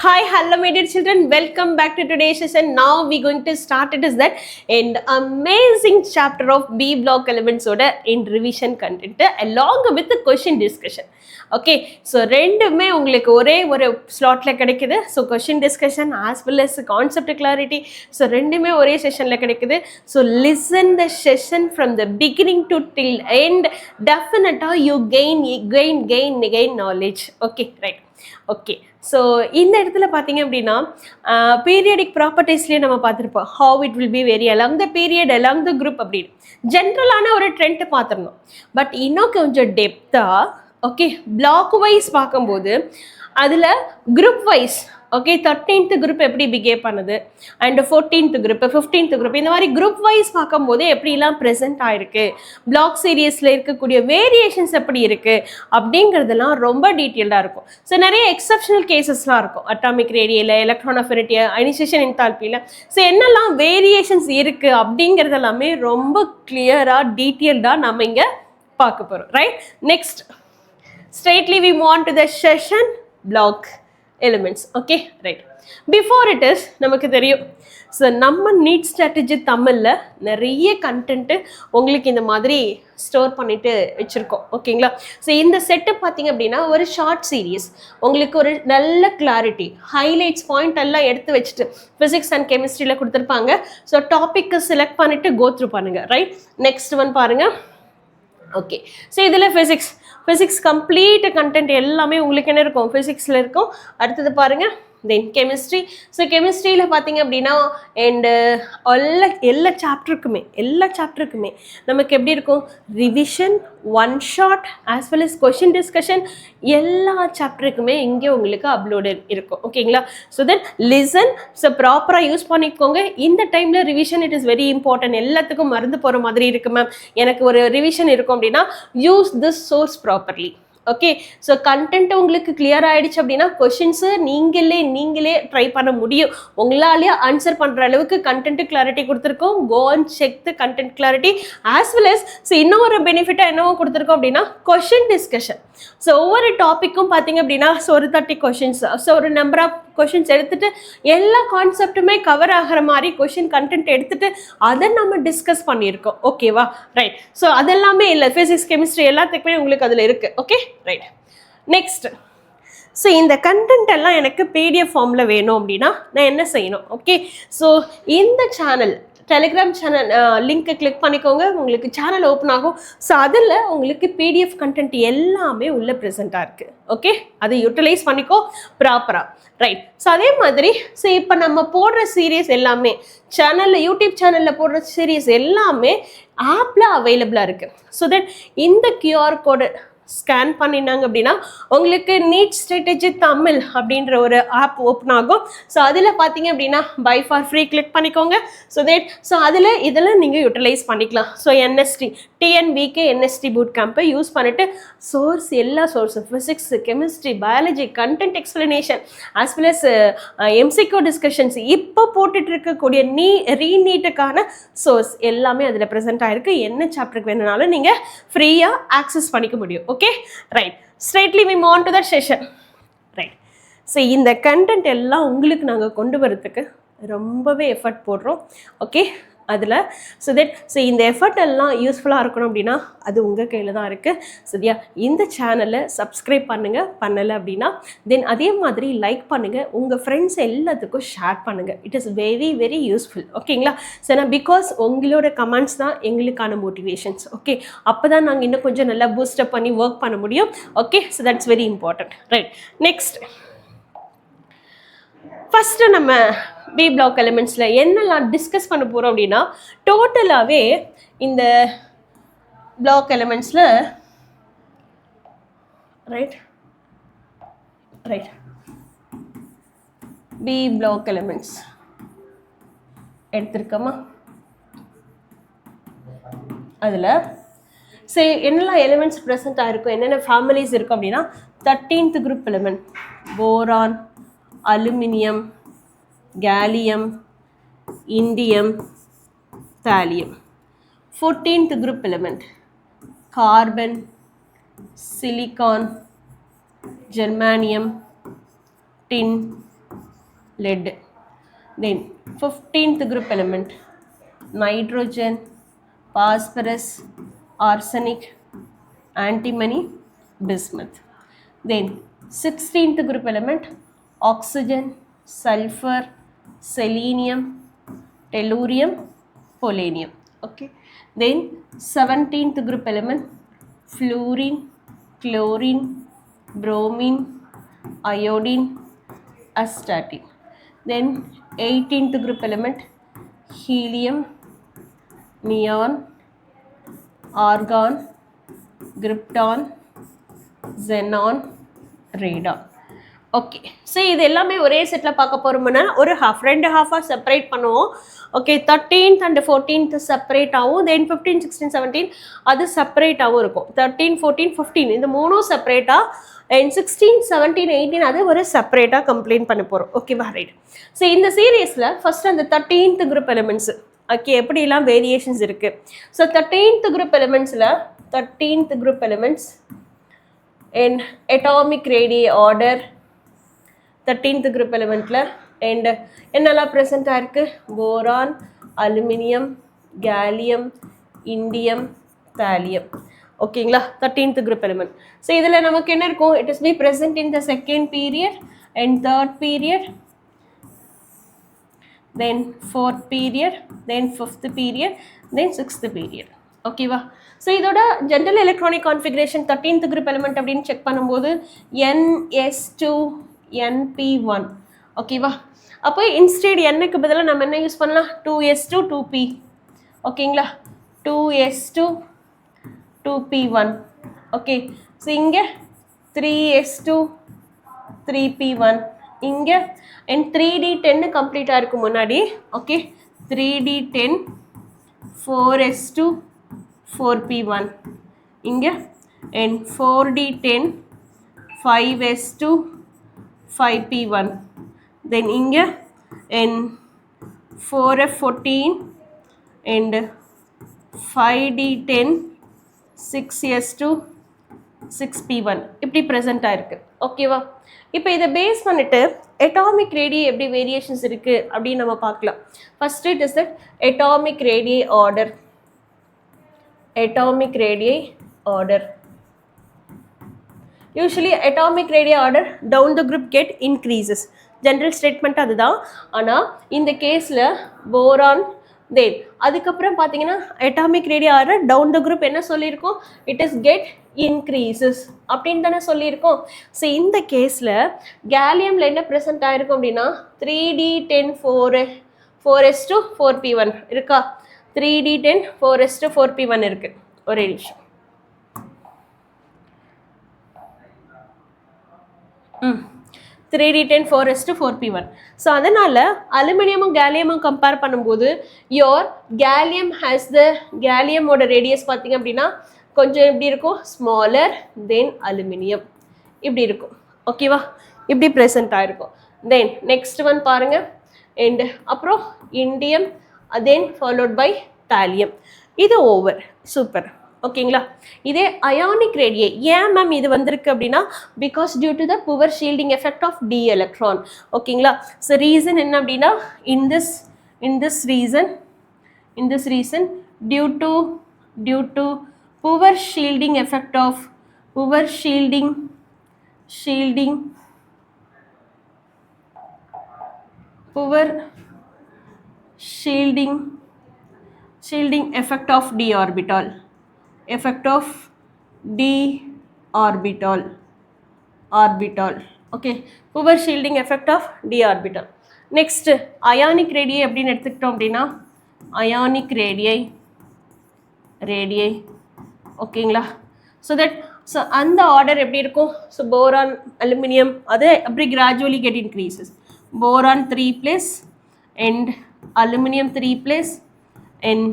Hi, hello, my dear children. Welcome back to today's session. Now we're going to start it is that in amazing chapter of B block elements order in revision content along with the question discussion. Okay, so ரெண்டுமே உங்களுக்கு ஒரே ஒரு ஸ்லாட்ல கிடைக்குது. So question discussion as well as concept clarity. So ரெண்டுமே ஒரே செஷனில் கிடைக்குது. So listen the session from the beginning to till end. டெஃபினட்டாக you gain knowledge. Okay, right. Okay, so இந்த இடத்துல பார்த்தீங்க அப்படின்னா பீரியடிக் ப்ராப்பர்ட்டிஸ்லேயே நம்ம பார்த்துருப்போம். How it will be very along the period along the group அப்படின்னு ஜென்ரலான ஒரு ட்ரெண்ட் பார்த்துருந்தோம். பட் இன்னும் கொஞ்சம் டெப்த்தாக ஓகே பிளாக் வைஸ் பார்க்கும்போது அதில் group wise okay 13th group எப்படி பிஹேவ் பண்ணுது and 14th group 15th group இந்த மாதிரி குரூப் வைஸ் பார்க்கும்போது எப்படிலாம் ப்ரெசென்ட் ஆயிருக்கு, பிளாக் சீரியஸில் இருக்கக்கூடிய வேரியேஷன்ஸ் எப்படி இருக்குது அப்படிங்கிறதுலாம் ரொம்ப டீட்டெயில்டாக இருக்கும். ஸோ நிறைய எக்ஸப்ஷனல் கேசஸ்லாம் இருக்கும். அட்டாமிக் ரேடியில், எலக்ட்ரான் அஃபினிட்டி, அயனைசேஷன் என்தால்பியில் ஸோ என்னெல்லாம் வேரியேஷன்ஸ் இருக்குது அப்படிங்கிறதெல்லாமே ரொம்ப கிளியராக டீட்டெயில்டாக நம்ம இங்கே பார்க்க போகிறோம். Right, next straightly we move on to the session block elements. Okay, right. Before it is நமக்கு தெரியும். ஸோ நம்ம நீட் ஸ்ட்ராட்டஜி தமிழில் நிறைய கண்டென்ட்டு உங்களுக்கு இந்த மாதிரி ஸ்டோர் பண்ணிட்டு வச்சுருக்கோம். ஓகேங்களா? ஸோ இந்த செட்டு பார்த்தீங்க அப்படின்னா ஒரு ஷார்ட் சீரீஸ் உங்களுக்கு ஒரு நல்ல கிளாரிட்டி ஹைலைட்ஸ் பாயிண்ட் எல்லாம் எடுத்து வச்சுட்டு ஃபிசிக்ஸ் அண்ட் கெமிஸ்ட்ரியில் கொடுத்துருப்பாங்க. ஸோ டாப்பிக்கை செலக்ட் பண்ணிவிட்டு கோ த்ரூ பண்ணுங்கள். ரைட், நெக்ஸ்ட் ஒன் பாருங்கள். ஓகே, ஸோ இதில் ஃபிசிக்ஸ் கம்ப்ளீட் கண்டென்ட் எல்லாமே உங்களுக்கு என்ன இருக்கும், ஃபிசிக்ஸில் இருக்கும். அடுத்தது பாருங்கள், தென் கெமிஸ்ட்ரி. ஸோ கெமிஸ்ட்ரியில் பார்த்தீங்க அப்படின்னா அண்டு எல்லா சாப்டருக்குமே நமக்கு எப்படி இருக்கும், revision, one shot as well as question discussion எல்லா சாப்டருக்குமே இங்கே உங்களுக்கு அப்லோடட் இருக்கும். ஓகேங்களா? So then listen. ஸோ ப்ராப்பராக யூஸ் பண்ணிக்கோங்க. இந்த டைமில் revision it is very important. எல்லாத்துக்கும் மறந்து போகிற மாதிரி இருக்குது மேம், எனக்கு ஒரு ரிவிஷன் இருக்கும் அப்படின்னா use this source properly. Okay, so content உங்களுக்கு கிளியர் ஆகிடுச்சு அப்படின்னா கொஷின்ஸு நீங்களே ட்ரை பண்ண முடியும். உங்களாலேயே ஆன்சர் பண்ணுற அளவுக்கு கண்டென்ட் கிளாரிட்டி கொடுத்துருக்கோம். Go and check the content clarity as well as so இன்னொரு பெனிஃபிட்டாக என்னவோ கொடுத்துருக்கோம் அப்படின்னா கொஷின் டிஸ்கஷன். ஸோ ஒவ்வொரு டாப்பிக்கும் பார்த்தீங்க அப்படின்னா ஸோ ஒரு 30 கொஷின்ஸ், ஸோ ஒரு நம்பர் ஆஃப் கொஷின்ஸ் எடுத்துகிட்டு எல்லா கான்செப்டுமே கவர் ஆகிற மாதிரி கொஷின் கண்டென்ட் எடுத்துகிட்டு அதை நம்ம டிஸ்கஸ் பண்ணியிருக்கோம். ஓகேவா? ரைட். ஸோ அதெல்லாமே இல்லை, ஃபிசிக்ஸ் கெமிஸ்ட்ரி எல்லாத்துக்குமே உங்களுக்கு அதில் இருக்குது. Okay, right. நெக்ஸ்ட், ஸோ இந்த கண்டென்ட் எல்லாம் எனக்கு பிடிஎஃப் ஃபார்மில் வேணும் அப்படின்னா நான் என்ன செய்யணும்? ஓகே, ஸோ இந்த சேனல் டெலிகிராம் சேனல் லிங்க்கை கிளிக் பண்ணிக்கோங்க, உங்களுக்கு சேனல் ஓப்பன் ஆகும். ஸோ அதில் உங்களுக்கு பிடிஎஃப் கண்டென்ட் எல்லாமே உள்ளே ப்ரெசென்ட்டாக இருக்குது. ஓகே, அதை யூட்டிலைஸ் பண்ணிக்கோ ப்ராப்பராக. ரைட். ஸோ அதே மாதிரி ஸோ இப்போ நம்ம போடுற சீரியஸ் எல்லாமே சேனலில் யூடியூப் சேனலில் போடுற சீரியஸ் எல்லாமே ஆப்பில் அவைலபிளாக இருக்குது. ஸோ தட் இந்த கியூஆர் கோடு ஸ்கேன் பண்ணினாங்க அப்படின்னா உங்களுக்கு நீட் ஸ்ட்ராட்டஜி தமிழ் அப்படின்ற ஒரு ஆப் ஓப்பன் ஆகும். ஸோ அதில் பார்த்தீங்க அப்படின்னா பை ஃபார் ஃப்ரீ கிளிக் பண்ணிக்கோங்க. ஸோ அதில் இதெல்லாம் நீங்கள் யூட்டிலைஸ் பண்ணிக்கலாம். ஸோ டிஎன்விகே என்எஸ்டி பூட் கேம்பை யூஸ் பண்ணிவிட்டு எல்லா சோர்ஸும் physics, chemistry, biology, content explanation as well as MCQ discussions இப்போ போட்டுட்டு இருக்கக்கூடிய ரீநீட்டுக்கான சோர்ஸ் எல்லாமே அதில் ப்ரெசென்ட் ஆகிருக்கு. என்ன சாப்டருக்கு வேணுனாலும் நீங்கள் ஃப்ரீயாக ஆக்சஸ் பண்ணிக்க முடியும். Okay, right. Straightly we move on to the session. Right. So இந்த கண்டென்ட் எல்லாம் உங்களுக்கு நாங்கள் கொண்டு வரதுக்கு ரொம்பவே எஃபர்ட் போடுறோம். ஓகே, அதில் ஸோ இந்த எஃபர்ட் எல்லாம் யூஸ்ஃபுல்லாக இருக்கணும் அப்படின்னா அது உங்கள் கையில் தான் இருக்குது. சரியா? இந்த சேனலை சப்ஸ்கிரைப் பண்ணலை அப்படின்னா தென் அதே மாதிரி லைக் பண்ணுங்கள், உங்கள் ஃப்ரெண்ட்ஸ் எல்லாத்துக்கும் ஷேர் பண்ணுங்கள். It is very very useful. ஓகேங்களா? ஸோ பிகாஸ் உங்களோட கமெண்ட்ஸ் தான் எங்களுக்கான மோட்டிவேஷன்ஸ். ஓகே, அப்போ தான் நாங்கள் இன்னும் கொஞ்சம் நல்லா பூஸ்டப் பண்ணி ஒர்க் பண்ண முடியும். Okay, so that's very important. Right, next first நம்ம பி பிளாக் எலிமெண்ட்ஸில் என்னெல்லாம் டிஸ்கஸ் பண்ண போகிறோம் அப்படின்னா டோட்டலாகவே இந்த பிளாக் எலிமெண்ட்ஸில் ரைட் பி பிளாக் எலிமெண்ட்ஸ் எடுத்திருக்கோமா, அதில் சரி என்னெல்லாம் எலிமெண்ட்ஸ் ப்ரெசென்ட் ஆகிருக்கும், என்னென்ன ஃபேமிலிஸ் இருக்கும் அப்படின்னா 13th group element boron, aluminium, gallium, indium, thallium. 14th group element carbon, silicon, germanium, tin, lead. Then 15th group element, nitrogen, phosphorus, arsenic, antimony, bismuth. Then 16th group element, oxygen, sulfur, selenium, tellurium, polonium. Okay. Then 17th group element, fluorine, chlorine, bromine, iodine, astatine. Then 18th group element, helium, neon, argon, krypton, xenon, radon. Okay so இது எல்லாமே ஒரே செட்டில் பார்க்க போகிறோம்னா ஒரு ரெண்டு ஹாஃபாக separate பண்ணுவோம். ஓகே 13th and 14th செப்பரேட்டாகவும், தென் 15, 16, 17 அது செப்பரேட்டாகவும் இருக்கும். 13, 14, 15 இந்த மூணும் செப்பரேட்டாக, அண்ட் 16, 17, 18 அது ஒரு செப்பரேட்டாக கம்ப்ளைண்ட் பண்ண போகிறோம். ஓகேவா, ரைட். ஸோ இந்த சீரீஸில் ஃபஸ்ட் அந்த 13th குரூப் எலிமெண்ட்ஸு, ஓகே, எப்படிலாம் வேரியேஷன்ஸ் இருக்குது. ஸோ 13th குரூப் எலிமெண்ட்ஸில் 13th group elements in atomic radii order 13th group elementல and என்னெல்லாம் ப்ரெசென்ட் ஆயிருக்கு, boron, aluminium, gallium, indium, thallium. ஓகேங்களா, 13th group element. ஸோ இதில் நமக்கு என்ன இருக்கும், it is be present in the second period and third period, then fourth period, then fifth period, then sixth period. ஓகேவா. So இதோட general electronic configuration 13th group element அப்படின்னு check பண்ணும்போது NS2 NP1. ஓகேவா. அப்போ இன்ஸ்டெட் எண்ணுக்கு பதிலாக நம்ம என்ன யூஸ் பண்ணலாம், 2S2 2P. ஓகேங்களா, 2S2 2P1. ஓகே. ஸோ இங்கே 3S2 3P1. இங்கே அண்ட் 3D10 கம்ப்ளீட்டாக இருக்கும் முன்னாடி. Okay, 3D10 4S2 4P1. இங்கே and 4D10 5S2 5P1. then இங்கே and 4F14 and 5D10 6S2 6P1 இப்படி ப்ரெசென்ட் ஆயிருக்கு. ஓகேவா. இப்போ இதை பேஸ் பண்ணிட்டு அட்டாமிக் ரேடியே எப்படி வேரியேஷன்ஸ் இருக்குது அப்படின்னு நம்ம பார்க்கலாம். First it is that atomic radii order. atomic radii order. Usually atomic radii order down the group get increases. General statement அதுதான். ஆனால் இந்த கேஸில் போரான் தென் அதுக்கப்புறம் பார்த்தீங்கன்னா atomic radii order down the group என்ன சொல்லியிருக்கோம், இட் இஸ் கெட் இன்க்ரீசஸ் அப்படின்னு தானே சொல்லியிருக்கோம். ஸோ இந்த கேஸில் கேலியமில் என்ன ப்ரெசென்ட் ஆகிருக்கும் அப்படின்னா 3D10 4S2 4P1 இருக்கா, 3D10 4S2 4P1 இருக்குது. ஒரே நிமிஷம். 3D10 4S2 4P1. ஸோ அதனால் அலுமினியமும் கேலியமும் கம்பேர் பண்ணும்போது யோர் கேலியம் ஹேஸ் த கேலியமோட ரேடியஸ் பார்த்தீங்க அப்படின்னா கொஞ்சம் எப்படி இருக்கும், ஸ்மாலர் தென் அலுமினியம் இப்படி இருக்கும். ஓகேவா, இப்படி ப்ரெசென்ட் ஆகிருக்கும். தென் நெக்ஸ்ட் ஒன் பாருங்கள், அண்ட் அப்புறம் indium, then followed by thallium. இது ஓவர். சூப்பர். ஓகேங்களா. இதே அயானிக் ரேடியே ஏன் மேம் இது வந்திருக்கு அப்படின்னா because due to the poor shielding effect of d electron. ஓகேங்களா. ஸோ ரீசன் என்ன அப்படின்னா in this reason due to poor shielding effect of shielding effect of d orbital. Okay, power shielding effect of d orbital. Next ionic radii எப்படின்னு எடுத்துக்கிட்டோம் அப்படின்னா ionic radii ஓகேங்களா. So அந்த order எப்படி இருக்கும், ஸோ போரான் அலுமினியம் அது அப்படி gradually get increases. Boron 3+ and aluminum 3+ and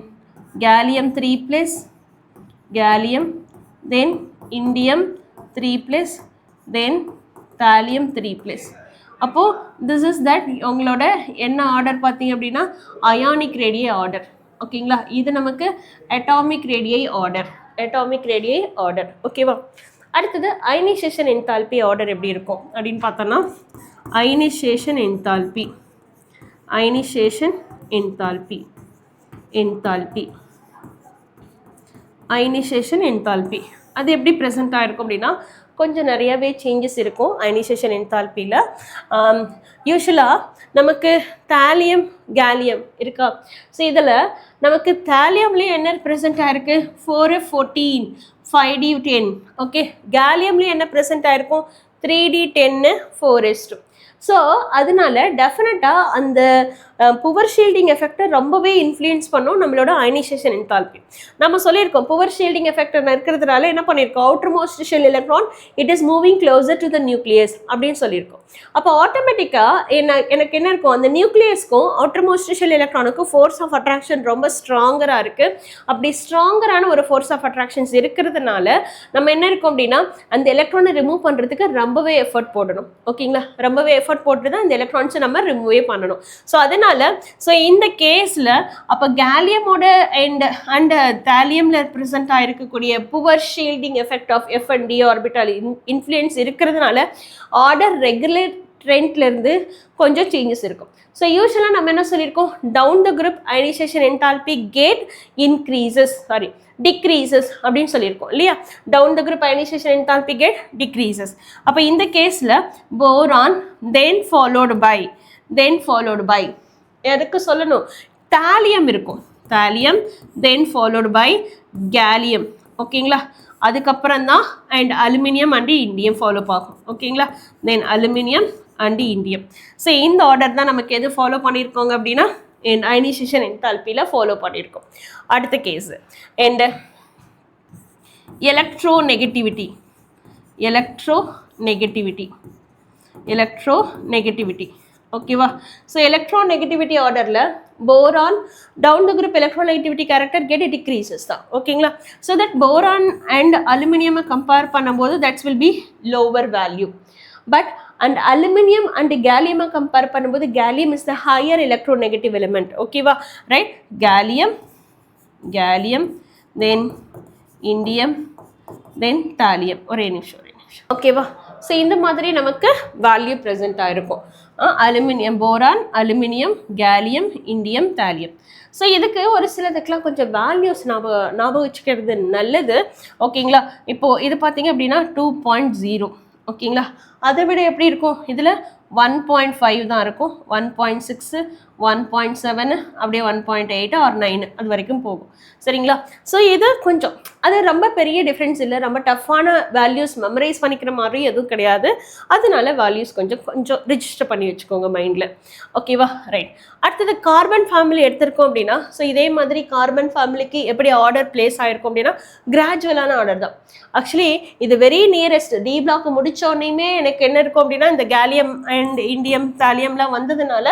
gallium 3+, then indium 3+, then thallium 3+. அப்போது திஸ் இஸ் தட் உங்களோட என்ன ஆர்டர் பார்த்தீங்க அப்படின்னா அயானிக் ரேடியே ஆர்டர். ஓகேங்களா. இது நமக்கு அட்டாமிக் ரேடியை ஆர்டர். ஓகேவா. அடுத்தது அயனைசேஷன் என்தால்பி ஆர்டர் எப்படி இருக்கும் அப்படின்னு பார்த்தோன்னா ionisation enthalpy ionisation enthalpy ionisation enthalpy அது எப்படி ப்ரெசென்ட் ஆகிருக்கும் அப்படின்னா கொஞ்சம் நிறையவே சேஞ்சஸ் இருக்கும் அயனைசேஷன் என்தால்பியில். யூஸ்வலாக நமக்கு தாலியம் கேலியம் இருக்கா? ஸோ இதில் நமக்கு தாலியம்லேயும் என்ன ப்ரெசென்ட் ஆகிருக்கு? 4f14 5d10. ஓகே, கேலியம்லேயும் என்ன ப்ரெசென்ட் ஆகிருக்கும்? 3d10 4s2. ஸோ அதனால டெஃபினட்டாக அந்த புவர் ஷீல்டிங் எஃபெக்டை ரொம்பவே இன்ஃப்ளூயன்ஸ் பண்ணும் நம்மளோட அயனைசேஷன் என்தால்பி. நம்ம சொல்லியிருக்கோம் புவர் ஷீல்டிங் எஃபெக்ட் இருக்கிறதுனால என்ன பண்ணியிருக்கோம்? Outermost shell electron it is moving closer to the nucleus அப்படின்னு சொல்லியிருக்கோம். அப்போ ஆட்டோமேட்டிக்காக எனக்கு என்ன இருக்கும்? அந்த நியூக்ளியஸ்க்கும் அவுட்டர் மோஸ்ட் ஷெல் எலக்ட்ரானுக்கும் ஃபோர்ஸ் ஆஃப் அட்ராக்ஷன் ரொம்ப ஸ்ட்ராங்கராக இருக்குது. அப்படி ஸ்ட்ராங்கரான ஒரு ஃபோர்ஸ் ஆஃப் அட்ராக்ஷன்ஸ் இருக்கிறதுனால நம்ம என்ன இருக்கோம் அப்படின்னா அந்த எலக்ட்ரானை ரிமூவ் பண்ணுறதுக்கு ரொம்பவே எஃபர்ட் போடணும். ஓகேங்களா? ரொம்பவே எஃபர்ட் போட்டு தான் இந்த எலக்ட்ரான்ஸை நம்ம ரிமூவே பண்ணணும். ஸோ அதனால இந்த கேஸில் அப்போ கேலியமோட அண்ட் தாலியம்ல ப்ரெசென்ட் ஆகிருக்கக்கூடிய poor shielding effect of f and d orbital influence இருக்கிறதுனால ஆர்டர் ரெகுலர் ட்ரெண்ட்லேருந்து கொஞ்சம் சேஞ்சஸ் இருக்கும். ஸோ யூஸ்வலாக நம்ம என்ன சொல்லியிருக்கோம்? Down the group ionisation enthalpy get decreases அப்படின்னு சொல்லியிருக்கோம் இல்லையா? Down the group ionisation enthalpy get decreases. அப்போ இந்த கேஸில் போரான் தென் ஃபாலோடு பை எதுக்கு சொல்லணும்? தாலியம் இருக்கும். Thallium then followed by gallium. ஓகேங்களா? அதுக்கப்புறம் தான் and aluminium and indium follow பார்க்கும். ஓகேங்களா? Then aluminium and indium. So இந்த ஆர்டர் தான் நமக்கு எது ஃபாலோ பண்ணியிருக்கோங்க அப்படின்னா அயனைசேஷன் என்தால்பியில் ஃபாலோ பண்ணியிருக்கோம். அடுத்த கேஸ் அண்ட் எலக்ட்ரோநெகட்டிவிட்டி ஓகேவா? ஸோ எலக்ட்ரோநெகட்டிவிட்டி ஆர்டரில் boron down the group electronegativity character get decreases தான். ஓகேங்களா? So that boron and aluminium compare பண்ணும்போது that's will be lower value. But and aluminium and gallium compare பண்ணும்போது gallium is the higher electronegative element. ஓகேவா? Right, gallium then indium then thallium. ஒரே நிமிஷம். ஓகேவா? So இந்த மாதிரி நமக்கு வேல்யூ ப்ரெசென்ட் ஆகிருக்கும். Aluminium boron, aluminium, gallium, indium, thallium. So இதுக்கு ஒரு சிலதுக்கெலாம் கொஞ்சம் வேல்யூஸ் ஞாபகம் வச்சுக்கிறது நல்லது. ஓகேங்களா? இப்போது இது பார்த்தீங்க அப்படின்னா 2.0. ஓகேங்களா? அதை விட எப்படி இருக்கும்? இதில் 1.5 தான் இருக்கும். 1.6, 1.7 அப்படியே 1.8 ஆர் 9 அது வரைக்கும் போகும். சரிங்களா? ஸோ இது கொஞ்சம் அது ரொம்ப பெரிய டிஃப்ரென்ஸ் இல்லை. ரொம்ப டஃப்பான வேல்யூஸ் மெமரைஸ் பண்ணிக்கிற மாதிரி எதுவும் கிடையாது. அதனால வேல்யூஸ் கொஞ்சம் ரிஜிஸ்டர் பண்ணி வச்சுக்கோங்க மைண்டில். ஓகேவா? ரைட். அடுத்தது கார்பன் ஃபேமிலி எடுத்திருக்கோம் அப்படின்னா ஸோ இதே மாதிரி கார்பன் ஃபேமிலிக்கு எப்படி ஆர்டர் பிளேஸ் ஆகிருக்கும் அப்படின்னா கிராஜுவலான ஆர்டர் தான். ஆக்சுவலி இது வெரி நியரஸ்ட் டி பிளாக் முடித்தோடனேயுமே எனக்கு என்ன இருக்கும் அப்படின்னா இந்த கேலியம் அண்ட் இண்டியம் தாலியம்லாம் வந்ததுனால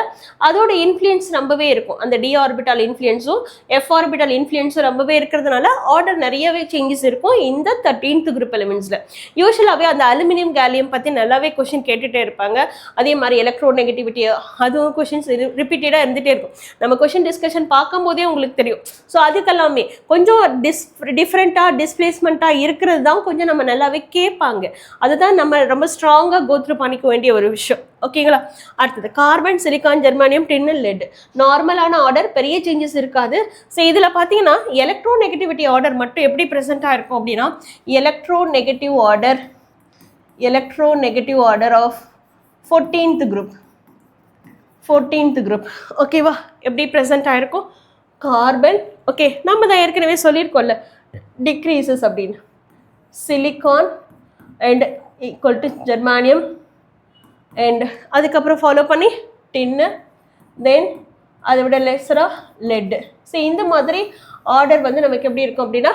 அதோட இன்ஃப்ளூயன்ஸ் ரொம்பவே இருக்கும். அந்த டி ஆர்பிட்டால் இன்ஃப்ளூயன்ஸும் எஃப் ஆர்பிட்டால் இன்ஃப்ளூயன்ஸும் ரொம்பவே இருக்கிறதுனால ஆர்டர் நிறையவே சேஞ்சஸ் இருக்கும் இந்த 13th குரூப் எலிமெண்ட்ஸில். யூஸ்வலாகவே அந்த அலுமினியம் கேலியம் பற்றி நல்லாவே கொஷின் கேட்டுகிட்டே இருப்பாங்க. அதே மாதிரி எலக்ட்ரோநெகட்டிவிட்டி அதுவும் கொஷின்ஸ் ரிப்பீட்டடாக இருந்துகிட்டே இருக்கும். நம்ம கொஷின் டிஸ்கஷன் பார்க்கும்போதே உங்களுக்கு தெரியும். ஸோ அதுக்கெல்லாமே கொஞ்சம் டிஃப்ரெண்ட்டாக டிஸ்பிளேஸ்மெண்ட்டாக இருக்கிறது தான் கொஞ்சம் நம்ம நல்லாவே கேட்பாங்க. அதுதான் நம்ம ரொம்ப ஸ்ட்ராங்காக கோத்ரூ பண்ணிக்க வேண்டிய ஒரு விஷயம். ஓகேங்களா? அடுத்தது carbon, silicon, germanium, tin, let. நார்மலான ஆர்டர், பெரிய சேஞ்சஸ் இருக்காது. ஸோ இதில் பார்த்தீங்கன்னா எலக்ட்ரோநெகட்டிவிட்டி ஆர்டர் மட்டும் எப்படி ப்ரெசென்ட்டாக இருக்கும் அப்படின்னா electronegative order of 14th group. ஓகேவா? எப்படி ப்ரெசென்ட் ஆகிருக்கும்? கார்பன் ஓகே நம்ம தான் ஏற்கனவே சொல்லியிருக்கோம்ல டிக்ரீசஸ் அப்படின்னு. Silicon and equal to germanium and அதுக்கப்புறம் ஃபாலோ பண்ணி டின்னு தென் அதை விட லெஸராக லெட்டு. ஸோ இந்த மாதிரி ஆர்டர் வந்து நமக்கு எப்படி இருக்கும் அப்படின்னா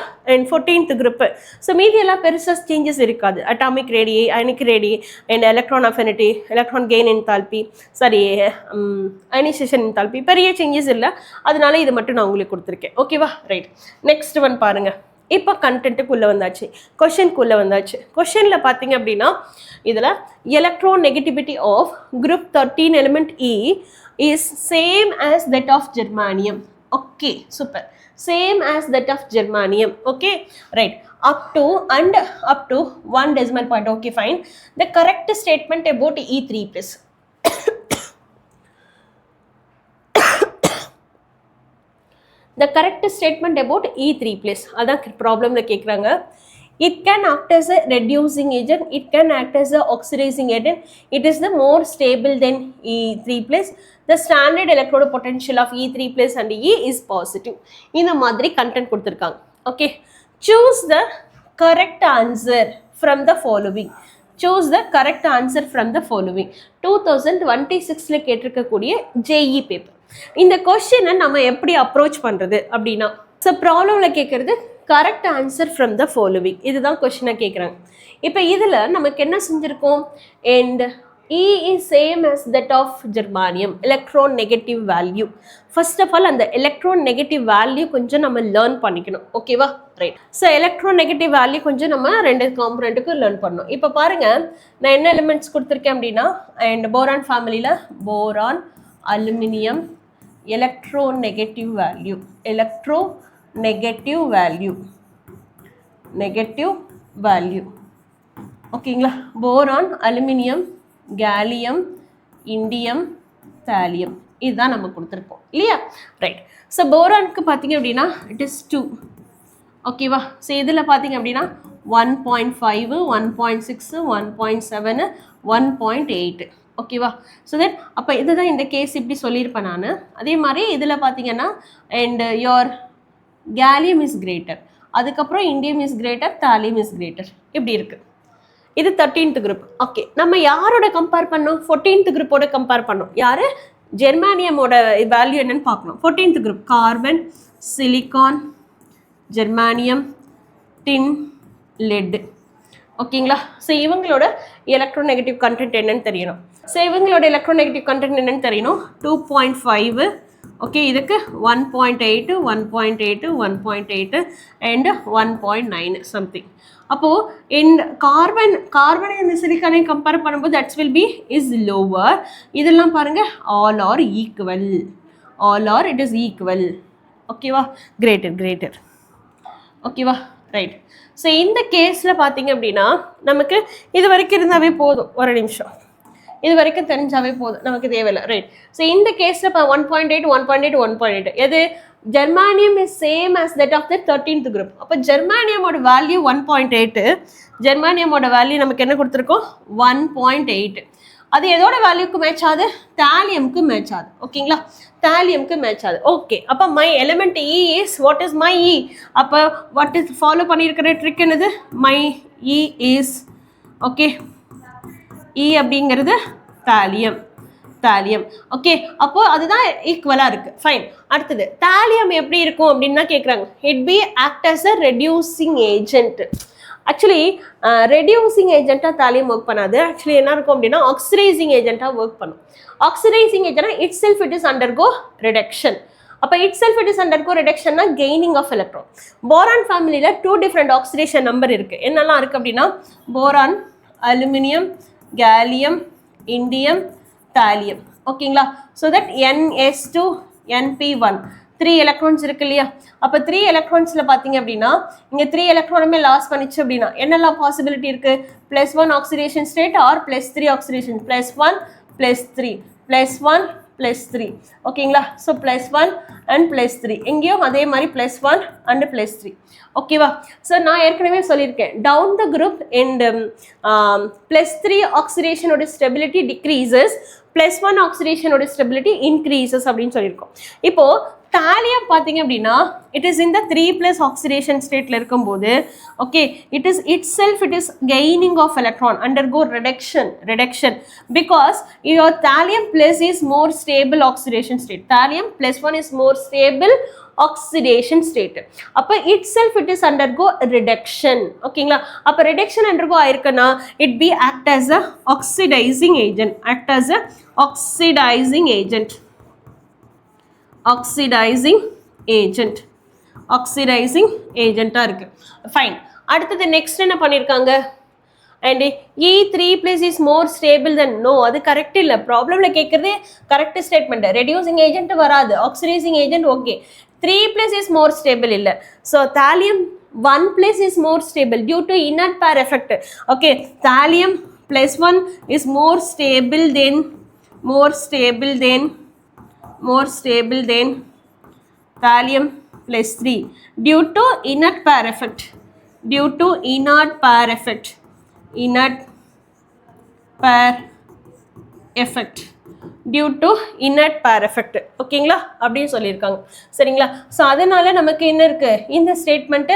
14th குரூப்பு. ஸோ மீதி எல்லாம் பெருசாக சேஞ்சஸ் இருக்காது. Atomic ரேடியை, ionic ரேடியை and electron affinity, electron gain enthalpy, sorry ionisation enthalpy பெரிய சேஞ்சஸ் இல்லை. அதனால இது மட்டும் நான் உங்களுக்கு கொடுத்துருக்கேன். ஓகேவா? ரைட். நெக்ஸ்ட் ஒன் பாருங்கள். இப்போ கண்டென்ட்டுக்குள்ளே வந்தாச்சு, கொஷின்குள்ளே வந்தாச்சு. கொஷினில் பார்த்தீங்க அப்படின்னா இதில் electronegativity of group 13 element E is same as that of germanium. Okay, super. Same as that of germanium. Okay, right. Up to 1 decimal point. Okay, fine. The correct statement about E3+. the correct statement about E3 place அதான் ப்ராப்ளம்ல கேட்குறாங்க. It can act as a reducing agent, it can act as a oxidizing agent, it is the more stable than E3 place. The standard electrode potential of E3 plus and E is positive. இந்த மாதிரி content கொடுத்திருக்காங்க. Okay, choose the correct answer from the following. Choose the correct answer from the following. 2026ல கேட்டிருக்கக்கூடிய JE paper. இந்த கொஸ்டினை நம்ம எப்படி approach பண்றது அப்படின்னா, so ப்ராப்ளம்ல கேட்கறது correct answer from the following, இதுதான் கொஸ்டினை கேட்குறாங்க. இப்போ இதில் நமக்கு என்ன செஞ்சுருக்கோம், and E is same as that of germanium, electron negative value. First of all, அந்த electron negative value கொஞ்சம் நம்ம லேர்ன் பண்ணிக்கணும். ஓகேவா, right. So electron negative value கொஞ்சம் நம்ம ரெண்டு காம்பனண்ட்டுக்கு லேர்ன் பண்ணணும். இப்போ பாருங்க, நான் என்ன எலிமெண்ட்ஸ் கொடுத்துருக்கேன் அப்படின்னா, அண்ட் போரான் ஃபேமிலியில் boron, aluminium, electronegative value, electronegative value, negative value. ஓகேங்களா, boron, aluminium, gallium, indium, thallium, இதுதான் நம்ம கொடுத்துருக்கோம் இல்லையா, ரைட். ஸோ போரானுக்கு பார்த்தீங்க அப்படின்னா இட் இஸ் 2. ஓகேவா, ஸோ இதில் பார்த்தீங்க அப்படின்னா 1.5, 1.6, 1.7, 1.8. ஓகேவா, ஸோ தட் அப்போ இதுதான் இந்த கேஸ் இப்படி சொல்லியிருப்பேன் நான். அதே மாதிரி இதில் பார்த்தீங்கன்னா and your gallium is greater, அதுக்கப்புறம் indium is greater, thallium is greater, இப்படி இருக்குது. இது 13th குரூப். ஓகே, நம்ம யாரோட கம்பேர் பண்ணோம், 14th குரூப்போட கம்பேர் பண்ணோம். யார், ஜெர்மானியமோட வேல்யூ என்னன்னு பார்க்கணும். 14th group carbon, silicon, germanium, tin, let. ஓகேங்களா, ஸோ இவங்களோட எலக்ட்ரோநெகட்டிவ் கண்டென்ட் என்னன்னு தெரியணும். ஸோ இவங்களோட எலக்ட்ரோநெகட்டிவ் கண்டென்ட் என்னன்னு தெரியணும். 2.5, ஓகே, இதுக்கு 1.8, 1.8, 1.8 அண்ட் 1.9 சம்திங். அப்போது இந்த கார்பன் இந்த சிலிக்கானை கம்பேர் பண்ணும்போது that's will be is lower. இதெல்லாம் பாருங்கள், all are equal, all are it is equal. ஓகேவா, கிரேட்டர். ஓகேவா, ரைட். ஸோ இந்த கேஸில் பார்த்தீங்க அப்படின்னா நமக்கு இது வரைக்கும் இருந்தாவே போதும், ஒரு நிமிஷம், இது வரைக்கும் தெரிஞ்சாவே போதும், நமக்கு தேவையில்லை, ரைட். ஸோ இந்த கேஸில் இப்போ 1.8, 1.8, 1.8 எது, germanium is same as that of the 13th group. அப்போ ஜெர்மானியமோட வேல்யூ 1.8, ஜெர்மானியமோட வேல்யூ நமக்கு என்ன கொடுத்துருக்கோம், 1.8. அது எதோட வேல்யூக்கு மேட்ச் ஆகுது, தாலியம்க்கு மேட்ச் ஆகுது. ஓகேங்களா, தாலியம்க்கு மேட்ச் ஆகுது. ஓகே, அப்போ my element E is what is my E. அப்போ வாட் இஸ் ஃபாலோ பண்ணியிருக்கிற ட்ரிக் என்னது, my E is, okay, E அப்படிங்கிறது தாலியம். ஓகே, அப்போ அதுதான் ஈக்குவலாக இருக்குது, ஃபைன். அடுத்தது தாலியம் எப்படி இருக்கும் அப்படின்னு தான் கேட்குறாங்க. It be act as a reducing agent. Actually reducing ஏஜென்ட்டாக தாலியம் ஒர்க் பண்ணாது. ஆக்சுவலி என்ன இருக்கும் அப்படின்னா ஆக்சிடைசிங் ஏஜென்ட்டாக ஒர்க் பண்ணும். ஆக்சிடைசிங் ஏஜென்ட்னா itself it is undergo reduction. அப்போ itself it is undergo ரிடக்ஷன்னா கெய்னிங் ஆஃப் எலக்ட்ரான். போரான் ஃபேமிலியில் 2 டிஃப்ரெண்ட் ஆக்சிடேஷன் நம்பர் இருக்குது. என்னெல்லாம் இருக்குது அப்படின்னா boron, aluminium, gallium, indium, thallium. ஓகேங்களா, so that NS2, NP1 3 electrons இருக்கு இல்லையா. அப்போ 3 எலக்ட்ரான்ஸில் பார்த்தீங்க அப்படின்னா இங்கே 3 எலக்ட்ரானுமே லாஸ் பண்ணிச்சு அப்படின்னா என்னெல்லாம் பாசிபிலிட்டி இருக்குது, +1 ஆக்சிடேஷன் ஸ்டேட் ஆர் +3 ஆக்சிடேஷன், +1 +3, +1 +3. ஓகேங்களா, ஸோ +1 அண்ட் +3, எங்கேயும் அதே மாதிரி +1 அண்ட் +3. ஓகேவா, ஸோ நான் ஏற்கனவே சொல்லியிருக்கேன் டவுன் த குரூப் அண்ட் +3 ஆக்சிடேஷனோட ஸ்டெபிலிட்டி டிக்ரீசஸ், +1 ஆக்சிடேஷனோட ஸ்டெபிலிட்டி இன்க்ரீசஸ் அப்படின்னு சொல்லியிருக்கோம். இப்போது தாலியம் பார்த்தீங்க அப்படின்னா இட் இஸ் இந்த 3+ ஆக்சிடேஷன் ஸ்டேட்டில் இருக்கும்போது okay it is gaining of electron undergo reduction because your thallium plus is more stable oxidation state. Thallium +1 is more stable oxidation state. அப்போ itself it is undergo reduction. ஓகேங்களா, அப்போ reduction undergo ஆயிருக்குன்னா it be act as a oxidizing agent. Oxidizing agent இருக்கு. Fine. அடுத்தது next என்ன பண்ணியிருக்காங்க, and E3+ is more stable than, no அது correct இல்லை. ப்ராப்ளமில் கேட்குறது கரெக்ட் ஸ்டேட்மெண்ட். ரெடியூசிங் ஏஜென்ட் வராது, oxidising agent okay. 3+ is more stable இல்லை. So thallium 1+ is more stable due to inert pair effect. Okay, thallium +1 is more stable than thallium plus 3 due to inert pair effect, due to inert pair effect, inert pair effect, due to inert pair effect. ஓகேங்களா அப்படின்னு சொல்லியிருக்காங்க. சரிங்களா? So அதனால நமக்கு என்ன இருக்கு இந்த statement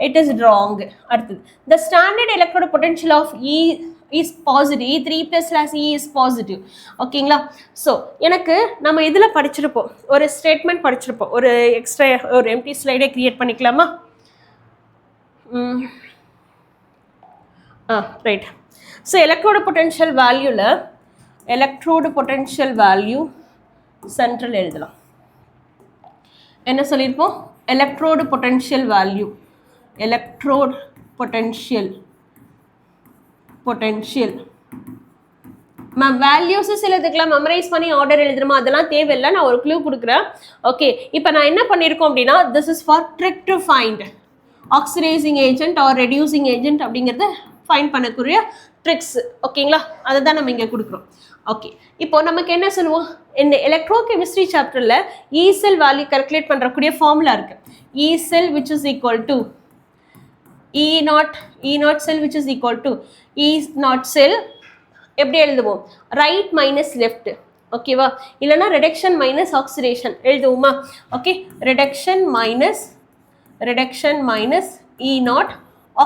it is wrong. அடுத்தது the standard electrode potential of E is positive, E3 plus slash E is positive. ஓகேங்களா? ஸோ எனக்கு நம்ம இதில் படிச்சிருப்போம், ஒரு ஸ்டேட்மெண்ட் படிச்சிருப்போம், ஒரு எக்ஸ்ட்ரா ஒரு எம்டி ஸ்லைடே கிரியேட் பண்ணிக்கலாமா? ரைட். ஸோ எலக்ட்ரோடு பொட்டென்ஷியல் வேல்யூவில் எலக்ட்ரோடு பொட்டென்ஷியல் வேல்யூ சென்ட்ரல் எழுதலாம். என்ன சொல்லியிருப்போம்? Electrode potential value, electrode potential ma'am values சிலதுக்கெல்லாம் மெமரைஸ் பண்ணி ஆர்டர் எழுதுறமா, அதெல்லாம் தேவையில்லை, நான் ஒரு க்ளூ கொடுக்குறேன். ஓகே, இப்போ நான் என்ன பண்ணியிருக்கோம் அப்படின்னா this is for trick to find oxidising agent R reducing agent அப்படிங்கிறத ஃபைண்ட் பண்ணக்கூடிய ட்ரிக்ஸ். ஓகேங்களா, அதை தான் நம்ம இங்கே கொடுக்குறோம். ஓகே, இப்போ நமக்கு என்ன சொல்லுவோம், இந்த எலக்ட்ரோ கெமிஸ்ட்ரி சாப்டரில் இ செல் வேல்யூ கால்குலேட் பண்ணுறக்கூடிய ஃபார்முலா இருக்கு. E cell which is equal to E nought cell which is equal to E nought cell எப்படி எழுதுவோம்? Right minus left. ஓகேவா? இல்லைன்னா ரிடக்ஷன் மைனஸ் ஆக்சிடேஷன் எழுதுவோமா? Okay, reduction minus E nought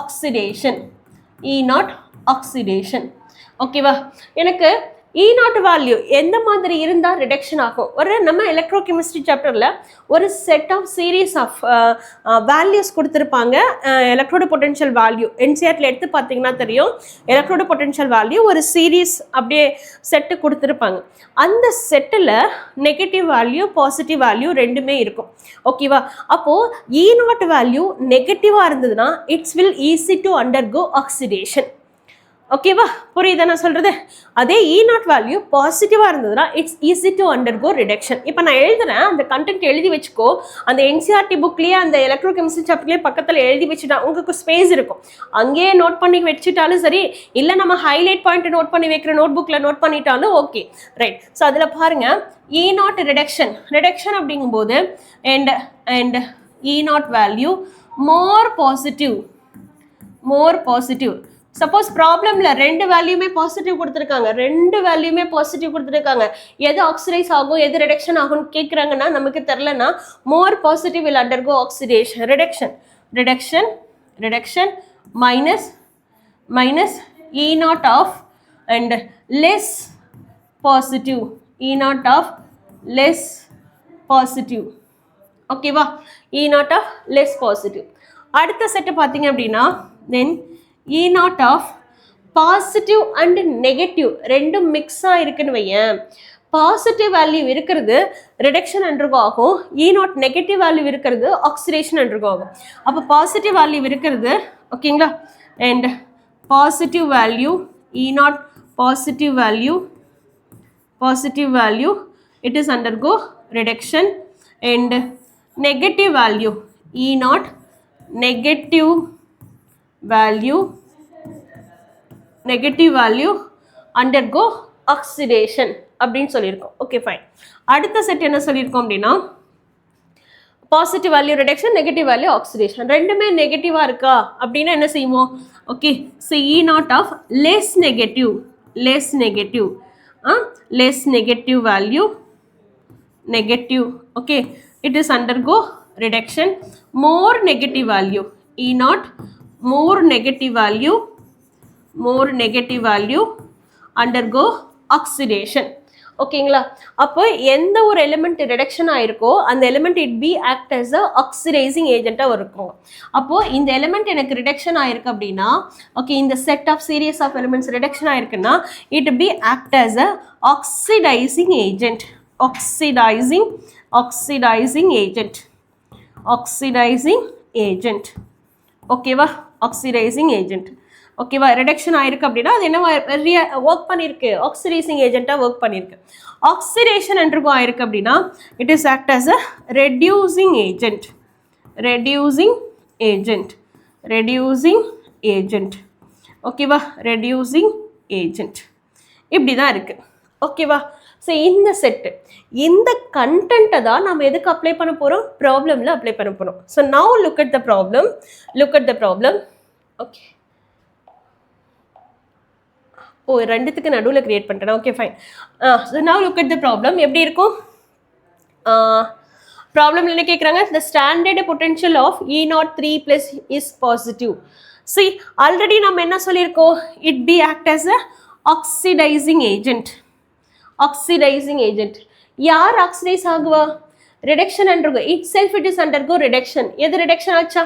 oxidation, E nought oxidation. ஓகேவா? எனக்கு இ not value எந்த மாதிரி இருந்தால் ரிடக்ஷன் ஆகும்? ஒரு நம்ம எலக்ட்ரோ கெமிஸ்ட்ரி சாப்டரில் ஒரு set of series of values கொடுத்துருப்பாங்க. எலக்ட்ரோடு பொட்டென்ஷியல் வேல்யூ என்சிஆர்டில் எடுத்து பார்த்தீங்கன்னா தெரியும், எலக்ட்ரோடு பொட்டென்ஷியல் வேல்யூ ஒரு சீரீஸ் அப்படியே செட்டு கொடுத்துருப்பாங்க. அந்த செட்டில் நெகட்டிவ் வேல்யூ பாசிட்டிவ் வேல்யூ ரெண்டுமே இருக்கும். ஓகேவா? அப்போது இ நாட் வேல்யூ நெகட்டிவாக இருந்ததுன்னா it's will easy to undergo oxidation. ஓகேவா? புரியுதா நான் சொல்கிறது? அதே இ நாட் வேல்யூ பாசிட்டிவாக இருந்ததுன்னா it's easy to undergo reduction. இப்போ நான் எழுதுறேன், அந்த கண்டென்ட் எழுதி வச்சுக்கோ. அந்த என்சிஆர்டி புக்லேயே அந்த எலக்ட்ரோ கெமிஸ்ட்ரி சாப்டர்லேயே பக்கத்தில் எழுதி வச்சுட்டா உங்களுக்கு ஸ்பேஸ் இருக்கும், அங்கேயே நோட் பண்ணி வச்சுட்டாலும் சரி, இல்லை நம்ம ஹைலைட் பாயிண்ட் நோட் பண்ணி வைக்கிற நோட் புக்கில் நோட் பண்ணிட்டாலும் ஓகே. ரைட். ஸோ அதில் பாருங்கள், இ நாட் ரிடக்ஷன் அப்படிங்கும்போது and E not value more positive. Suppose ப்ராப்ளம்ல ரெண்டு வேல்யூமே பாசிட்டிவ் கொடுத்துருக்காங்க, எது ஆக்சிடைஸ் ஆகும் எது ரிடக்ஷன் ஆகும்னு கேட்குறாங்கன்னா நமக்கு தெரிலனா more positive will undergo oxidation. Reduction minus E not of and less positive, E not of less positive. ஓகேவா? E not of less positive. அடுத்த செட்டு பார்த்தீங்க அப்படின்னா then E not of positive and negative ரெண்டும் மிக்ஸாக இருக்குன்னு வையேன். Positive value இருக்கிறது reduction undergo ஆகும், இ நாட் நெகட்டிவ் வேல்யூ இருக்கிறது ஆக்சிடேஷன் அண்டர்கோ ஆகும். அப்போ பாசிட்டிவ் வேல்யூ இருக்கிறது, ஓகேங்களா, and positive value E nought positive value it is undergo reduction, and negative value E not negative value undergo oxidation அப்படின்னு சொல்லியிருக்கோம். Okay fine. அடுத்த set என்ன சொல்லியிருக்கோம் அப்படின்னா positive value reduction, negative value oxidation. ரெண்டுமே நெகட்டிவாக இருக்கா அப்படின்னா என்ன செய்வோம்? Okay, so E not of less negative value negative. Okay, it is undergo reduction. More negative value E naught, more negative value undergo oxidation. ஓகேங்களா? அப்போ எந்த ஒரு எலிமெண்ட் ரிடக்ஷன் ஆயிருக்கோ அந்த element it be act as a oxidising ஏஜென்ட்டாக இருக்கும். அப்போ இந்த எலிமெண்ட் எனக்கு ரிடக்ஷன் ஆயிருக்கு அப்படின்னா, ஓகே, இந்த set of series of elements reduction ஆயிருக்குன்னா it be act as a oxidising agent. Oxidising agent. ஓகேவா? Oxidising agent. ஓகேவா? ரிடக்ஷன் ஆயிருக்கு அப்படின்னா அது என்ன ஒர்க் பண்ணியிருக்கு? ஆக்சிடைசிங் ஏஜென்ட்டாக ஒர்க் பண்ணியிருக்கு. ஆக்சிடேஷன் அண்டர்கோ ஆயிருக்கு அப்படின்னா it is act as a reducing agent. ஓகேவா? ரெடியூசிங் ஏஜென்ட் இப்படி தான் இருக்குது. ஓகேவா? ஸோ இந்த செட்டு இந்த கண்டென்ட்டை தான் நம்ம எதுக்கு அப்ளை பண்ண போகிறோம், ப்ராப்ளமில் அப்ளை பண்ண போகிறோம். So now look at the problem. Okay, ரெண்டுத்துக்கு நடுவில் கிரியேட் பண்ணிட்டேன். Okay fine. So now look at the problem. எப்படி இருக்கும் ப்ராப்ளம் என்ன கேட்குறாங்க, the standard potential of E03 + is positive. See already நம்ம என்ன சொல்லியிருக்கோம், it be act as a oxidising agent. யார் ஆக்சிடைஸ் ஆகுவா, reduction undergo itself it is undergo reduction. எது ரிடக்ஷன் ஆச்சா,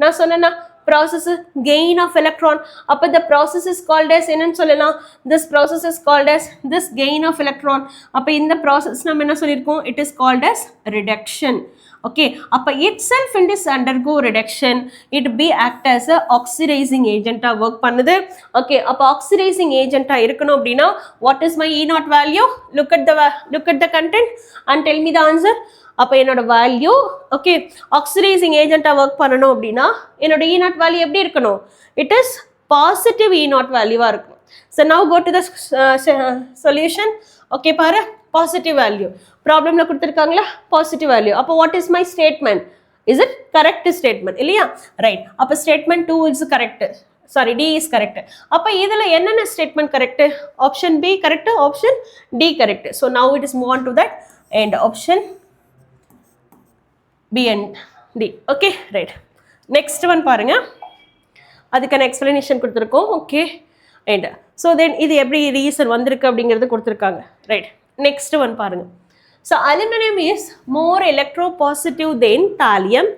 நான் சொன்னேன்னா process gain of electron. அப்போ the process is called as என்னன்னு சொல்லலாம், this process is called as this gain of electron. அப்போ இந்த process நம்ம என்ன சொல்லியிருக்கோம், it is called as reduction. okay, அப்போ itself it is undergo reduction, it be act as a oxidizing agent work பண்ணுது. okay, அப்போ oxidizing agent இருக்கணும் அப்படின்னா what is my E0 value, look at the content and tell me the answer. அப்போ என்னோட value okay oxidising ஏஜென்ட்டாக work பண்ணணும் அப்படின்னா என்னோட E0 வேல்யூ எப்படி இருக்கணும், இட் இஸ் பாசிட்டிவ் E0 வேல்யூவாக இருக்கணும். So now go to the solution. Okay பாரு, பாசிட்டிவ் வேல்யூ ப்ராப்ளமில் கொடுத்துருக்காங்களா, பாசிட்டிவ் வேல்யூ. அப்போ what is my statement, is it correct statement இல்லையா, ரைட். அப்போ statement 2 is correct, sorry D is correct. அப்போ இதில் என்னென்ன statement correct, option B correct, option D correct. So now it is move on to that and option B and D. Okay right. Next one பாருங்க, அதுக்கான explanation கொடுத்துருக்கோம். Okay and so then இது எப்படி reason வந்திருக்கு அப்படிங்கிறது கொடுத்துருக்காங்க. Right, next one பாருங்க. So aluminium is more electropositive then thallium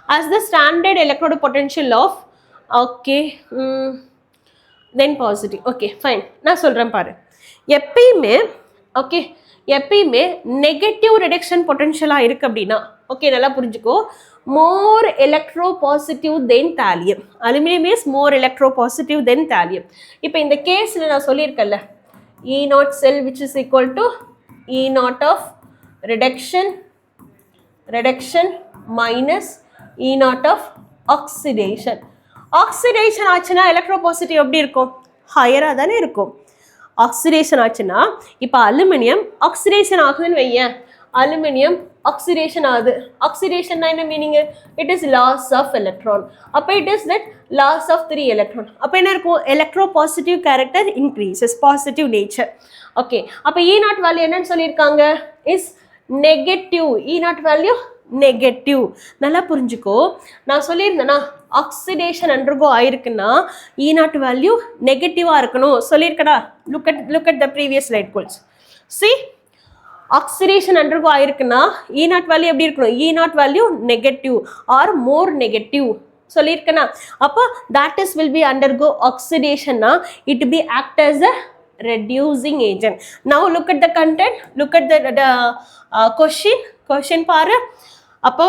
as the standard electrode potential of okay then positive. okay fine, நான் சொல்கிறேன் பாரு. எப்பயுமே நெகட்டிவ் ரிடக்ஷன் பொட்டன்ஷியலாக இருக்குது அப்படின்னா ஓகே நல்லா புரிஞ்சுக்கோ, more electropositive then thallium. Aluminium is more electropositive then thallium. இப்போ இந்த கேஸில் நான் சொல்லியிருக்கேன்ல, E0 cell which is equal to E0 of reduction minus E0 of oxidation. Oxidation ஆச்சுன்னா எலக்ட்ரோ பாசிட்டிவ் எப்படி இருக்கும், ஹையராக தானே இருக்கும். ஆக்சிடேஷன் ஆச்சுன்னா இப்போ அலுமினியம் ஆக்சிடேஷன் ஆகுதுன்னு வையேன், அலுமினியம் ஆக்சிடேஷன் ஆகுது. ஆக்சிடேஷன்னா என்ன meaning, it is loss of electron. அப்போ it is that loss of 3 electron. அப்போ என்ன இருக்கும், electropositive character increases, positive nature. Okay, அப்போ E0 வேல்யூ என்னன்னு சொல்லியிருக்காங்க, is negative. E0 value negative. நல்லா புரிஞ்சுக்கோ, நான் சொல்லியிருந்தேன்னா ஆக்சிடேஷன் அண்டர்கோ ஆயிருக்குன்னா E0 வேல்யூ நெகட்டிவாக இருக்கணும் சொல்லியிருக்கடா. Look at the previous slide goals. See oxidation undergo ஆயிருக்குன்னா E0 வேல்யூ எப்படி இருக்கணும், E0 value negative or more negative சொல்லியிருக்கேன்னா. அப்போ that is will be undergo oxidation na it be act as a reducing agent. Now look at the content, look at the question பாரு. அப்போ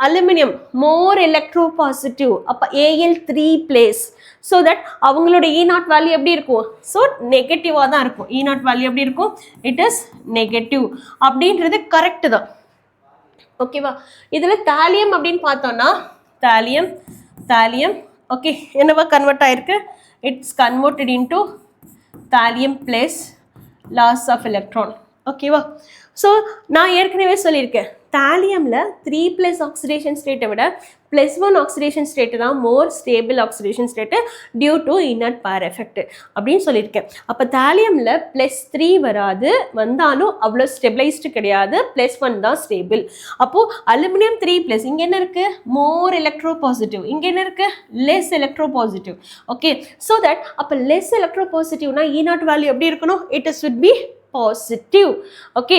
aluminium மோர் electro positive, அப்போ Al3 place. So that அவங்களோட E0 value எப்படி இருக்கும், so நெகட்டிவாக தான் இருக்கும். E0 value எப்படி இருக்கும், இட் இஸ் நெகட்டிவ் அப்படின்றது கரெக்டு தான். ஓகேவா, இதில் தாலியம் அப்படின்னு பார்த்தோன்னா தாலியம் ஓகே என்னவா கன்வெர்ட் ஆயிருக்கு, it's converted into thallium plus loss of electron. ஓகேவா, ஸோ நான் ஏற்கனவே சொல்லியிருக்கேன், தாலியமில் 3+ ஆக்சிடேஷன் ஸ்டேட்டை விட +1 ஆக்சிடேஷன் ஸ்டேட்டு தான் more stable oxidation state due to inert pair effect அப்படின்னு சொல்லியிருக்கேன். அப்போ தாலியமில் +3 வராது, வந்தாலும் அவ்வளோ ஸ்டெபிளைஸ்டு கிடையாது, +1 தான் ஸ்டேபிள். அப்போது அலுமினியம் 3+, இங்கே என்ன இருக்குது, மோர் எலக்ட்ரோ பாசிட்டிவ், இங்கே என்ன இருக்குது, less electro positive. Okay, so that அப்போ லெஸ் எலக்ட்ரோ பாசிட்டிவ்னா E0 வேல்யூ எப்படி இருக்கணும், it is would be positive. Okay,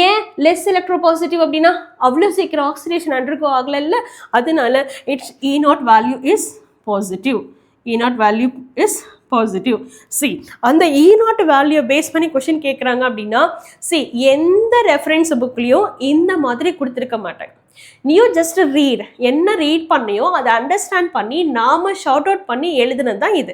ஏன் லெஸ் எலக்ட்ரோ பாசிட்டிவ் அப்படின்னா அவ்வளோ சீக்கிரம் ஆக்சிடேஷன் அண்டர்கோ ஆகல, அதனால it's E0 value is positive. E0 value is positive. C அந்த E0 வேல்யூ பேஸ் பண்ணி கொஷின் கேட்குறாங்க அப்படின்னா, சி எந்த ரெஃபரன்ஸ் புக்லேயும் இந்த மாதிரி கொடுத்துருக்க மாட்டாங்க. நீயோ ஜஸ்ட் ரீட், என்ன ரீட் பண்ணியோ அதை அண்டர்ஸ்டாண்ட் பண்ணி நாம் ஷார்ட் அவுட் பண்ணி எழுதுனது தான் இது,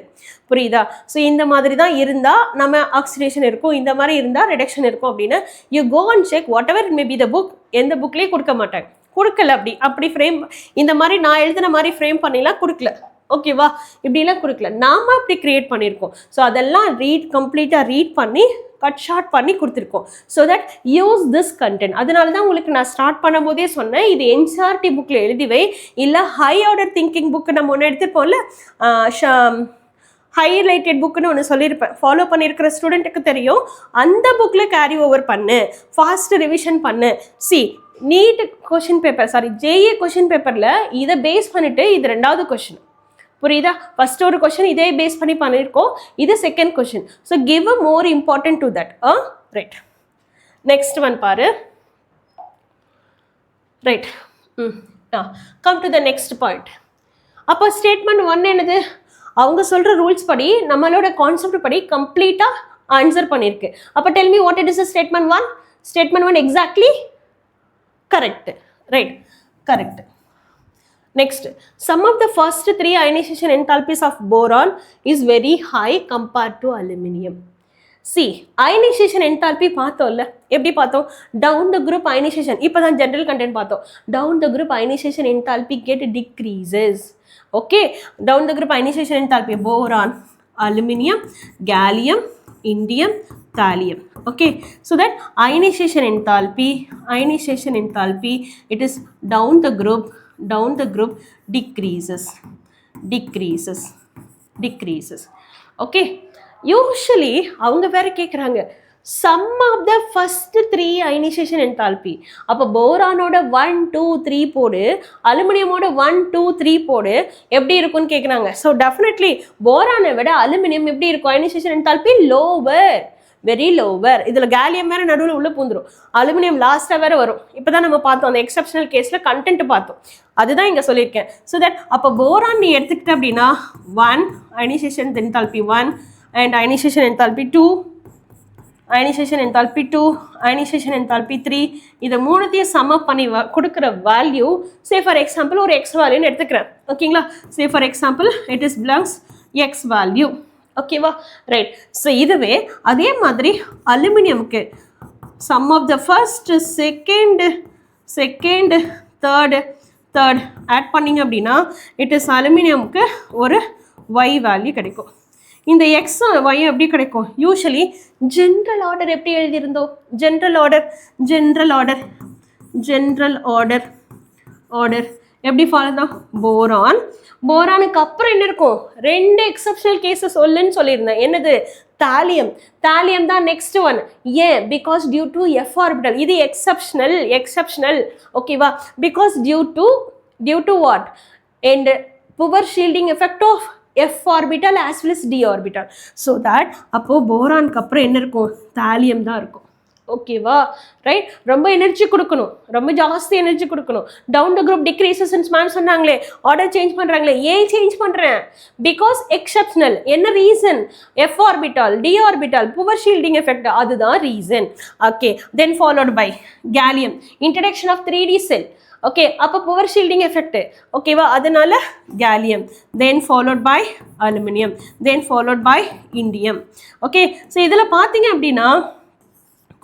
புரியுதா? ஸோ இந்த மாதிரி தான் இருந்தால் நம்ம ஆக்சிடேஷன் இருக்கும், இந்த மாதிரி இருந்தால் ரிடக்ஷன் இருக்கும் அப்படின்னு you go and check whatever may be the book. எந்த புக்லேயும் கொடுக்க மாட்டாங்க, கொடுக்கல. அப்படி ஃப்ரேம் இந்த மாதிரி நான் எழுதின மாதிரி ஃப்ரேம் பண்ணிலாம் கொடுக்கல, ஓகேவா? இப்படிலாம் கொடுக்கல, நாம அப்படி கிரியேட் பண்ணியிருக்கோம். ஸோ அதெல்லாம் கம்ப்ளீட்டாக ரீட் பண்ணி கட் ஷார்ட் பண்ணி கொடுத்துருக்கோம். So that use this content. அதனால தான் உங்களுக்கு நான் ஸ்டார்ட் பண்ணும் போதே சொன்னேன், இது என்சிஆர்டி புக்கில் எழுதிவை, இல்லை ஹை ஆர்டர் திங்கிங் புக்கு நம்ம ஒன்று எடுத்துருப்போம்ல, ஹைலைட்டட் புக்குன்னு ஒன்று சொல்லியிருப்பேன், ஃபாலோ பண்ணியிருக்கிற ஸ்டூடெண்ட்டுக்கு தெரியும். அந்த புக்கில் கேரி ஓவர் பண்ணு, ஃபாஸ்ட் ரிவிஷன் பண்ணு. NEET question paper, JEE question பேப்பரில் இதை பேஸ் பண்ணிவிட்டு இது 2வது கொஷின், புரியுதா? ஃபர்ஸ்ட் ஒரு கொஷின் இதே பேஸ் பண்ணி பண்ணியிருக்கோம், இது second question. So give a more important to that. Right, next one பாரு. Right, come to the next point. அப்போ ஸ்டேட்மெண்ட் 1 என்னது? அவங்க சொல்கிற ரூல்ஸ் படி, நம்மளோட கான்செப்ட் படி கம்ப்ளீட்டாக ஆன்சர் பண்ணியிருக்கு. அப்போ del me what it is statement 1. Statement 1 exactly correct. Right, correct. Next, some of the first 3 ionization enthalpies of boron is very high compared to aluminum. Ionization enthalpy பார்த்தோம்ல, எப்படி பார்த்தோம்? Down the group ionization, இப்போ தான் general content பார்த்தோம். Down the group ionization enthalpy get decreases. Okay, down the group ionization enthalpy boron, aluminum, gallium, indium, thallium. Okay, so that ionization enthalpy, it is down the group decreases. Okay, usually அவங்க வேற கேக்குறாங்க sum of the first 3 ionization enthalpy. அப்போ போரானோட 1 2 3 போடு, அலுமினியமோட 1 2 3 போடு, எப்படி இருக்கும்னு கேக்குறாங்க. So definitely போரானை விட அலுமினியம் எப்படி இருக்கும்? ionization enthalpy lower, very lower. இதில் கேலியம் வேறு நடுவில் உள்ள பூந்துடும், அலுமினியம் லாஸ்ட்டாக வேறு வரும். இப்போ தான் நம்ம பார்த்தோம் அந்த எக்ஸப்ஷனல் கேஸில் கண்டென்ட் பார்த்தோம், அதுதான் இங்கே சொல்லியிருக்கேன். ஸோ தட் அப்போ போரான் நீ எடுத்துக்கிட்ட அப்படின்னா 1 ionization enthalpy 1 and ionization enthalpy 2, ionization enthalpy 2, ionization enthalpy 3, இதை மூணுத்தையும் சம் அப் பண்ணி கொடுக்குற வேல்யூ, சே ஃபார் எக்ஸாம்பிள் ஒரு எக்ஸ் வேல்யூன்னு எடுத்துக்கிறேன். ஓகேங்களா? Say for example it is belongs X value. ஓகேவா? ரைட். ஸோ இதுவே அதே மாதிரி அலுமினியமுக்கு sum of the first second third add பண்ணிங்க அப்படின்னா இட் இஸ் அலுமினியமுக்கு ஒரு ஒய் வேல்யூ கிடைக்கும். இந்த எக்ஸ் ஒய் எப்படி கிடைக்கும்? யூஸ்வலி ஜென்ரல் ஆர்டர் எப்படி எழுதியிருந்தோம்? ஜென்ரல் ஆர்டர் எப்படி ஃபாலோ தான்? போரானுக்கு அப்புறம் என்ன இருக்கும்? 2 எக்ஸப்ஷனல் கேஸஸ் சொல்லுன்னு சொல்லியிருந்தேன். என்னது? தாலியம் தான் நெக்ஸ்ட் ஒன். ஏன்? Because due to f orbital. இது எக்ஸப்ஷனல். ஓகேவா? Because due to what? And poor shielding effect of f orbital as well as d orbital. So that அப்போது போரானுக்கு அப்புறம் என்ன இருக்கும்? தாலியம் தான் இருக்கும். ஓகேவா? ரைட். ரொம்ப எனர்ஜி கொடுக்கணும், ரொம்ப ஜாஸ்தி எனர்ஜி கொடுக்கணும். Down the group decreases ma'am சொன்னாங்களே, ஆர்டர் சேஞ்ச் பண்ணுறாங்களே. ஏன் சேஞ்ச் பண்ணுறேன்? Because exceptional. என்ன reason? F orbital, d orbital, poor shielding effect, அதுதான் reason. Okay, then followed by gallium, introduction of 3D shell. Okay, அப்போ புவர் ஷீல்டிங் எஃபெக்ட். ஓகேவா? அதனால gallium, then followed by aluminium, then followed by indium. Okay, so இதில் பார்த்தீங்க அப்படின்னா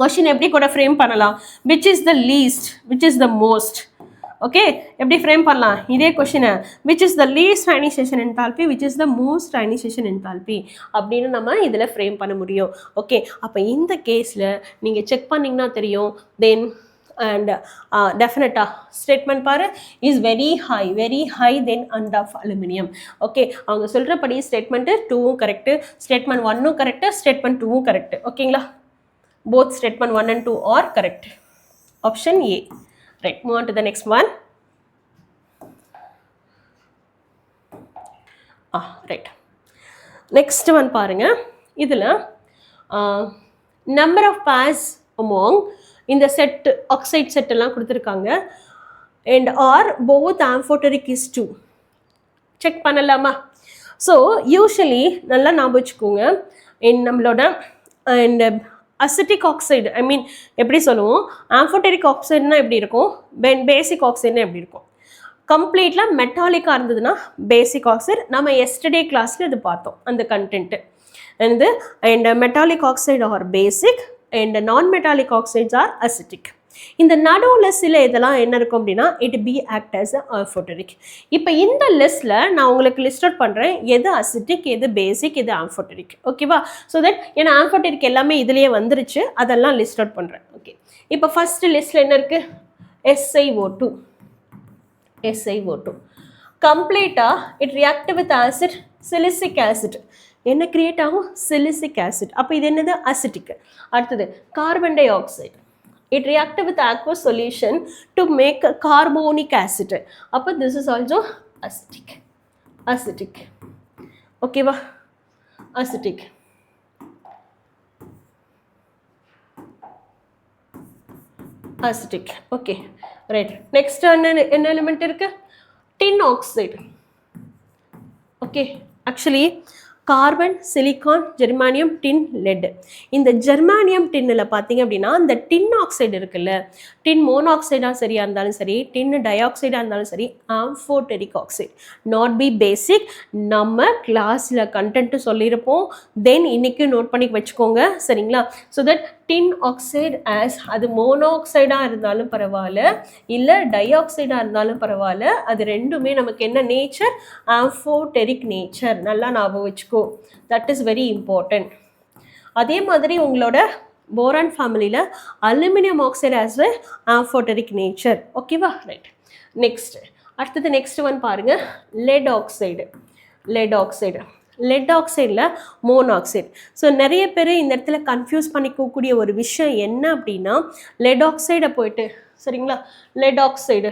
question எப்படி கூட frame பண்ணலாம்? Which is the least, which is the most. Okay, எப்படி ஃப்ரேம் பண்ணலாம் இதே கொஷினை? Which is the least ionization enthalpy, which is the most ionization enthalpy அப்படின்னு நம்ம இதில் ஃப்ரேம் பண்ண முடியும். ஓகே, அப்போ இந்த கேஸில் நீங்கள் செக் பண்ணிங்கன்னா தெரியும். தென் அண்ட் டெஃபினட்டாக ஸ்டேட்மெண்ட் பாரு, is very high then and of aluminium. Okay, அவங்க சொல்கிறபடி ஸ்டேட்மெண்ட்டு 2வும் கரெக்டு, ஸ்டேட்மெண்ட் 1ம் கரெக்டு, ஸ்டேட்மெண்ட் 2வும் கரெக்டு. ஓகேங்களா? Both statement 1 and 2 are correct. Option A. Right. Move on to the next one. Right. Next one பாருங்க. இதில் number of pairs among இந்த set oxide set எல்லாம் கொடுத்துருக்காங்க. and are both amphoteric is 2. Check பண்ணலாமா? So usually நல்லா ஞாபகம் வச்சுக்கோங்க, நம்மளோட அண்ட் அசிட்டிக் ஆக்சைடு, ஐ மீன் எப்படி சொல்லுவோம், ஆம்ஃபோட்டெரிக் ஆக்சைடுனா எப்படி இருக்கும், பேசிக் ஆக்சைடுனா எப்படி இருக்கும், கம்ப்ளீட்லாம் மெட்டாலிக்காக இருந்ததுன்னா பேசிக் ஆக்சைடு. நம்ம எஸ்டர்டே கிளாஸில் இது பார்த்தோம் அந்த content. And metallic oxide are basic and non metallic oxides are acidic. இந்த நடுவில் சில இதெல்லாம் என்ன இருக்கும் அப்படின்னா it be act as amphoteric. இப்போ இந்த லிஸ்ட்டில் நான் உங்களுக்கு லிஸ்ட் அவுட் பண்ணுறேன் எது அசிட்டிக், எது பேசிக், எது ஆம்ஃபோட்டரிக். ஓகேவா? ஸோ தட் ஏன்னா ஆம்ஃபோட்டரிக் எல்லாமே இதுலேயே வந்துருச்சு, அதெல்லாம் லிஸ்ட் அவுட் பண்ணுறேன். ஓகே, இப்போ ஃபர்ஸ்ட் லிஸ்ட்டில் என்ன இருக்குது? SiO2. SiO2 கம்ப்ளீட்டாக it react with acid silicic acid. என்ன கிரியேட் ஆகும்? Silicic acid. அப்போ இது என்னது? அசிட்டிக். அடுத்தது carbon dioxide. It react with aqueous solution to make carbonic acid. அப்போ this is also acidic. Acidic. ஓகேவா? Acidic. Acidic. Okay, right. Next என்ன element இருக்கு? Tin oxide. Okay, actually carbon, silicon, germanium, tin, lead. இந்த ஜெர்மானியம் டின்னில் பார்த்தீங்க அப்படின்னா இந்த tin oxide இருக்குல்ல, டின் மோனாக்சைடாக சரியாக இருந்தாலும் சரி, டின் டை ஆக்சைடாக இருந்தாலும் சரி, ஆம்ஃபோட்டரிக் ஆக்சைடு. நாட் பி பேசிக். நம்ம கிளாஸில் கண்டென்ட்டு சொல்லியிருப்போம், தென் இன்றைக்கும் நோட் பண்ணி வச்சுக்கோங்க, சரிங்களா? So that tin oxide as அது மோனோஆக்சைடாக இருந்தாலும் பரவாயில்ல, இல்லை டை ஆக்சைடாக இருந்தாலும் பரவாயில்ல, அது ரெண்டுமே நமக்கு என்ன நேச்சர்? ஆம்ஃபோட்டரிக் நேச்சர். நல்லா ஞாபகம் வச்சுக்கோ. That is very important. அதே மாதிரி உங்களோட போரான் ஃபேமிலியில் aluminium oxide as well amphoteric nature. ஓகேவா? ரைட். நெக்ஸ்ட் அடுத்தது நெக்ஸ்ட் ஒன் பாருங்க, lead oxide. Lead oxide. Lead ஆக்சைடில் மோனாக்சைடு. ஸோ நிறைய பேர் இந்த இடத்துல கன்ஃபியூஸ் பண்ணிக்கக்கூடிய ஒரு விஷயம் என்ன அப்படின்னா, லெட் ஆக்சைடை போயிட்டு, சரிங்களா, லெட் ஆக்சைடு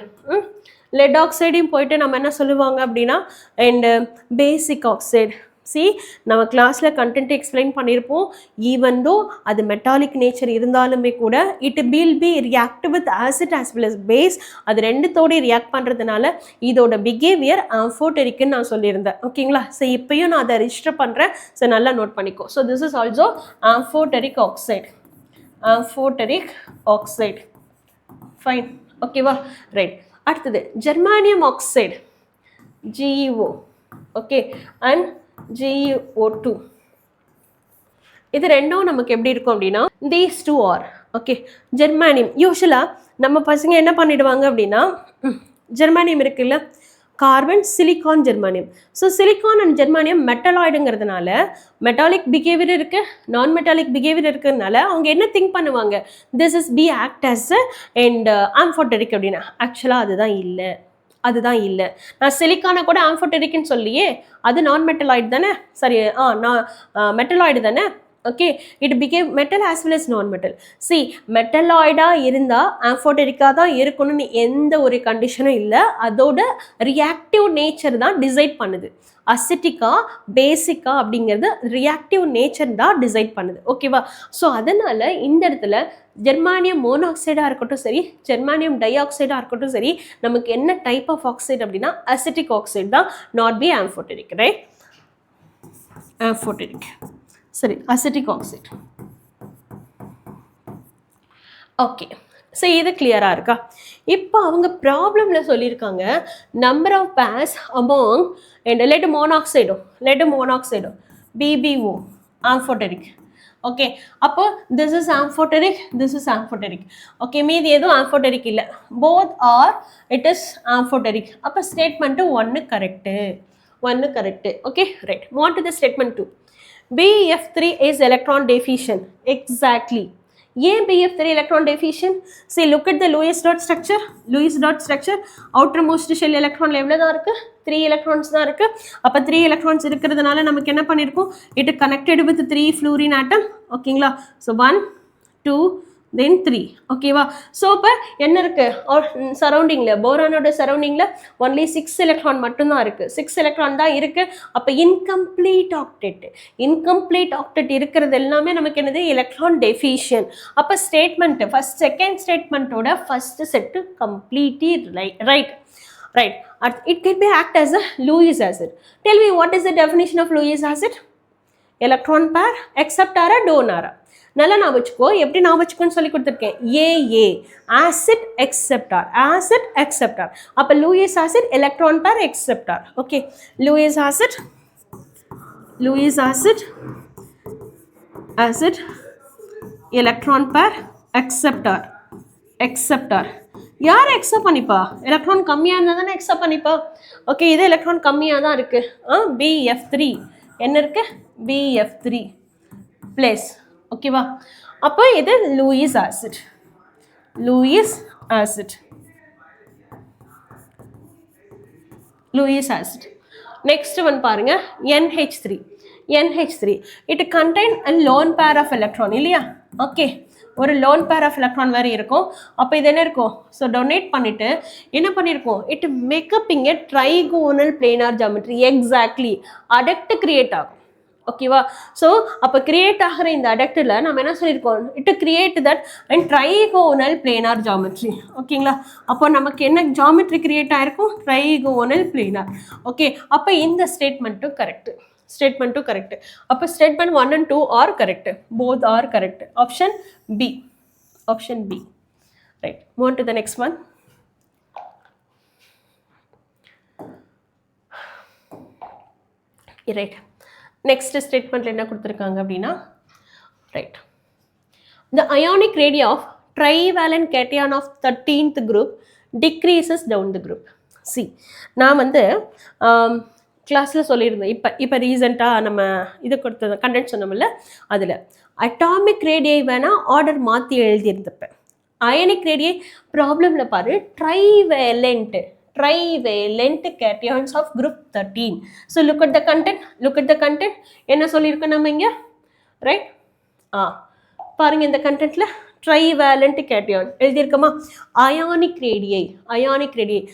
லெட் ஆக்சைடையும் போயிட்டு நம்ம என்ன சொல்லுவாங்க அப்படின்னா அண்டு பேசிக் ஆக்சைடு. சி, நம்ம கிளாஸில் கண்டென்ட் எக்ஸ்பிளைன் பண்ணியிருப்போம். ஈவன் தோ அது மெட்டாலிக் நேச்சர் இருந்தாலுமே கூட it will be react with acid as well as base. அது ரெண்டுத்தோடு ரியாக்ட் பண்ணுறதுனால இதோட பிஹேவியர் ஆம்ஃபோட்டரிக்னு நான் சொல்லியிருந்தேன். ஓகேங்களா? ஸோ இப்போயும் நான் அதை ரிஜிஸ்டர் பண்ணுறேன். ஸோ நல்லா நோட் பண்ணிக்கோ. So this is also amphoteric oxide. Amphoteric oxide. Fine. ஓகேவா? ரைட். அடுத்தது germanium oxide, GeO. Okay, and GeO2. இது ரெண்டும் நமக்கு எப்படி இருக்கும் அப்படின்னா these two are okay. Germanium யூஸ்வலாக நம்ம பசங்க என்ன பண்ணிடுவாங்க அப்படின்னா, ஜெர்மானியம் இருக்குல்ல, carbon, silicon, germanium. So silicon and germanium மெட்டலாய்டுங்கிறதுனால மெட்டாலிக் பிஹேவியர் இருக்குது, நான் மெட்டாலிக் பிஹேவியர் இருக்கிறதுனால அவங்க என்ன திங்க் பண்ணுவாங்க, this is be act as and amphoteric அப்படின்னா. ஆக்சுவலாக அதுதான் இல்லை. அதுதான் இல்லை. நான் சிலிக்கானை கூட ஆம்ஃபோட்டரிக்னு சொல்லியே, அது நான் மெட்டலாய்டு தானே, சரி, நான் மெட்டலாய்டு தானே. Okay, it behave metal as well as non metal. See, மெட்டலாய்டாக இருந்தால் ஆம்ஃபோட்டரிக்காக தான் இருக்கணும்னு எந்த ஒரு கண்டிஷனும் இல்லை. அதோட ரியாக்டிவ் நேச்சர் தான் டிசைட் பண்ணுது. அசிட்டிக்கா பேசிக்கா அப்படிங்கிறது ரியாக்டிவ் நேச்சர் தான் டிசைட் பண்ணுது. ஓகேவா? ஸோ அதனால் இந்த இடத்துல ஜெர்மானியம் மோனாக்சைடாக இருக்கட்டும் சரி, ஜெர்மானியம் டை ஆக்சைடாக இருக்கட்டும் சரி, நமக்கு என்ன டைப் ஆஃப் ஆக்சைடு அப்படின்னா அசிட்டிக் ஆக்சைடு தான், நாட் பி ஆம்ஃபோட்டரிக். ரைட்? ஆம்ஃபோட்டரிக், சரி, அசிட்டிக் ஆக்சைடு. ஓகே, ஸோ இது கிளியராக இருக்கா? இப்போ அவங்க ப்ராப்ளமில் சொல்லியிருக்காங்க number of pairs among and lead மோனாக்சைடும் BBO ஆம்ஃபோட்டரிக். ஓகே, அப்போ this is amphoteric, this is amphoteric. Okay, மீதி எதுவும் ஆம்ஃபோட்டரிக் இல்லை, both are it is amphoteric. அப்போ ஸ்டேட்மெண்ட்டு ஒன்று correct. Okay, right. Move to the statement 2. BF3 is electron deficient. Exactly. ஏன் BF3 electron deficient? See, look at the Lewis dot structure. outermost shell electron எவ்வளோ தான் இருக்குது? 3 electrons தான் இருக்குது. அப்போ 3 electrons இருக்கிறதுனால நமக்கு என்ன பண்ணியிருக்கோம்? It connected with 3 fluorine atom. ஓகேங்களா? So 1, 2, then 3. ஓகேவா? ஸோ இப்போ என்ன இருக்குது சரௌண்டிங்கில், போரானோட சரௌண்டிங்கில் ஒன்லி 6 எலக்ட்ரான் மட்டும்தான் இருக்குது. 6 எலக்ட்ரான் தான் இருக்குது. அப்போ இன்கம்ப்ளீட் ஆக்டெட் இருக்கிறது எல்லாமே நமக்கு என்னது? Electron deficient. அப்போ ஸ்டேட்மெண்ட்டு செகண்ட் ஸ்டேட்மெண்ட்டோட first set completely right. It can be act as a Lewis acid. Tell me, what is the definition of Lewis acid? Electron pair, acceptor, donor. நல்லா நான் வச்சுக்கோ. எப்படி நான் வச்சுக்கோன்னு சொல்லி கொடுத்துருக்கேன். AA acid acceptor. அப்போ Lewis acid electron pair acceptor. Okay, Lewis acid electron pair acceptor. acceptor. யார் accept பண்ணிப்பா? எலக்ட்ரான் கம்மியாக இருந்தால் தானே accept பண்ணிப்பா. ஓகே, இது எலக்ட்ரான் கம்மியாக தான் இருக்கு. BF3 என்ன இருக்கு? BF3 plus. ஓகேவா? அப்போ இது Lewis acid. Lewis acid. Lewis acid. Next one பாருங்க, NH3. NH3 it contain a lone pair of electron இல்லையா? ஓகே, ஒரு லோன் பேர் ஆஃப் எலக்ட்ரான் வேறு இருக்கும். அப்போ இது என்ன இருக்கும்? ஸோ டொனேட் பண்ணிட்டு என்ன பண்ணியிருக்கோம்? இட் மேக்கப்பிங் a trigonal planar geometry. Exactly adduct create ஆகும். ஓகேவா? ஸோ அப்போ கிரியேட் ஆகிற இந்த அடக்டில் நம்ம என்ன சொல்லியிருக்கோம்? It create that and trigonal planar geometry. ஓகேங்களா? அப்போ நமக்கு என்ன ஜாமெட்ரி கிரியேட் ஆகிருக்கும்? Trigonal planar. ஓகே, அப்போ இந்த ஸ்டேட்மெண்ட்டும் correct. Statement correct. Upper statement 1 and 2 are correct. Both are correct. Option B. Option B. Right. Move on to the next one. Right. Next statement என்ன கொடுத்திருக்காங்க அப்படினா, right. The ionic radii of trivalent cation of 13th group decreases down the group. See, நான் வந்து கிளாஸில் சொல்லியிருந்தேன். இப்போ ரீசெண்டாக நம்ம இது கொடுத்தது கண்டென்ட் சொன்னோம்ல, அதில் அட்டாமிக் ரேடியை வேணால் ஆர்டர் மாற்றி எழுதியிருந்தப்பேன். அயனிக் ரேடியை ப்ராப்ளமில் பாரு, trivalent cations of group 13. So look at the content என்ன சொல்லியிருக்கோம் நம்ம இங்கே, ரைட்? பாருங்கள், இந்த கண்டென்ட்டில் ட்ரைவேலண்ட் கேட்டியான் எழுதியிருக்கோமா? அயானிக் ரேடியை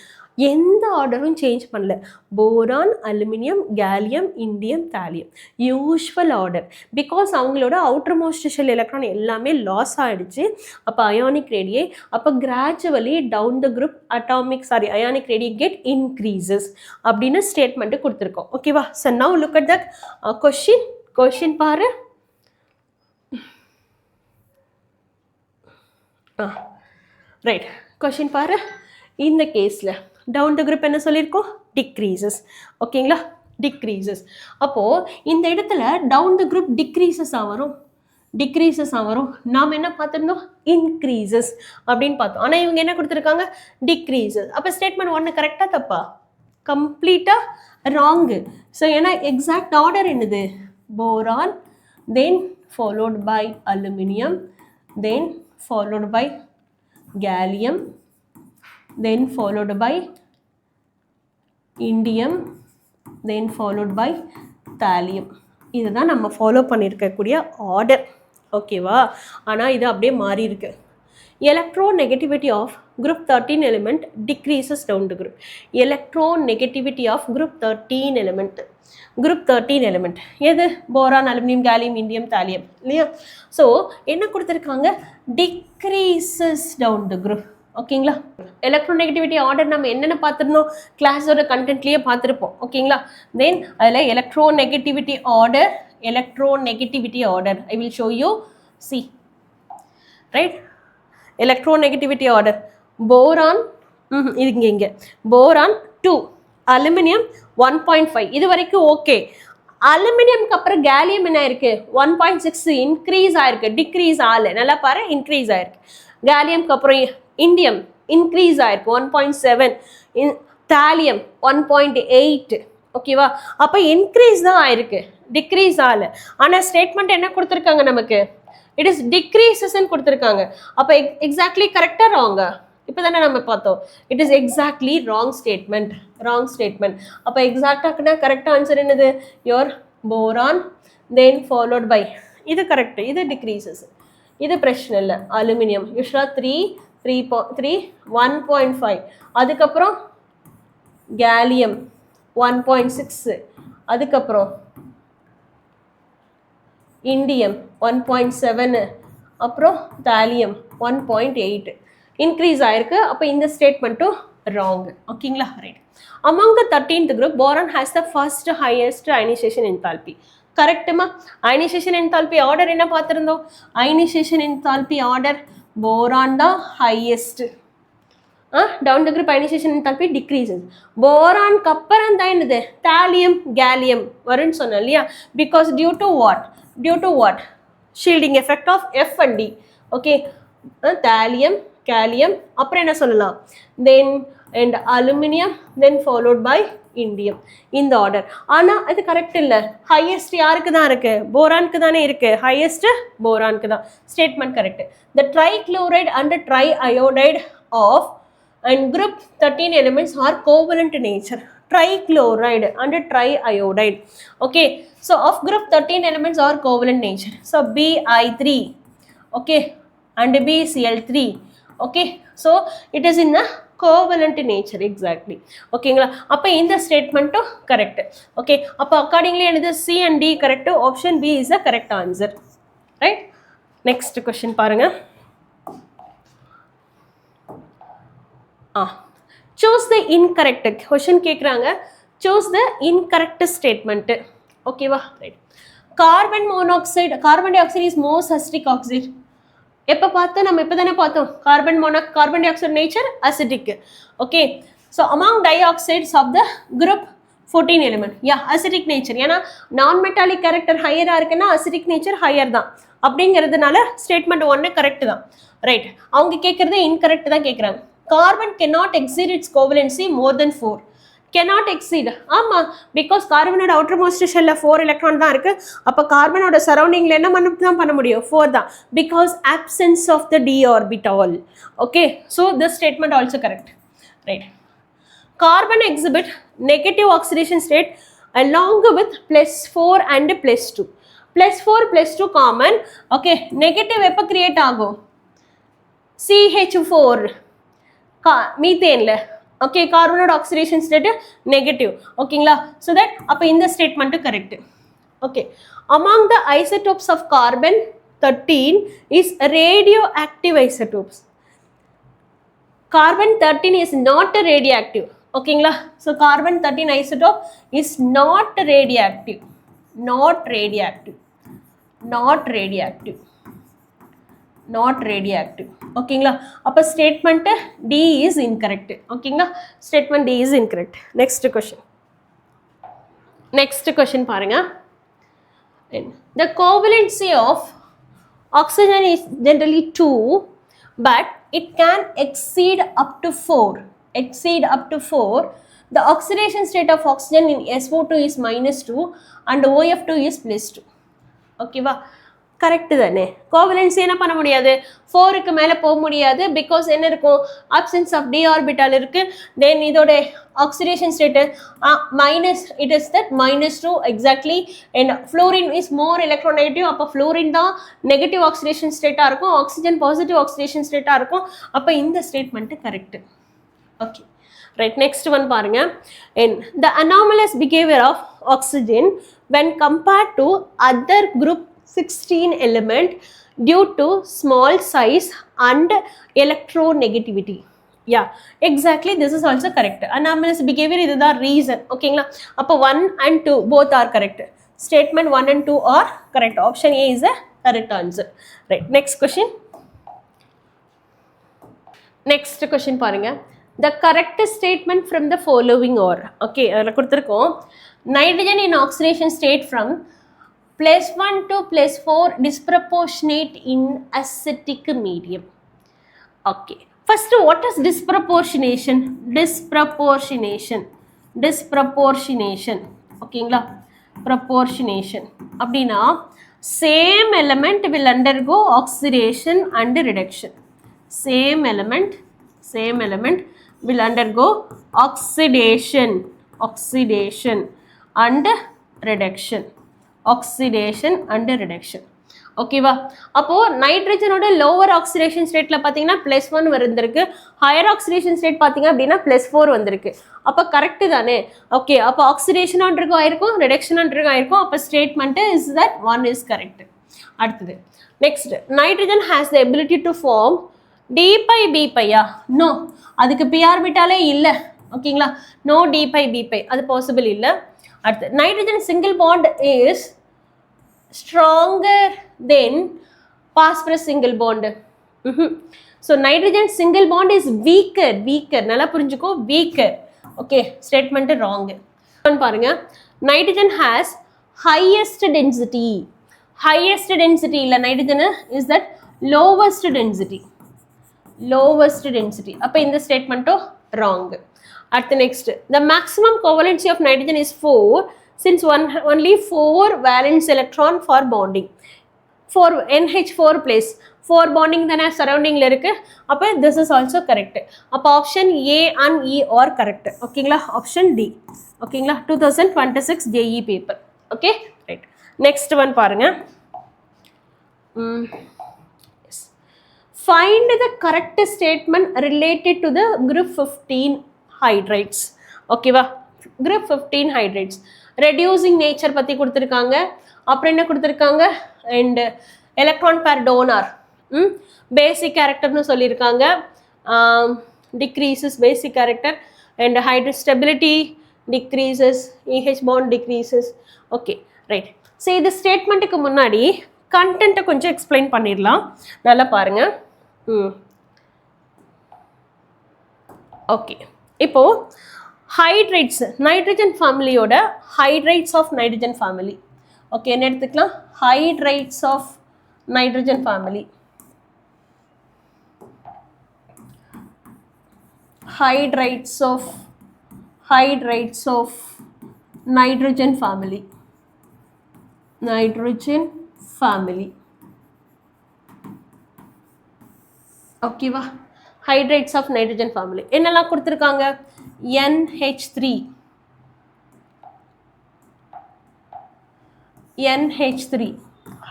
எந்த ஆர்டரும் சேஞ்ச் பண்ணல. Boron, aluminium, gallium, indium, thallium usual order. Because அவங்களோட அவுட்டர் மோஸ்ட் ஷெல் எலக்ட்ரான் எல்லாமே லாஸ் ஆகிடுச்சு. அப்போ அயானிக் ரேடியை, அப்போ gradually down the group ionic radii get increases அப்படின்னு ஸ்டேட்மெண்ட்டு கொடுத்துருக்கோம். ஓகேவா? So now look at that question பாரு. ரைட், கொஷின் பாரு. இந்த கேஸில் டவுன் த குரூப் என்ன சொல்லியிருக்கோம்? டிக்ரீசஸ். ஓகேங்களா? டிக்ரீசஸ். அப்போது இந்த இடத்துல டவுன் த குரூப் டிக்ரீசஸாக வரும். நாம் என்ன பார்த்துருந்தோம்? இன்க்ரீசஸ் அப்படின்னு பார்த்தோம். ஆனால் இவங்க என்ன கொடுத்துருக்காங்க? டிக்ரீசஸ். அப்போ ஸ்டேட்மெண்ட் 1 கரெக்டாக தப்பா? கம்ப்ளீட்டாக ராங்கு. ஸோ ஏன்னா எக்ஸாக்ட் ஆர்டர் என்னது? Boron, then followed by aluminium, then followed by gallium, then followed by indium, then followed by thallium. இதுதான் நம்ம ஃபாலோ பண்ணியிருக்கக்கூடிய ஆர்டர். ஓகேவா? ஆனால் இது அப்படியே மாறி இருக்கு. Electronegativity of group 13 element decreases down the group. Electronegativity of group 13 element எது? Boron, aluminium, gallium, indium, thallium இல்லையா? ஸோ என்ன கொடுத்துருக்காங்க? Decreases down the group. ஓகேங்களா? எலக்ட்ரோநெகட்டிவிட்டி ஆர்டர் நம்ம என்னென்ன பார்த்துருந்தோம்? கிளாஸோட கண்டென்ட்லேயே பார்த்துருப்போம். ஓகேங்களா? தென் அதில் electronegativity order I will show you. See, right? Electronegativity order boron, இது இங்கே போரான் 2, அலுமினியம் 1.5. இது வரைக்கும் ஓகே. அலுமினியம்க்கு அப்புறம் கேலியம் என்ன ஆயிருக்கு? 1.6 இன்க்ரீஸ் ஆயிருக்கு, டிக்ரீஸ் ஆகல. நல்லா பாரு, இன்க்ரீஸ் ஆயிருக்கு. கேலியம்க்கு அப்புறம் இண்டியம் இன்க்ரீஸ் ஆயிருக்கு 1.7, தாலியம் 1.8. ஓகேவா? அப்போ இன்க்ரீஸ் தான் ஆயிருக்கு, டிக்ரீஸ் ஆகல. ஆனால் ஸ்டேட்மெண்ட் என்ன கொடுத்துருக்காங்க நமக்கு? இட் இஸ் டிக்ரீசஸ்ன்னு கொடுத்துருக்காங்க. அப்போ எக்ஸாக்ட்லி கரெக்டாக ராங்கா? இப்போ தானே நம்ம பார்த்தோம். It is exactly wrong statement. அப்போ எக்ஸாக்டாக கரெக்டாக ஆன்சர் என்னது? Your boron, then followed by, இது கரெக்டு, இது டிக்ரீசஸ், இது பிரச்சனை இல்லை. அலுமினியம் யூஸ்வலாக 3, 1.5. அதுக்கப்புறம் கேலியம் 1.6. அதுக்கப்புறம் இண்டியம் 1.7. அப்புறம் தாலியம் 1.8 இன்க்ரீஸ் ஆயிருக்கு. அப்போ இந்த ஸ்டேட்மெண்ட்டும் ராங். ஓகேங்களா? Right. Among the 13th group, boron has the first highest ionization enthalpy. கரெக்டுமா? அயனைசேஷன் என்தால்பி ஆர்டர் என்ன பார்த்துருந்தோம்? அயனைசேஷன் என்தால்பி ஆர்டர் போரான் தான் highest. Down the group ionisation enthalpy decreases. போரான்க்கு அப்புறம் தான் என்னது? தாலியம், கேலியம் வரும்னு சொன்னோம் இல்லையா? Because due to what? Shielding effect of F and D. Okay, thallium, gallium, அப்புறம் என்ன சொல்லலாம், then and aluminium, then followed by indium, இந்த ஆர்டர். ஆனால் அது கரெக்ட் இல்லை. ஹையஸ்ட் யாருக்கு தான் இருக்கு? போரானுக்கு தானே இருக்கு. ஹையஸ்ட் போரானுக்கு தான். Statement correct. The trichloride and triiodide of and group 13 elements are covalent in nature. Trichloride and triiodide. Okay, so of group 13 elements are covalent nature. So Bi3, okay, and BCl3. Okay, so it is in the covalent nature exactly. Okay, அப்போ இந்த ஸ்டேட்மெண்ட்டும் correct. Okay, அப்போ accordingly என்னது C and D correct. Option B is the correct answer. Right? Next question பாருங்க. Choose the incorrect question கேக்குறாங்க. Choose the incorrect statement. ஓகேவா? Right. Carbon monoxide, carbon dioxide is most acidic oxide. எப்போ பார்த்தோம்? நம்ம இப்போ தானே பார்த்தோம். Carbon dioxide nature acidic. Okay, so among dioxides of the group 14 element, yeah acidic nature. ஏன்னா non metallic character ஹையராக இருக்குன்னா acetic nature higher தான். அப்படிங்கிறதுனால ஸ்டேட்மெண்ட் 1 கரெக்ட் தான். ரைட், அவங்க கேட்குறது இன்கரெக்ட் தான் கேட்குறாங்க. Carbon cannot exceed its covalency more than 4. Cannot exceed. ஆமாம், பிகாஸ் கார்பனோட அவுட்டர்மோஸ்ட் ஷெல்ல 4 எலக்ட்ரான் தான் இருக்கு. அப்போ கார்பனோட சரௌண்டிங்ல என்ன தான் பண்ண முடியும்? 4 தான். Because absence of the d orbital. Okay, so this statement also correct. Right. Carbon exhibit negative oxidation state along with +4 and +2. +4 +2 common. Okay, negative எப்போ கிரியேட் ஆகும்? CH4 மீத்தேன்ல. ஓகே, கார்பனோட ஆக்சிடேஷன் ஸ்டேட் நெகட்டிவ். ஓகேங்களா? ஸோ தட் அப்போ இந்த statement correct. Okay, among the isotopes of carbon 13 is radioactive isotopes. Carbon 13 is not radioactive. ஓகேங்களா? So carbon 13 isotope is not radioactive. Not radioactive. Not radioactive. not radioactive. ஓகேங்களா? அப்போ statement D is incorrect. ஓகேங்களா? Statement D is incorrect. Next question பாருங்க. The covalency of oxygen is generally 2, but it can exceed up to 4. Exceed up to 4. The oxidation state of oxygen in SO2 is -2 and OF2 is +2. ஓகேவா? Correct தானே? கோவலன்சி என்ன பண்ண முடியாது? 4க்கு மேலே போக முடியாது. Because என்ன இருக்கும்? ஆப்சன்ஸ் ஆஃப் டி ஆர்பிட்டால் இருக்கு. தென் இதோட oxidation state minus, it is that -2 exactly. And fluorine is more electronegative. அப்போ ஃப்ளோரின் தான் நெகட்டிவ் ஆக்சிடேஷன் ஸ்டேட்டாக இருக்கும், ஆக்சிஜன் பாசிட்டிவ் ஆக்சிடேஷன் ஸ்டேட்டாக இருக்கும். அப்போ இந்த statement correct. Okay, right. Next one பாருங்க. In the anomalous behaviour of oxygen when compared to other group 16 element due to small size and electronegativity. Yeah, exactly, this is also correct. Anomalous behavior is the reason. ஓகேங்களா? அப்போ 1 and 2 both are correct. Statement 1 and 2 are correct. Option A is the correct answer. Right, next question. Next question பாருங்க. The correct statement from the following are. Okay, அதில் கொடுத்துருக்கோம். Nitrogen in oxidation state from +1 to +4 disproportionate in acidic medium. Okay, first what is disproportionation? Disproportionation. ஓகேங்களா? proportionation அப்படின்னா same element will undergo oxidation and reduction. Same element will undergo oxidation and reduction. ஓகேவா? அப்போ நைட்ரஜனோட lower oxidation ஸ்டேட்ல பார்த்தீங்கன்னா +1 வந்திருக்கு. Higher oxidation state பார்த்தீங்க அப்படின்னா +4 வந்திருக்கு. அப்போ கரெக்ட் தானே? ஓகே, அப்போ ஆக்சிடேஷன் அண்டர்கோ ஆயிருக்கும், ரிடக்ஷன் அண்டர்கோ ஆயிருக்கும். அப்போ statement is that 1 is correct. அடுத்தது next, nitrogen has the ability to form d/b5. No, அதுக்கு p ஆர்பிட்டாலே இல்லை. ஓகேங்களா? நோ d/b5, அது பாசிபிள் இல்லை. அடுத்து, nitrogen single bond is stronger than phosphorus single bond. So nitrogen single bond is weaker. நல்லா புரிஞ்சுக்கோ, weaker. Okay, statement wrong. பாருங்க, nitrogen has highest density இல்ல, nitrogen is that lowest density. lowest density. அப்போ இந்த ஸ்டேட்மெண்ட்டும் wrong. At the next, the maximum covalency of nitrogen is 4 since only 4 valence electron for bonding. 4 NH4 place 4 bonding தானே சரௌண்டிங்கில் இருக்குது. அப்போ this is also correct. அப்போ option A and E are correct. ஓகேங்களா, option D. ஓகேங்களா, 2026 JE paper. Okay right. Next one பாருங்க. Find the correct statement related to the group 15 hydrates. ஓகேவா, group 15 hydrates. Reducing nature பற்றி கொடுத்துருக்காங்க. அப்புறம் என்ன கொடுத்துருக்காங்க, and electron pair donor, basic கேரக்டர்னு சொல்லியிருக்காங்க. Decreases basic character and hydro stability decreases, EH bond decreases. Okay right. So இது ஸ்டேட்மெண்ட்டுக்கு முன்னாடி கண்டென்ட்டை கொஞ்சம் எக்ஸ்பிளைன் பண்ணிடலாம். நல்லா பாருங்க. ஓகே, இப்போ ஹைட்ரேட்ஸ் நைட்ரஜன் ஃபேமிலியோட hydrates of nitrogen family. Okay, என்ன எடுத்துக்கலாம், hydrates of nitrogen family. Hydrates of nitrogen family. Nitrogen family. ஓகேவா, ஹைட்ரேட்ஸ் ஆஃப் நைட்ரஜன் ஃபேமிலி என்னெல்லாம் கொடுத்துருக்காங்க, NH3,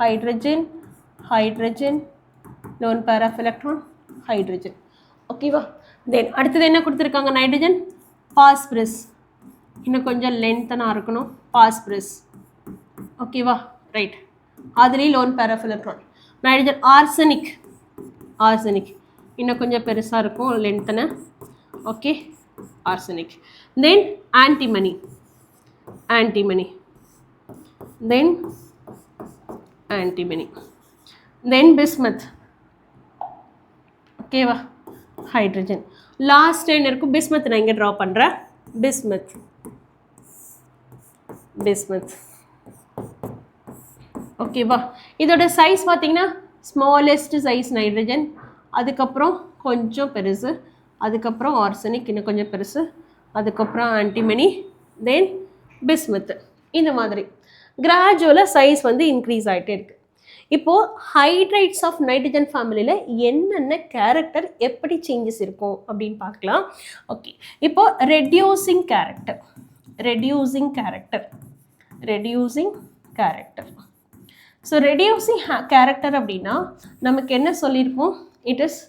hydrogen lone pair of electron, hydrogen. ஓகேவா, தென் அடுத்தது என்ன கொடுத்துருக்காங்க, நைட்ரஜன் பாஸ்பரஸ். இன்னும் கொஞ்சம் லென்த்தனாக இருக்கணும், பாஸ்பரஸ். ஓகேவா ரைட், அதுலேயும் lone pair of electron. Nitrogen arsenic, இன்னும் கொஞ்சம் பெருசாக இருக்கும் லென்த்தனை. Okay, arsenic. Then antimony, then bismuth. ஓகேவா, ஹைட்ரஜன். லாஸ்ட் என்ன இருக்கும், பிஸ்மத். நான் இங்கே ட்ரா பண்ணுறேன், பிஸ்மத். ஓகேவா, இதோட சைஸ் பார்த்தீங்கன்னா ஸ்மாலஸ்ட் சைஸ் நைட்ரஜன், அதுக்கப்புறம் கொஞ்சம் பெருசு, அதுக்கப்புறம் ஆர்சனிக் இன்னும் கொஞ்சம் பெருசு, அதுக்கப்புறம் ஆன்டிமனி, தென் பிஸ்மத். இந்த மாதிரி கிராஜுவலாக சைஸ் வந்து இன்க்ரீஸ் ஆகிட்டே இருக்குது. இப்போது ஹைட்ரேட்ஸ் ஆஃப் நைட்ரஜன் ஃபேமிலியில் என்னென்ன கேரக்டர் எப்படி சேஞ்சஸ் இருக்கும் அப்படின்னு பார்க்கலாம். ஓகே, இப்போது reducing character. So reducing character அப்படின்னா நமக்கு என்ன சொல்லியிருப்போம், இட் இஸ்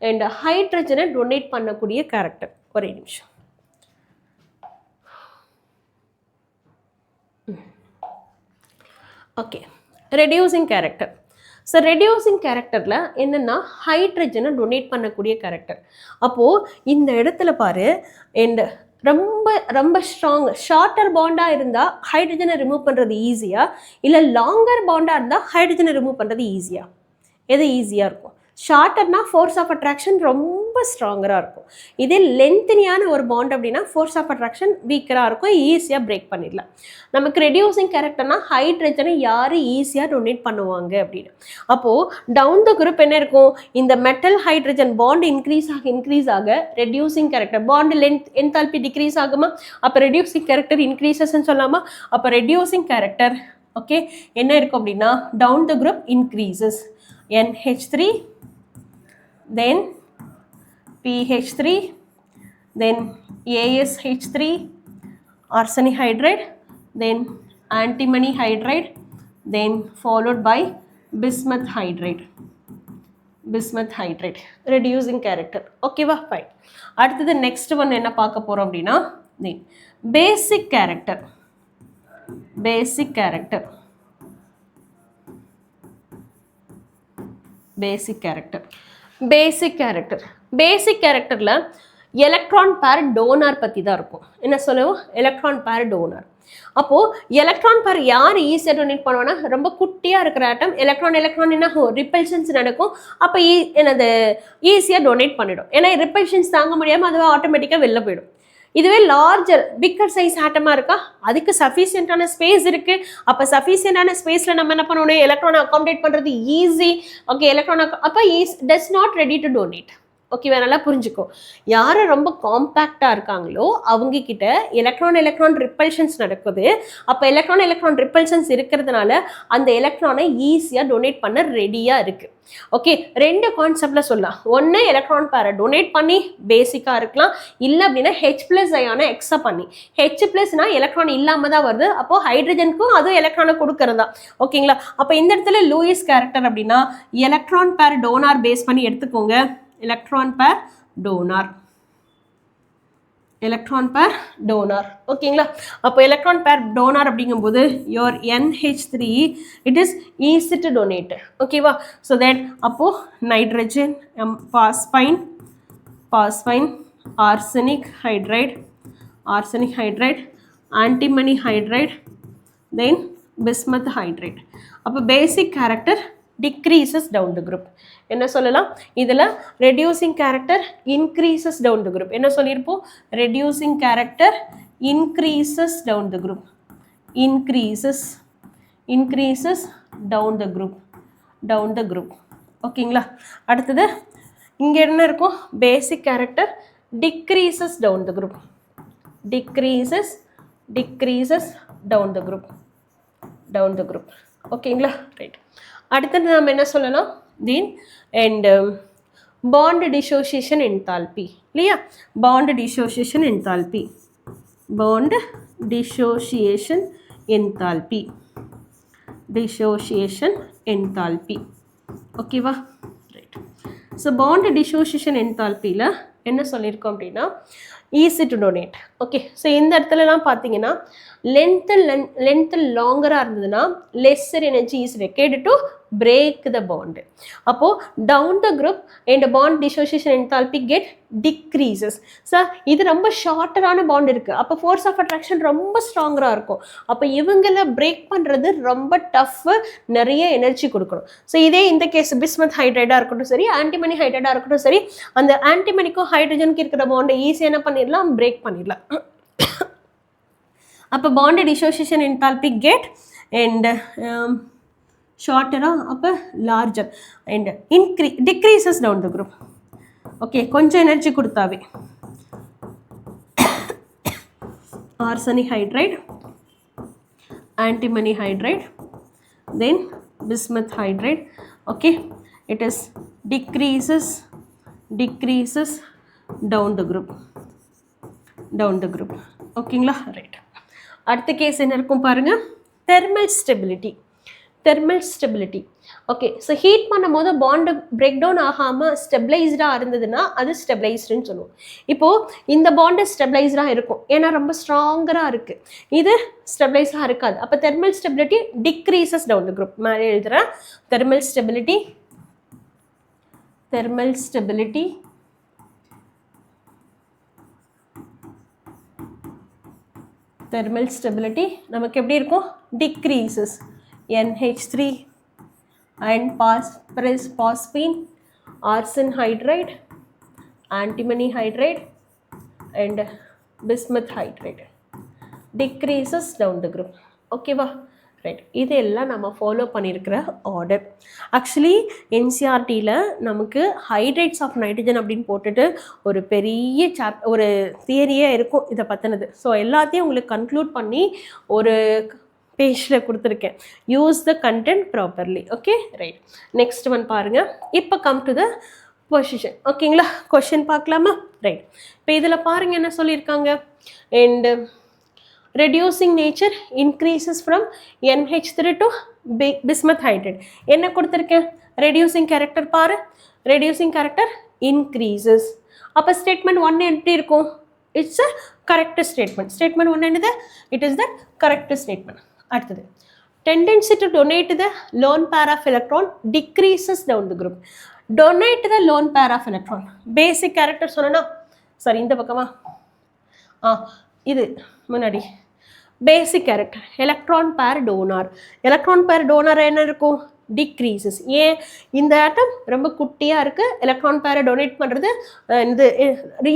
அண்ட் ஹைட்ரஜனை டொனேட் பண்ணக்கூடிய கேரக்டர். ஒரே நிமிஷம். Okay, reducing character. So reducing கேரக்டரில் என்னென்னா ஹைட்ரஜனை டொனேட் பண்ணக்கூடிய கேரக்டர். அப்போது இந்த இடத்துல பாரு, அண்ட் ரொம்ப ஷார்ட்டர் பாண்டாக இருந்தால் ஹைட்ரஜனை ரிமூவ் பண்ணுறது ஈஸியாக, இல்லை லாங்கர் பாண்டாக இருந்தால் ஹைட்ரஜனை ரிமூவ் பண்ணுறது ஈஸியாக? எது ஈஸியாக இருக்கும்? ஷார்ட்டர்னா ஃபோர்ஸ் ஆஃப் அட்ராக்ஷன் ரொம்ப ஸ்ட்ராங்கராக இருக்கும். இதே லென்த்தனியான ஒரு பாண்ட் அப்படின்னா ஃபோர்ஸ் ஆஃப் அட்ராக்ஷன் வீக்கராக இருக்கும், ஈஸியாக பிரேக் பண்ணிடலாம். நமக்கு ரெடியூசிங் கேரக்டர்னா ஹைட்ரஜனை யார் ஈஸியாக டொனேட் பண்ணுவாங்க அப்படின்னு. அப்போது டவுன் த குரூப் என்ன இருக்கும், இந்த மெட்டல் ஹைட்ரஜன் பாண்ட் இன்க்ரீஸ் ஆக reducing character, bond length enthalpy decrease ஆகுமா, அப்போ ரெடியூசிங் கேரக்டர் இன்க்ரீசஸ்ன்னு சொல்லாமா? அப்போ ரெடியூசிங் கேரக்டர் ஓகே என்ன இருக்கும் அப்படின்னா, down the group increases. NH3, then PH3, then ASH3, arsenic hydride, then antimony hydride, then followed by bismuth hydride. Reducing character. Okay va, fine. அடுத்தது next one என்ன பார்க்க போறோம் அப்படின்னா, then basic character. பேசிக் கேரக்டரில் electron pair donor பற்றி தான் இருக்கும். என்ன சொல்லுவோம், எலக்ட்ரான் பேர் டோனார். அப்போது எலக்ட்ரான் பேர் யார் ஈஸியாக டொனேட் பண்ணுவோன்னா, ரொம்ப குட்டியாக இருக்கிற ஆட்டம் எலக்ட்ரான் என்ன ரிப்பல்ஷன்ஸ் நடக்கும், அப்போ என்னது ஈஸியாக டொனேட் பண்ணிடும். ஏன்னா ரிப்பல்ஷன்ஸ் தாங்க முடியாமல் அதுவே ஆட்டோமேட்டிக்காக வெளில போயிடும். இதுவே லார்ஜர் பிக்கர் சைஸ் ஆட்டமாக இருக்கா, அதுக்கு சஃபிஷியன்டான ஸ்பேஸ் இருக்குது. அப்போ சஃபிஷியன்டான ஸ்பேஸில் நம்ம என்ன பண்ணணும், எலக்ட்ரானை அகாமடேட் பண்ணுறது ஈஸி. ஓகே, எலக்ட்ரான் அப்போ does not ready to donate. ஓகேவா? நல்லா புரிஞ்சுக்கோ. யார் ரொம்ப காம்பேக்டாக இருக்காங்களோ அவங்க கிட்ட எலக்ட்ரான் ரிப்பல்ஷன்ஸ் நடக்குது. அப்போ எலக்ட்ரான் ரிப்பல்ஷன்ஸ் இருக்கிறதுனால அந்த எலக்ட்ரானை ஈஸியாக டொனேட் பண்ண ரெடியாக இருக்குது. ஓகே, 2 கான்செப்ட்ல சொல்லலாம். ஒன்று எலக்ட்ரான் பேரை டொனேட் பண்ணி பேசிக்காக இருக்கலாம், இல்லை அப்படின்னா H+ அயான எக்ஸா பண்ணி. H+னா எலக்ட்ரான் இல்லாமல் தான் வருது, அப்போது ஹைட்ரஜனுக்கும் அதுவும் எலக்ட்ரானை கொடுக்கறதா. ஓகேங்களா? அப்போ இந்த இடத்துல லூயிஸ் கேரக்டர் அப்படின்னா எலக்ட்ரான் பேர் டோனார் பேஸ் பண்ணி எடுத்துக்கோங்க. Electron pair donor. ஓகேங்களா? அப்போ எலக்ட்ரான் பேர் டோனார் அப்படிங்கும்போது your NH3 it is easy to donate. ஓகேவா? ஸோ தட் அப்போ nitrogen, phosphine, arsenic hydride, antimony hydride, then bismuth hydride. அப்போ basic character decreases down the group. என்ன சொல்லலாம்? இதில் reducing character increases down the group. என்ன சொல்லியிருப்போம்? reducing character increases down the group. increases down the group. ஓகேங்களா? அடுத்தது இங்கே என்ன இருக்கும்? basic character decreases down the group. decreases down the group. ஓகேங்களா? ரைட். அடுத்தது நம்ம என்ன சொல்லலாம்? Then and bond dissociation enthalpy இல்லையா? Bond dissociation enthalpy. ஓகேவா? ரைட். ஸோ பாண்ட் டிசோசியேஷன் என்தால்பியில் என்ன சொல்லியிருக்கோம் அப்படின்னா easy to donate. Okay, so இந்த இடத்துலலாம் பார்த்தீங்கன்னா லென்த்து லாங்கராக இருந்ததுன்னா lesser energy is required to break the bond. அப்போது down the group and bond dissociation enthalpy get decreases. Sir இது ரொம்ப ஷார்ட்டரான பாண்ட் இருக்குது, அப்போ ஃபோர்ஸ் ஆஃப் அட்ராக்ஷன் ரொம்ப ஸ்ட்ராங்கராக இருக்கும். அப்போ இவங்களை பிரேக் பண்ணுறது ரொம்ப டஃப்பு, நிறைய எனர்ஜி கொடுக்கணும். ஸோ இதே இந்த கேஸ் பிஸ்மத் ஹைட்ரைடாக இருக்கட்டும் சரி, ஆன்டிமனி ஹைட்ரைடாக இருக்கட்டும் சரி, அந்த ஆன்டிமனிக்கும் ஹைட்ரஜனுக்கு இருக்கிற பாண்டை ஈஸியாக என்ன பண்ணிடலாம்? பிரேக் பண்ணிடலாம். அப்போ bond dissociation enthalpy get and ஷார்ட்டராக, அப்போ larger and decreases down the group. Okay, கொஞ்சம் எனர்ஜி கொடுத்தாவே arsenic hydride, antimony hydride, then bismuth hydride. Okay, it is decreases down the group. ஓகேங்களா? ரைட். அடுத்த கேஸ் என்ன இருக்கும் பாருங்க, thermal stability. Okay, so heat பண்ணும் போது பாண்டு பிரேக் டவுன் ஆகாமல் ஸ்டெபிளைஸ்டாக இருந்ததுன்னா அது ஸ்டெபிளைஸ்டுன்னு சொல்லுவோம். இப்போது இந்த பாண்டு ஸ்டெபிளைஸ்டாக இருக்கும், ஏன்னா ரொம்ப ஸ்ட்ராங்கராக இருக்குது. இது ஸ்டெபிளைஸ்டாக இருக்காது. அப்போ thermal stability decreases down the group. மேலே எழுதுகிறேன், தெர்மல் ஸ்டெபிலிட்டி நமக்கு எப்படி இருக்கும்? Decreases. NH3 and phosphine, arsen hydride, antimony hydride and bismuth hydride decreases down the group. ஓகேவா? ரைட். இதெல்லாம் நம்ம ஃபாலோ பண்ணியிருக்கிற ஆர்டர். ஆக்சுவலி என்சிஆர்டியில் நமக்கு ஹைட்ரேட்ஸ் ஆஃப் நைட்ரஜன் அப்படின்னு போட்டுட்டு ஒரு பெரிய ஒரு தியரியே இருக்கும் இதை பற்றினது. ஸோ எல்லாத்தையும் உங்களுக்கு கன்க்ளூட் பண்ணி ஒரு பேஜில் கொடுத்துருக்கேன். Use the content properly. Okay, right. Next one பாருங்கள். இப்போ கம் டு த பொசிஷன். ஓகேங்களா? கொஷின் பார்க்கலாமா? ரைட். இப்போ இதில் பாருங்கள் என்ன சொல்லியிருக்காங்க. And reducing nature increases from NH3 to bismuth hydride. என்ன கொடுத்துருக்கேன்? reducing character பாரு, reducing character increases. அப்போ statement 1 எப்படி இருக்கும்? It's a correct statement. Statement 1 என்னது? It is the correct statement. அடுத்தது, tendency to donate the lone pair of electron decreases down the group. Donate the lone pair of electron. Basic character சொன்னா sorry இந்த பக்கமா இது முன்னாடி பேசிக் character electron pair donor என்ன இருக்கும்? Decreases. ஏன்? இந்த ஆட்டம் ரொம்ப குட்டியாக இருக்குது, எலக்ட்ரான் பேரை டொனேட் பண்ணுறது இது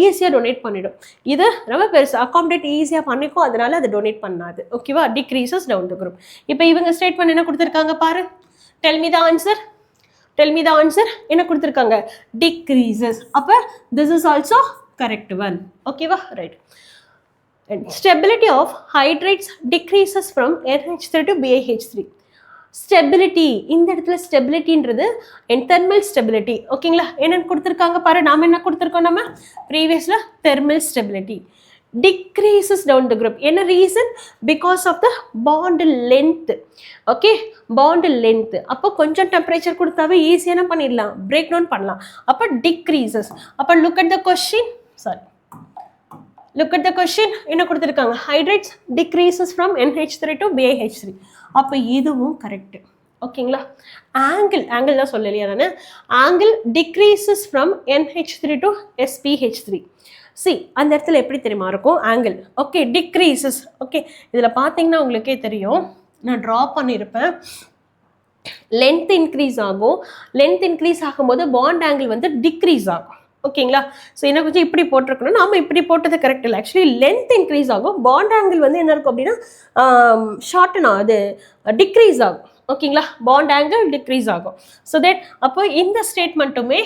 ஈஸியாக டொனேட் பண்ணிடும். இது ரொம்ப பெருசு, அகாமடேட் ஈஸியாக பண்ணிக்கும், அதனால அது டொனேட் பண்ணாது. ஓகேவா? Decreases down the group. இப்போ இவங்க ஸ்டேட்மெண்ட் என்ன கொடுத்துருக்காங்க பாரு. Tell me the answer. Tell me the answer. என்ன கொடுத்திருக்காங்க? Decreases. அப்ப this is also correct one. Okay வா? Right. And stability of hydrates decreases from NH3 to BiH3. Stability, இந்த இடத்துல ஸ்டெபிலிட்டின்றது தெர்மல் ஸ்டெபிலிட்டி. ஓகேங்களா? என்னென்னு கொடுத்துருக்காங்க பாரு. நாம் என்ன கொடுத்துருக்கோம்? நம்ம ப்ரீவியஸில் thermal stability decreases down the group. என்ன reason? Because of the bond length. Okay, bond length. அப்போ கொஞ்சம் டெம்பரேச்சர் கொடுத்தாவே ஈஸியான பண்ணிடலாம், பிரேக் டவுன் பண்ணலாம். அப்போ டிக்ரீசஸ். அப்போ look at the question. Sorry, look at the question. என்ன கொடுத்திருக்காங்க? hydrates decreases from NH3 to BiH3. அப்ப இதுவும் கரெக்ட். ஓகேங்களா? angle தான் சொல்லலையா நானு. angle decreases from NH3 to SPH3. see, அந்த இடத்துல எப்படி தெரியுமா இருக்கும் angle? Okay, decreases. ஓகே, இதுல பாத்தீங்கன்னா உங்களுக்கே தெரியும், நான் டிரா பண்ணியிருப்பேன். லென்த் இன்க்ரீஸ் ஆகும். லென்த் இன்க்ரீஸ் ஆகும்போது பாண்ட் ஆங்கிள் வந்து டிக்ரீஸ் ஆகும். ஓகேங்களா? ஸோ என்ன கொஞ்சம் இப்படி போட்டிருக்கணும், நாம இப்படி போட்டது கரெக்ட் இல்லை. ஆக்சுவலி லென்த் இன்க்ரீஸ் ஆகும், பாண்ட் ஆங்கிள் வந்து என்ன இருக்கும் அப்படின்னா ஷார்ட்னா அது டிக்ரீஸ் ஆகும். ஓகேங்களா? பாண்ட் ஆங்கிள் டிக்ரீஸ் ஆகும். ஸோ தட் அப்போ இந்த ஸ்டேட்மெண்ட்டுமே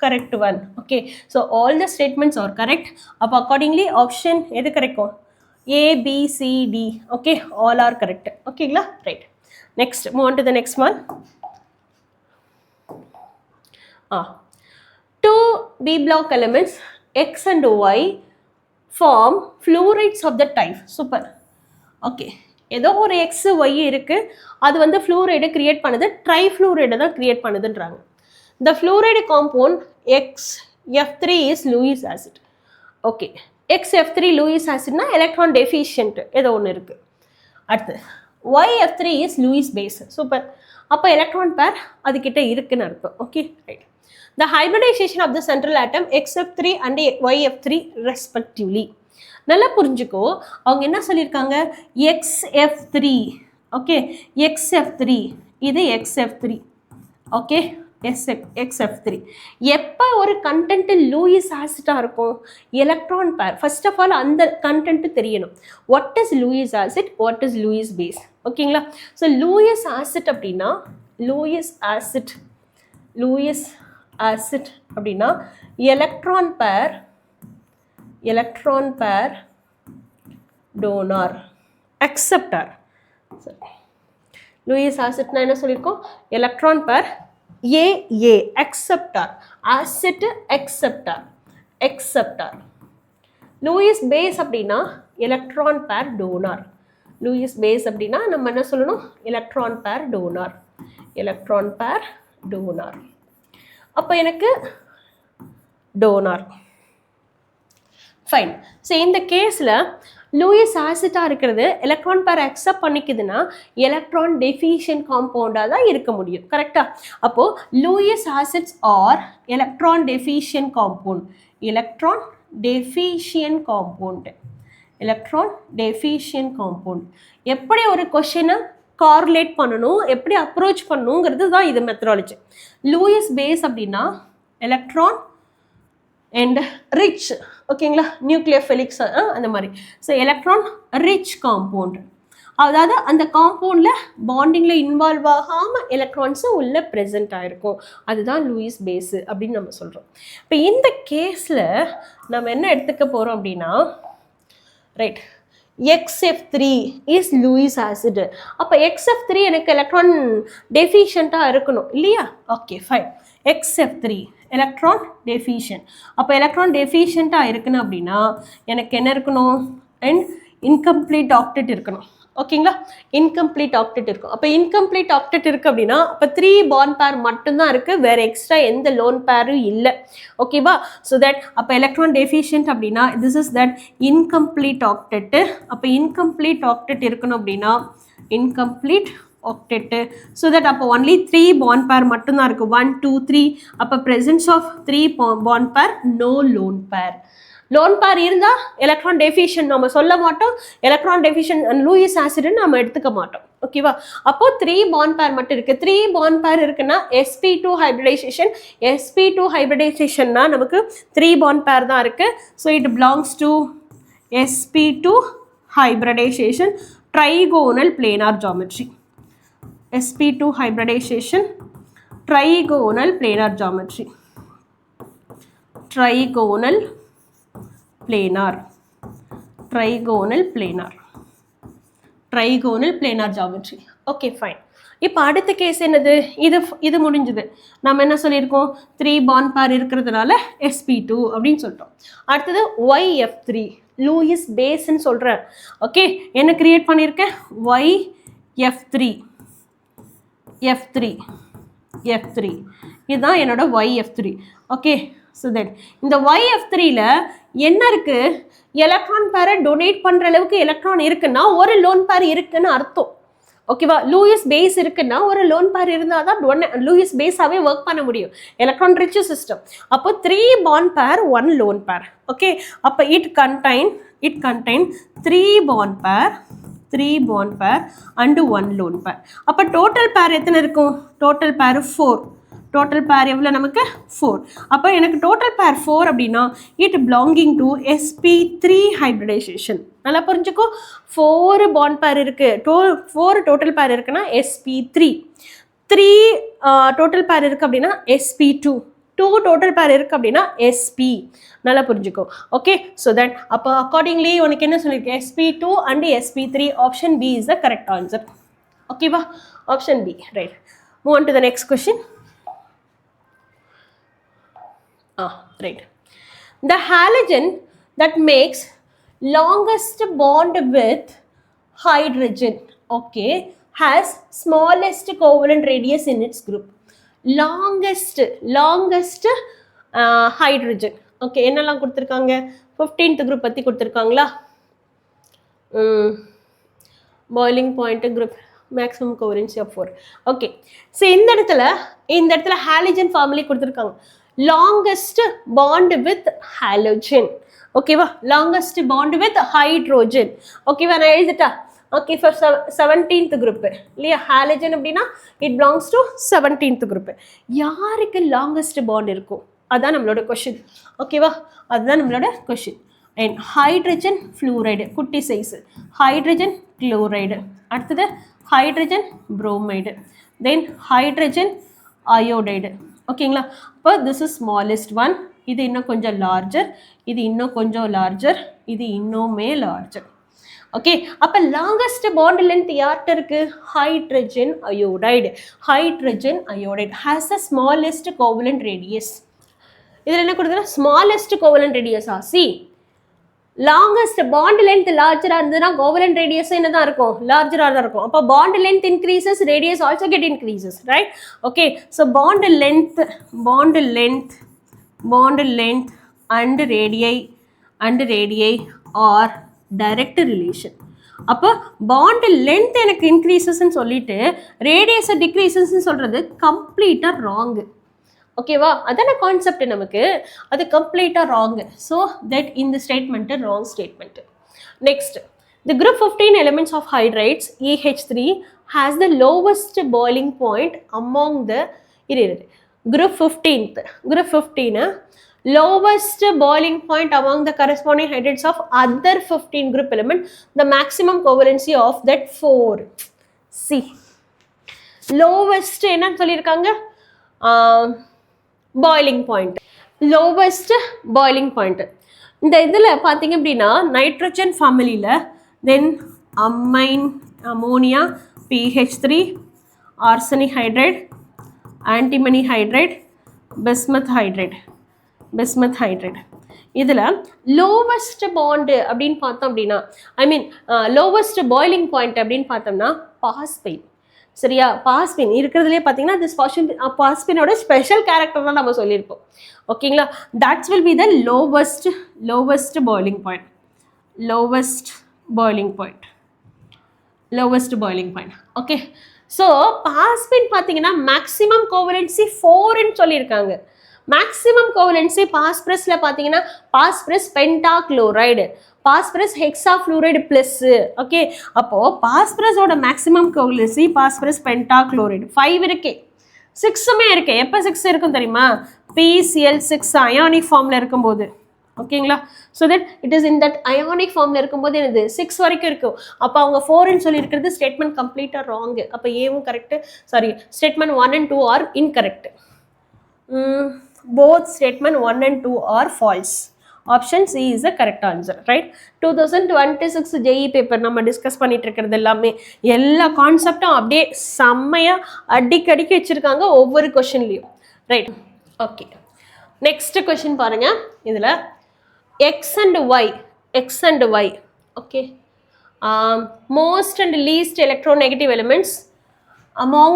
correct one. Okay, so all the statements are correct. அப்போ அக்கார்டிங்லி ஆப்ஷன் எது கிடைக்கும்? ABCD. Okay, all are correct. ஓகேங்களா? Right. Next move on to the next one. Two B block elements X and Y form fluorides of the type. Super. Okay. ஏதோ ஒரு X, Y இருக்கு, அது வந்து fluoride create பண்ணுது, trifluoride தான் create பண்ணுதுன்றாங்க. The fluoride compound XF3 is Lewis acid. Okay. XF3 Lewis acid னா electron deficient ஏதோ ஒன்று இருக்கு. அடுத்து YF3 is Lewis base. Super. அப்போ எலக்ட்ரான் பேர் அதுக்கிட்ட இருக்குன்னு அர்த்தம். Okay, right. The hybridization of the central atom XF3 and YF3 respectively. நல்லா புரிஞ்சுக்கோ, அவங்க என்ன சொல்லியிருக்காங்க? XF3. ஓகே, XF3 இது XF3. ஓகே, XF3 எப்போ ஒரு கண்டென்ட் லூயிஸ் ஆசிட்டா இருக்கும்? Electron pair. First of all அந்த கண்டென்ட் தெரியணும். What is Lewis acid, what is Lewis base? ஓகேங்களா? ஸோ லூயிஸ் ஆசிட் அப்படின்னா லூயிஸ் ஆசிட் அப்படின்னா electron pair donor acceptor. Lewis ஆசிட்னா என்ன சொல்லியிருக்கோம்? Electron pair AA acceptor. Acid acceptor. Lewis base அப்படின்னா electron pair donor. Lewis base அப்படின்னா நம்ம என்ன சொல்லணும்? Electron pair donor. அப்போ எனக்கு டோனார். ஃபைன். ஸோ இந்த கேஸில் லூயிஸ் ஆசிட்டாக இருக்கிறது எலக்ட்ரான் பேர் அக்செப்ட் பண்ணிக்குதுன்னா எலக்ட்ரான் டெஃபிஷியன்ட் காம்பவுண்டாக தான் இருக்க முடியும். கரெக்டாக? அப்போது Lewis acids are electron deficient compound. எப்படி ஒரு கொஷினை கார்லேட் பண்ணணும், எப்படி அப்ரோச் பண்ணணுங்கிறது தான் இது மெத்தடாலஜி. லூயிஸ் பேஸ் அப்படின்னா எலக்ட்ரான் அண்ட் ரிச். ஓகேங்களா? நியூக்ளியர் ஃபெலிக்ஸ் அந்த மாதிரி. ஸோ எலக்ட்ரான் ரிச் காம்பவுண்ட், அதாவது அந்த காம்பவுண்டில் பாண்டிங்கில் இன்வால்வ் ஆகாமல் எலக்ட்ரான்ஸும் உள்ளே ப்ரெசென்ட் ஆகிருக்கும், அதுதான் லூயிஸ் பேஸு அப்படின்னு நம்ம சொல்கிறோம். இப்போ இந்த கேஸில் நம்ம என்ன எடுத்துக்க போகிறோம் அப்படின்னா, right, XF3 is Lewis acid. அப்போ XF3 எனக்கு எலக்ட்ரான் டெஃபிஷியண்ட்டாக இருக்கணும் இல்லையா? Okay, fine. XF3 electron deficient. அப்போ எலக்ட்ரான் டெஃபிஷியண்ட்டாக இருக்குன்னு அப்படின்னா எனக்கு என்ன இருக்கணும்? அண்ட் இன்கம்ப்ளீட் ஆக்டெட் இருக்கணும். ஓகேங்களா? இன்கம்ப்ளீட் ஆக்டெட் இருக்கும். அப்போ இன்கம்ப்ளீட் ஆக்டெட் இருக்குது அப்படின்னா அப்போ 3 பாண்ட் பேர் மட்டும்தான் இருக்குது, வேறு எக்ஸ்ட்ரா எந்த லோன் பேரும் இல்லை. ஓகேவா? ஸோ தட் அப்போ எலக்ட்ரான் டெஃபிஷியன்ட் அப்படின்னா this is that incomplete octet. அப்போ இன்கம்ப்ளீட் ஆக்டெட் இருக்கணும் அப்படின்னா இன்கம்ப்ளீட் ஆக்டெட்டு. ஸோ தட் அப்போ ஒன்லி 3 பாண்ட் பேர் மட்டும்தான் இருக்குது. 1 2 3. அப்போ presence of 3 bond pair, no lone pair. Lone pair இருந்தால் எலக்ட்ரான் டெஃபிஷியன்ட் நம்ம சொல்ல மாட்டோம், எலக்ட்ரான் டெஃபிஷியன்ட் லூயிஸ் ஆசிட்னு நம்ம எடுத்துக்க மாட்டோம். ஓகேவா? அப்போ 3 பாண்ட் பேர் மட்டும் இருக்குது. 3 பாண்ட் பேர் இருக்குன்னா sp2 ஹைப்ரிடைசேஷன். sp2 ஹைப்ரிடைசேஷன்னா நமக்கு 3 பாண்ட் பேர் தான் இருக்குது. So it belongs to sp2 hybridisation trigonal planar geometry. sp2 hybridization trigonal planar geometry. Trigonal planar. Trigonal planar. Trigonal planar geometry. Okay, fine. இப்போ அடுத்த கேஸ் என்னது? இது முடிஞ்சது. நம்ம என்ன சொல்லியிருக்கோம்? 3 bond pair இருக்கிறதுனால sp2 அப்படின்னு சொல்லிட்டோம். அடுத்தது yf3 லூயிஸ் பேஸ்ன்னு சொல்கிறேன். ஓகே, என்ன கிரியேட் பண்ணியிருக்கேன்? yf3 f3 இதுதான் என்னோட yf3. ஓகே, ஸோ தென் இந்த yf3ல என்ன இருக்கு? எலக்ட்ரான் பேரை டொனேட் பண்ணுற அளவுக்கு எலக்ட்ரான் இருக்குன்னா ஒரு லோன் பேர் இருக்குன்னு அர்த்தம். ஓகேவா? லூயிஸ் பேஸ் இருக்குன்னா ஒரு லோன் பேர் இருந்தால் தான் லூயிஸ் பேஸாகவே ஒர்க் பண்ண முடியும். Electron rich system. அப்போ 3 bond pair 1 lone pair. Okay, அப்போ it contain 3 bond pair and 1 lone pair. அப்போ டோட்டல் பேர் எத்தனை இருக்கும்? டோட்டல் பேர் 4. டோட்டல் பேர் எவ்வளோ நமக்கு? 4. அப்போ எனக்கு டோட்டல் பேர் 4 அப்படின்னா it belonging to sp3 hybridisation. நல்லா புரிஞ்சுக்கோ. 4 bond pair இருக்கு, 4 டோட்டல் பேர் இருக்குன்னா sp3, 3 டோட்டல் பேர் இருக்கு அப்படின்னா sp2, 2 டோட்டல் பேர் இருக்கு அப்படின்னா sp. நல்லா புரிஞ்சுக்கோ. ஓகே, ஸோ தட் அப்போ அக்கார்டிங்லி உனக்கு என்ன சொல்லியிருக்கேன்? sp2 and sp3. Option B is the correct answer. ஓகேவா? Option B, right. Move on to the next question. Right. The halogen that makes longest bond with hydrogen, okay, has smallest covalent radius in its group. Longest hydrogen. Okay, என்னெல்லாம் கொடுத்துருக்காங்க? 15th group பற்றி கொடுத்துருக்காங்களா? Boiling point group, maximum covalence of 4. Okay, so இந்த இடத்துல halogen family கொடுத்துருக்காங்க. Longest bond with halogen. ஓகேவா? longest bond with hydrogen. ஓகேவா? நான் எழுதிட்டா? ஓகே, ஃபார் 17th குரூப் இல்லையா? ஹாலஜன் அப்படின்னா it belongs to 17th group. யாருக்கு லாங்கஸ்ட் பாண்ட் இருக்கும்? அதுதான் நம்மளோட கொஷின். ஓகேவா? அதுதான் நம்மளோட கொஷின். அண்ட் ஹைட்ரஜன் ஃப்ளூரைடு, குட்டி சைஸு. Hydrogen chloride. அடுத்தது ஹைட்ரஜன் புரோமைடு. தென் ஹைட்ரஜன் அயோடைடு. ஓகேங்களா? அப்போ திஸ் இஸ் ஸ்மாலஸ்ட் ஒன். இது இன்னும் கொஞ்சம் லார்ஜர், இது இன்னும் கொஞ்சம் லார்ஜர், இது இன்னுமே லார்ஜர். ஓகே, அப்போ லாங்கஸ்ட் பாண்ட் லென்த் யார்கிட்ட இருக்கு? Hydrogen iodide. Hydrogen iodide has the smallest covalent radius. இதில் என்ன கொடுக்குறேன்? ஸ்மாலஸ்ட் கோவலன்ட் ரேடியஸா? சி, லாங்கஸ்ட் பாண்ட் லென்த் லார்ஜராக இருந்ததுன்னா கோவலன்ட் ரேடியஸ் என்ன தான் இருக்கும்? லார்ஜராக தான் இருக்கும். அப்போ bond length increases, radius also get increases, right? Okay, so bond length and radii are direct relation. அப்போ பாண்ட் லென்த் எனக்கு இன்க்ரீசஸ்ன்னு சொல்லிட்டு ரேடியஸை டிக்ரீசஸ்ன்னு சொல்கிறது கம்ப்ளீட்டாக ராங்கு. ஓகேவா? அதான கான்செப்ட் நமக்கு. அது கம்ப்ளீட்டாக ராங்கு. ஸோ தட் இந்த statement wrong statement. Next, the group 15 elements of hydrides EH3 has the lowest boiling point among the group 15 lowest boiling point among the corresponding hydrides of other 15 group element, the maximum covalency of that 4. See, lowest என்ன சொல்லியிருக்காங்க? Boiling point, lowest boiling point. இந்த இதில் பார்த்தீங்க அப்படின்னா nitrogen ஃபேமிலியில் then amine, ammonia, PH3, arsenic hydride, antimony hydride, bismuth hydride. இதில் lowest bond அப்படின்னு பார்த்தோம் அப்படின்னா, I mean lowest boiling point அப்படின்னு பார்த்தோம்னா பாஸ்பைன். சரியா? பாஸ்பின் இருக்கிறதுலே பார்த்தீங்கன்னா திஸ் பாஸ்பினோட ஸ்பெஷல் கேரக்டர் தான் நம்ம சொல்லியிருப்போம். ஓகேங்களா? That's will be the lowest boiling point. Okay, so phosphine பார்த்தீங்கன்னா மேக்ஸிமம் கோவலன்சி 4ன்னு சொல்லியிருக்காங்க. மேக்ஸிமம் கோவலன்சி பாஸ்பரஸில் பார்த்தீங்கன்னா phosphorus pentachloride, phosphorus hexafluoride plus. Okay, அப்போது பாஸ்பரஸோட மேக்ஸிமம் கோவலன்சி பாஸ்பரஸ் பென்டாக்ளோரைடு 5 இருக்கே, 6மே இருக்கு. எப்போ 6 இருக்கும் தெரியுமா? PCl6 அயானிக் ஃபார்மில் இருக்கும்போது. ஓகேங்களா? So that it is in that ionic ஃபார்மில் இருக்கும்போது என்னது 6 வரைக்கும் இருக்கும். அப்போ அவங்க 4ன்னு சொல்லியிருக்கிறது ஸ்டேட்மெண்ட் கம்ப்ளீட்டாக ராங்கு. அப்போ ஏவும் correct, sorry statement 1 and 2 are incorrect. Both statement 1 and 2 are false. Option C is the correct answer, right? 2026 JEE paper நம்ம டிஸ்கஸ் பண்ணிட்டு இருக்கிறது எல்லாமே எல்லா கான்செப்டும் அப்படியே செம்மையா அடிக்கடிக்கு வச்சிருக்காங்க ஒவ்வொரு கொஸ்டின்லையும், ரைட்? ஓகே, நெக்ஸ்ட் கொஸ்டின் பாருங்க. இதுல x and y, okay, most and least electronegative elements among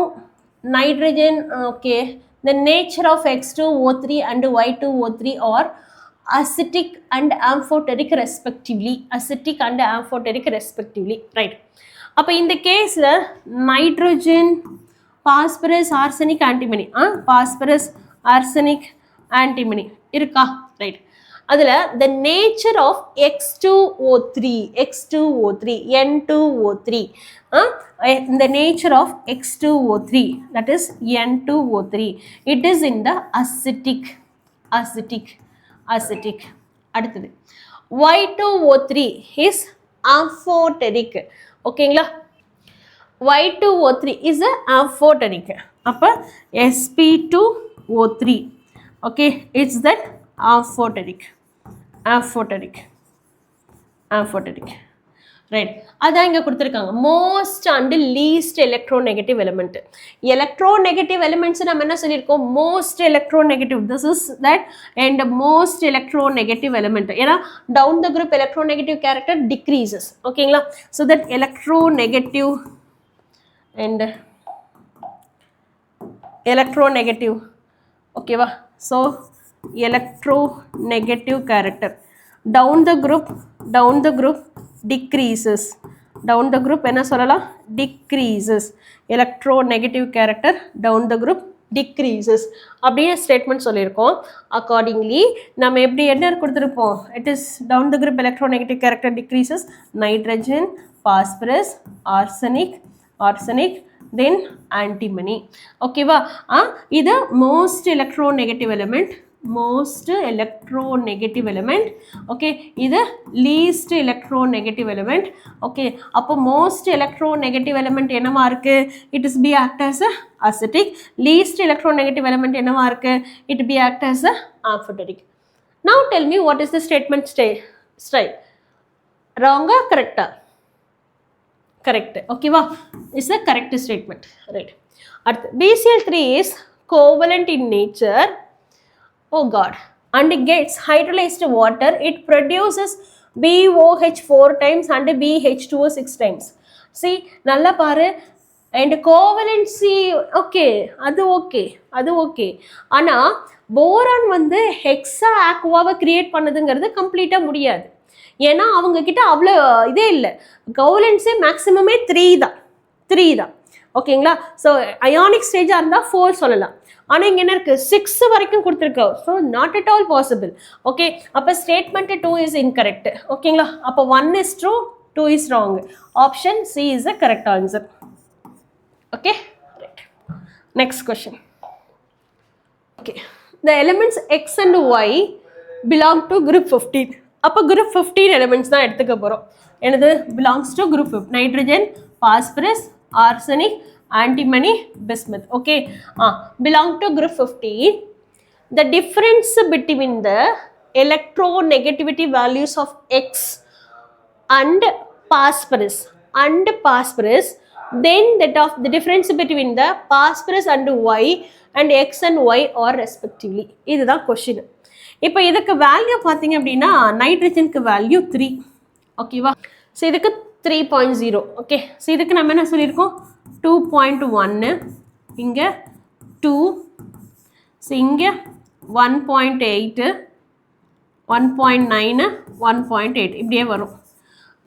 nitrogen, okay, the nature of X2O3 and Y2O3 are acidic and amphoteric respectively, right? அப்போ இந்த கேஸில் nitrogen, phosphorus, arsenic, antimony, phosphorus, arsenic, antimony இருக்கா, right? அதில் the nature of X2O3, N2O3, the nature of X2O3, that is N2O3, it is in the acidic. அடுத்தது Y2O3 is amphoteric, ஓகேங்களா? Y2O3 is a amphoteric. அப்போ Sp2O3, okay, it's that amphoteric, right? அதான் இங்கே கொடுத்துருக்காங்க most and least electronegative element. Electronegative elements நம்ம என்ன சொல்லியிருக்கோம்? Most electronegative, this is that and most electronegative element. ஏன்னா down the group electronegative character decreases, ஓகேங்களா? So that electronegative and electronegative, ஓகேவா? So electronegative character down the group decreases, down the group என்ன சொல்லலாம்? decreases. electronegative character down the group decreases அப்படியே statement சொல்லியிருக்கோம். Accordingly நம்ம எப்படி என்ன கொடுத்துருப்போம்? It is down the group electronegative character decreases nitrogen, phosphorus, arsenic, then antimony, ஓகேவா? இது மோஸ்ட் எலக்ட்ரோநெகட்டிவ் எலிமெண்ட், ஓகே, இது லீஸ்ட் எலக்ட்ரோநெகட்டிவ் எலிமெண்ட், ஓகே. அப்போ மோஸ்ட் எலக்ட்ரோநெகட்டிவ் எலிமெண்ட் என்னவா இருக்கு? It is be act as a acidic. Least electronegative element என்னவா இருக்கு? It be act as a amphoteric. Now tell me what is the statement style? ராங்கா, கரெக்டா? Correct, ஓகேவா? Is a correct statement, right? அடுத்து BCl3 is covalent in nature, oh god, and gets hydrolyzed water, it produces BOH 4 times and BH2O 6 times. See, நல்லா பாரு. and covalency, okay, அது okay. ஆனால் boron வந்து hexa ஆக்வாவை create பண்ணதுங்கிறது கம்ப்ளீட்டாக முடியாது. ஏன்னா அவங்க கிட்ட அவ்வளோ இதே இல்லை. கோவலன்ஸே மேக்ஸிமமே 3 தான், ஓகேங்களா? ஸோ அயானிக் ஸ்டேஜாக இருந்தால் 4 சொல்லலாம். ஆனால் இங்கே என்ன இருக்குது? 6 வரைக்கும் கொடுத்துருக்கோம். So not at all possible, okay. அப்போ ஸ்டேட்மெண்ட் 2 இஸ் இன்கரெக்ட், ஓகேங்களா? அப்போ 1 is true, 2 is wrong. Option C is the correct answer. Okay, right. Next question. Okay, the elements X and Y belong to group 15. அப்போ group 15 elements தான் எடுத்துக்க போகிறோம். என்னது? belongs to group 15. nitrogen, phosphorus, arsenic, antimony, bismuth, okay, belong to group 15. The difference between the electronegativity values of X and phosphorus, then that of the difference between the phosphorus and Y and X and Y are respectively. இதுதான் question. இப்போ இதுக்கு value பார்த்தீங்க அப்படின்னா நைட்ரஜனுக்கு value 3, ஓகேவா? So இதுக்கு 3.0, okay. So இதுக்கு நம்ம என்ன சொல்லியிருக்கோம்? 2.1, இங்கே 2, ஸோ இங்கே 1.8, 1.9, 1.8 இப்படியே வரும்.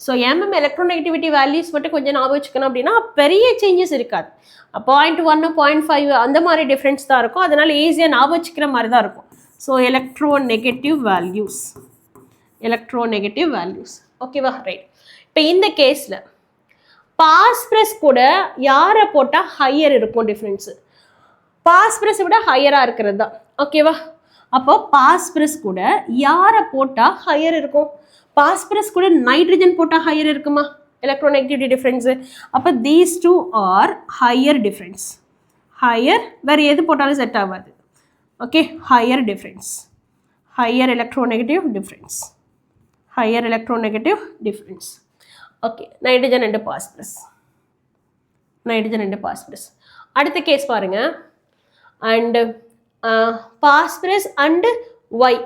ஸோ எலக்ட்ரோநெகட்டிவிட்டி வேல்யூஸ் மட்டும் கொஞ்சம் ஞாபகம் வச்சுக்கணும் அப்படின்னா பெரிய சேஞ்சஸ் இருக்காது. 0.1, 0.5 அந்த மாதிரி டிஃப்ரென்ஸ் தான் இருக்கும். அதனால் ஈஸியாக ஞாபகம் வச்சுக்கிற மாதிரி தான் இருக்கும். ஸோ எலக்ட்ரோநெகட்டிவ் வேல்யூஸ், ஓகேவா? ரைட். இப்போ இந்த கேஸில் பாஸ்பரஸ் கூட யாரை போட்டால் ஹையர் இருக்கும் டிஃப்ரென்ஸு? பாஸ்பரஸை விட ஹையராக இருக்கிறது தான், ஓகேவா? அப்போ பாஸ்பரஸ் கூட யாரை போட்டால் ஹையர் இருக்கும்? பாஸ்பரஸ் கூட நைட்ரஜன் போட்டால் ஹையர் இருக்குமா எலக்ட்ரோநெகட்டிவிட்டி டிஃப்ரென்ஸு? அப்போ these two are higher difference. Higher வேறு எது போட்டாலும் செட் ஆகாது. Okay, higher difference, higher electronegative difference, higher electronegative difference. Okay, nitrogen and phosphorus, nitrogen and phosphorus. அடுத்த கேஸ் பாருங்க. And phosphorus and Y.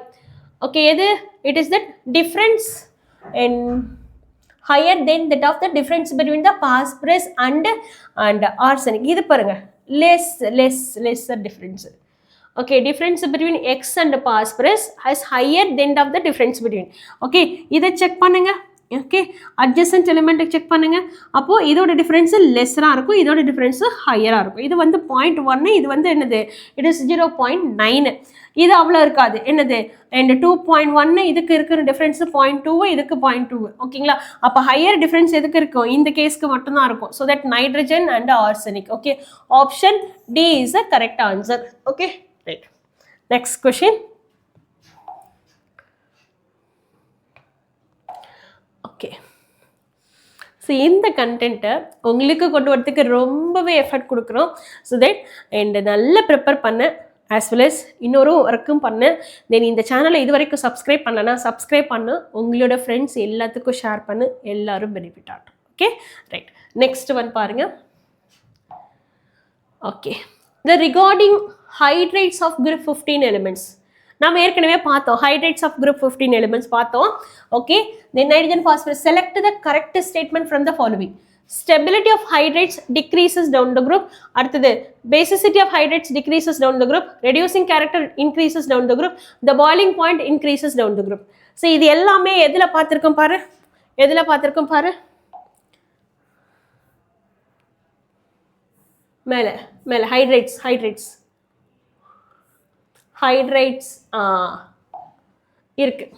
Okay, எது? It is the difference in higher than that of the difference between the phosphorus and arsenic. இது பாருங்க, lesser difference. Okay, difference between X and phosphorus has higher than of the difference between. Okay, இதை check பண்ணுங்க. Okay, adjacent எலிமெண்ட்டை check பண்ணுங்க. அப்போ இதோட difference லெஸ்ஸராக இருக்கும், இதோட difference ஹையராக இருக்கும். இது வந்து 0.1, இது வந்து என்னது? It is 0.9. இது அவ்வளோ இருக்காது. என்னது? அண்ட் 2.1 இதுக்கு இருக்கிற டிஃபரன்ஸ் 0.2, இதுக்கு 0.2. ஓகேங்களா? அப்போ ஹையர் டிஃபரன்ஸ் எதுக்கு இருக்கும்? இந்த கேஸ்க்கு மட்டும்தான் இருக்கும். So that nitrogen and arsenic. Okay, option D is a correct answer. Okay, right. Next question. Okay, so இந்த கண்டென்ட்டை உங்களுக்கு கொண்டு வரதுக்கு ரொம்பவே எஃபர்ட் கொடுக்குறோம். ஸோ தட் அண்ட் நல்லா ப்ரிப்பேர் பண்ண ஆஸ் வெல் அஸ் இன்னொரு ஒர்க்கும் பண்ணு. தென் இந்த சேனலை இது வரைக்கும் சப்ஸ்கிரைப் பண்ணலன்னா சப்ஸ்கிரைப் பண்ணு, உங்களோட ஃப்ரெண்ட்ஸ் எல்லாத்துக்கும் ஷேர் பண்ணு, எல்லாரும் பெனிஃபிட் ஆகட்டும். Okay, right. நெக்ஸ்ட் ஒன் பாருங்க. Okay, the regarding hydrates of group 15 elements. நம்ம ஏற்கனவே பார்த்தோம், ஹைட்ரேட்ஸ் ஆஃப் குரூப் 15 எலிமெண்ட்ஸ் பார்த்தோம். Okay, then nitrogen phosphorus. Select the correct statement from the following. Stability of hydrates decreases down the group. அடுத்தது basicity of hydrates decreases down the group. Reducing character increases down the group. The boiling point increases down the group. So இது எல்லாமே எதுல பார்த்திருக்கோம் பாரு, எதுல பார்த்திருக்கோம் பாரு, மேல மேல ஹைட்ரேட்ஸ், ஹைட்ரேட்ஸ் ஹைட்ரேட்ஸ் இருக்கு.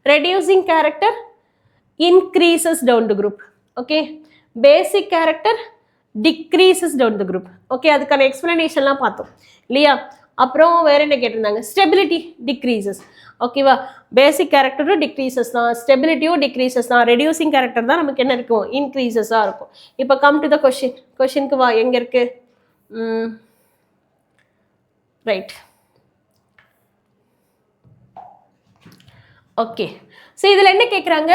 Reducing character increases down the group. Okay, basic character decreases down the group. Okay, அதுக்கான எக்ஸ்பிளனேஷன்லாம் பார்த்தோம் இல்லையா? அப்புறம் வேற என்ன கேட்டிருந்தாங்க? Stability decreases. ஓகேவா? பேசிக் கேரக்டரும் டிக்ரீசஸ் தான், ஸ்டெபிலிட்டியும் டிக்ரீசஸ் தான், ரெடியூசிங் கேரக்டர் தான் நமக்கு என்ன இருக்கும்? இன்க்ரீசஸாக இருக்கும். இப்போ கம் டு த கொஷின். கொஷினுக்கு வா, எங்கே இருக்கு? ரைட். ஓகே, ஸோ இதில் என்ன கேட்குறாங்க?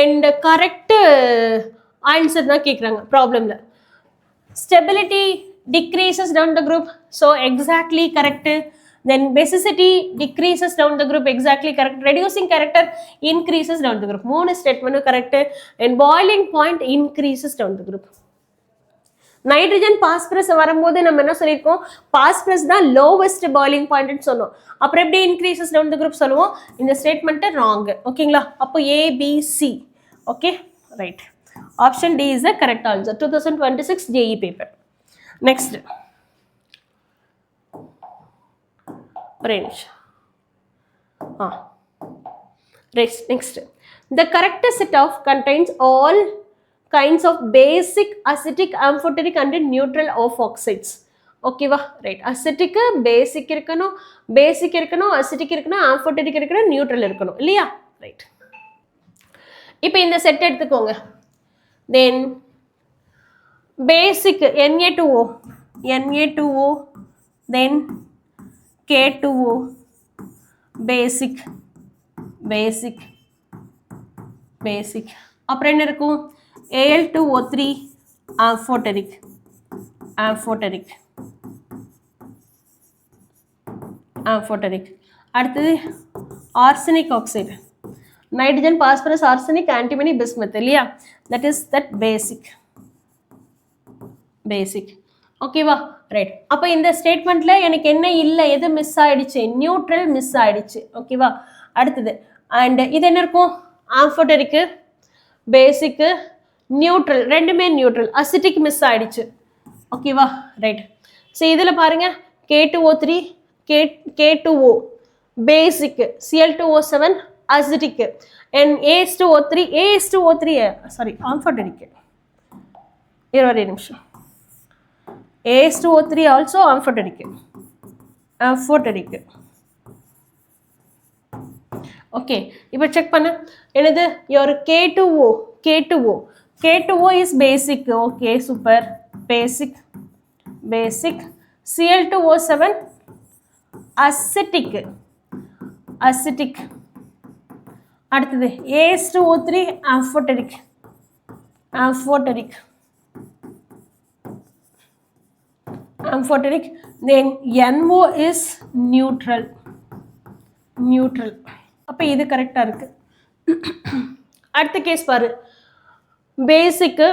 அண்ட் கரெக்டு ஆன்சர் தான் கேட்குறாங்க ப்ராப்ளமில். Stability decreases down the group, so exactly correct. Then basicity decreases down the group, exactly correct. Reducing character increases down the group, 3 ஸ்டேட்மெண்ட்டும் correct. And boiling point increases down the group. Nitrogen phosphorus வரும்போது நம்ம என்ன சொல்லியிருக்கோம்? Phosphorus தான் lowest boiling பாயிண்ட்னு சொன்னோம். அப்புறம் எப்படி increases down the group சொல்லுவோம்? இந்த ஸ்டேட்மெண்ட்டு ராங்கு. ஓகேங்களா? அப்போ ABC. Okay, right. Option D is the correct answer. 2026 JE paper. Next. Range. Next. The correct set of contains all kinds of basic acidic, amphoteric and neutral of oxides. ஓகேவா? Right. அசிட்டிக்கு பேசிக் இருக்கணும், பேசிக் இருக்கணும், acetic இருக்கணும், ஆம்ஃபோட்டரிக் இருக்கணும், neutral இருக்கணும் இல்லையா? Right. இப்போ இந்த set எடுத்துக்கோங்க. Then basic Na2O, Na2O, then K2O, basic, basic, basic. அப்புறம் என்ன இருக்கும்? Al2O3, amphoteric, amphoteric, amphoteric. அடுத்தது arsenic oxide. Nitrogen phosphorus arsenic antimony bismuth இல்லையா? தட் இஸ் தட் பேசிக், பேசிக். ஓகேவா? ரைட். அப்போ இந்த ஸ்டேட்மெண்ட்ல எனக்கு என்ன இல்லை, எது மிஸ் ஆயிடுச்சு? நியூட்ரல் மிஸ் ஆயிடுச்சு. ஓகேவா? அடுத்தது அண்ட் இது என்ன இருக்கும்? ஆம்ஃபோட்டரிக்கு, பேசிக்கு, நியூட்ரல், ரெண்டுமே நியூட்ரல். அசிட்டிக் மிஸ் ஆயிடுச்சு. ஓகேவா? ரைட். ஸோ இதில் பாருங்க, K2O3, K2O, basic, Cl2O7, acidic, and AS2O3, sorry, amphoteric. ஒரு நிமிஷம். AS2O3 also amphoteric, amphoteric, okay இப்போ செக் பண்ணு என்னது your K2O is basic okay super basic Cl2O7 acidic அடுத்தது AS2O3 amphoteric then NO is neutral அப்போ இது கரெக்டாக இருக்கு அடுத்த கேஸ் பாரு பேசிக்கு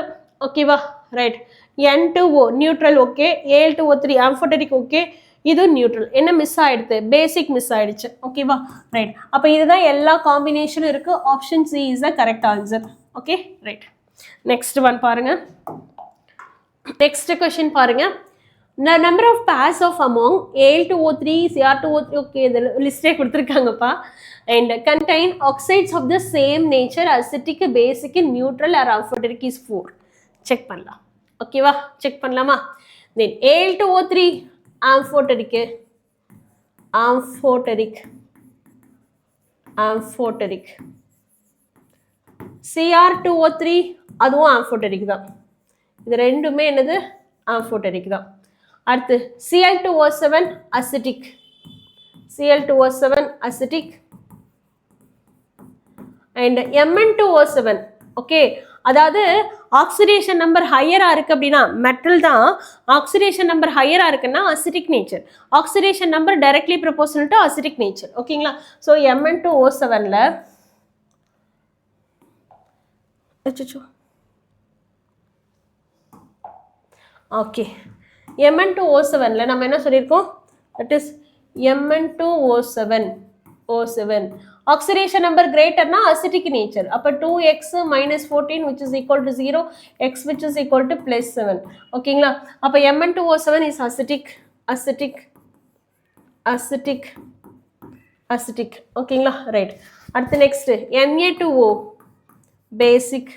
ஓகேவா right N2O neutral okay Al2O3 amphoteric okay இது நியூட்ரல் என்ன மிஸ் ஆயிடுது பேசிக் மிஸ் ஆயிடுச்சு ஓகேவா ரைட் அப்போ இதுதான் எல்லா காம்பினேஷனும் இருக்கு option C is the correct answer okay right next one பாருங்க நெக்ஸ்ட் கொஸ்டின் பாருங்க the number of pairs of among Al2O3 Cr2O3 okay the list கொடுத்திருக்காங்கப்பா and contain oxides of the same nature acidic basic neutral or amphoteric is 4 check பண்ணலாம் ஓகேவா check பண்ணலாமா then Al2O3 amphoteric Cr2O3 அதுவும் amphoteric தான் இது ரெண்டுமே என்னது amphoteric தான் அடுத்து Cl2O7 acidic and Mn2O7 okay அதாவது ஆக்சிடேஷன் நம்பர் ஹையரா இருக்கு அப்படின்னா மெட்டல் தான் ஆக்சிடேஷன் நம்பர் ஹையரா இருக்குன்னா acidic nature oxidation number directly proportional to acidic nature ஓகேங்களா ஸோ Mn2O7ல ஓகே Mn2O7ல நம்ம என்ன சொல்லியிருக்கோம் that is Mn2O7 oxidation number greater na acidic nature அப்ப 2x minus 14 which is equal to 0 x which is equal to plus 7 ஓகேங்களா அப்ப Mn2O7 is acidic ஓகேங்களா right அடுத்து next Na2O basic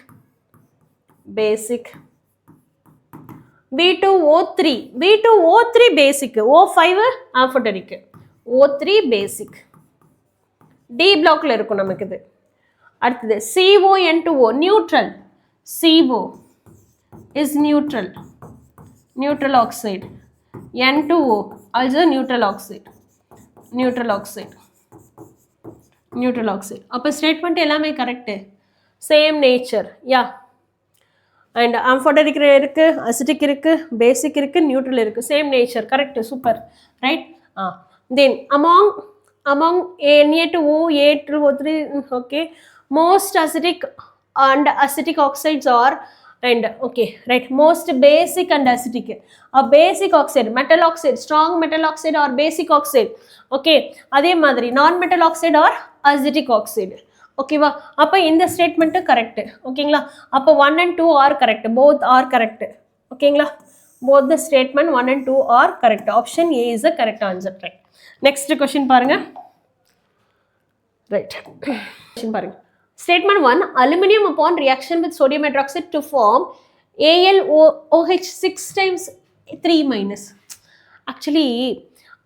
B2O3 basic O5 amphoteric O3 basic D blockல இருக்கும் நமக்கு இது அடுத்து CON2O neutral CO is neutral oxide N2O also neutral oxide அப்ப statement எல்லாமே correct same nature yeah and amphoteric இருக்கு acidic இருக்கு பேசிக் இருக்கு நியூட்ரல் இருக்கு same nature correct super right then among Na2O A2O3 okay most acidic and acidic oxides are and okay right most basic and acidic a basic oxide metal oxide strong metal oxide or basic oxide okay அதே மாதிரி non metal oxide or acidic oxide ஓகேவா அப்போ இந்த statement correct ஓகேங்களா அப்போ 1 and 2 are correct both are correct ஓகேங்களா both the statement 1 and 2 are correct option A is the correct answer right next question பாருங்க right question பாருங்க statement 1 aluminium upon reaction with sodium hydroxide to form AlOH 6 times 3 minus actually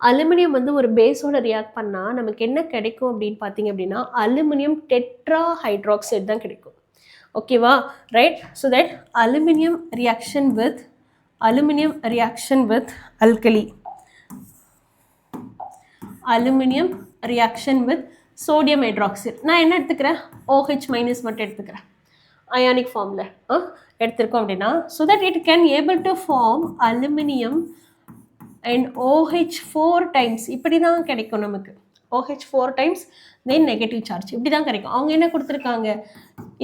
aluminium வந்து ஒரு பேஸோட react பண்ணால் நமக்கு என்ன கிடைக்கும் அப்படின்னு பார்த்தீங்க அப்படின்னா அலுமினியம் டெட்ரா ஹைட்ராக்சைடு தான் கிடைக்கும் ஓகேவா right so that aluminium reaction with alkali aluminium reaction with sodium hydroxide நான் என்ன எடுத்துக்கிறேன் OH மைனஸ் மட்டும் எடுத்துக்கிறேன் அயானிக் ஃபார்மில் எடுத்திருக்கோம் அப்படின்னா so that it can able to form aluminium and OH 4 times இப்படி தான் கிடைக்கும் நமக்கு OH 4 times then negative charge இப்படி தான் கிடைக்கும் அவங்க என்ன கொடுத்துருக்காங்க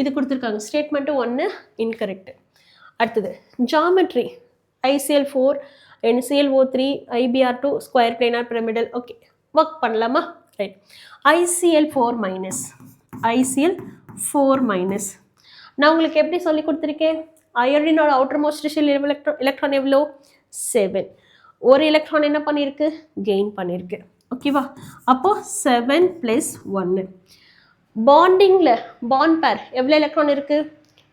இது கொடுத்துருக்காங்க ஸ்டேட்மெண்ட் 1 incorrect அடுத்தது geometry ICl4 NClO3 IBr2 square planar pyramidal okay work பண்ணலாமா ரைட் ICl4 மைனஸ் நான் உங்களுக்கு எப்படி சொல்லி கொடுத்துருக்கேன் அயோடினோட அவுட்டர் மோஸ்ட் ஷெல் எலக்ட்ரான் எவ்வளோ 7 ஒரு எலக்ட்ரான் என்ன பண்ணியிருக்கு கெயின் பண்ணியிருக்கு ஓகேவா அப்போ 7 + 1 பாண்டிங்கில் பாண்ட் பேர் எவ்வளோ எலக்ட்ரான் இருக்குது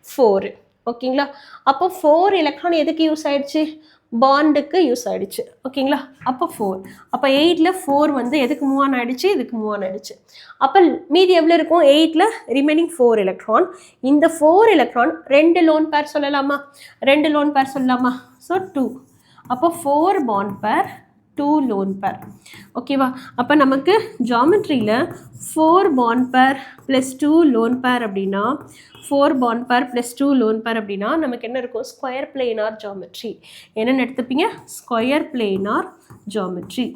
4 ஓகேங்களா அப்போ 4 எலக்ட்ரான் எதுக்கு யூஸ் ஆயிடுச்சு பாண்டுக்கு யூஸ் ஆகிடுச்சு. ஓகேங்களா? அப்போ 4. அப்போ 8ல் 4 வந்து எதுக்கு மூவ் ஆன் ஆகிடுச்சு? இதுக்கு மூவ் ஆன் ஆகிடுச்சு. அப்போ மீதி எவ்வளோ இருக்கும்? 8ல் ரிமைனிங் 4 எலக்ட்ரான். இந்த 4 எலக்ட்ரான் 2 லோன் பேர் சொல்லலாமா? 2 லோன் பேர் சொல்லலாமா? ஸோ 2. அப்போ 4 பாண்ட் பேர் 2 லோன் பேர். ஓகேவா? அப்போ நமக்கு ஜாமெட்ரியில் 4 பாண்ட் பேர் ப்ளஸ் 2 லோன் பேர் அப்படின்னா 4 பாண்ட் பேர் ப்ளஸ் 2 லோன் பேர் அப்படின்னா நமக்கு என்ன இருக்கும்? Square planar geometry. என்னென்னு எடுத்துப்பீங்க? Square planar geometry.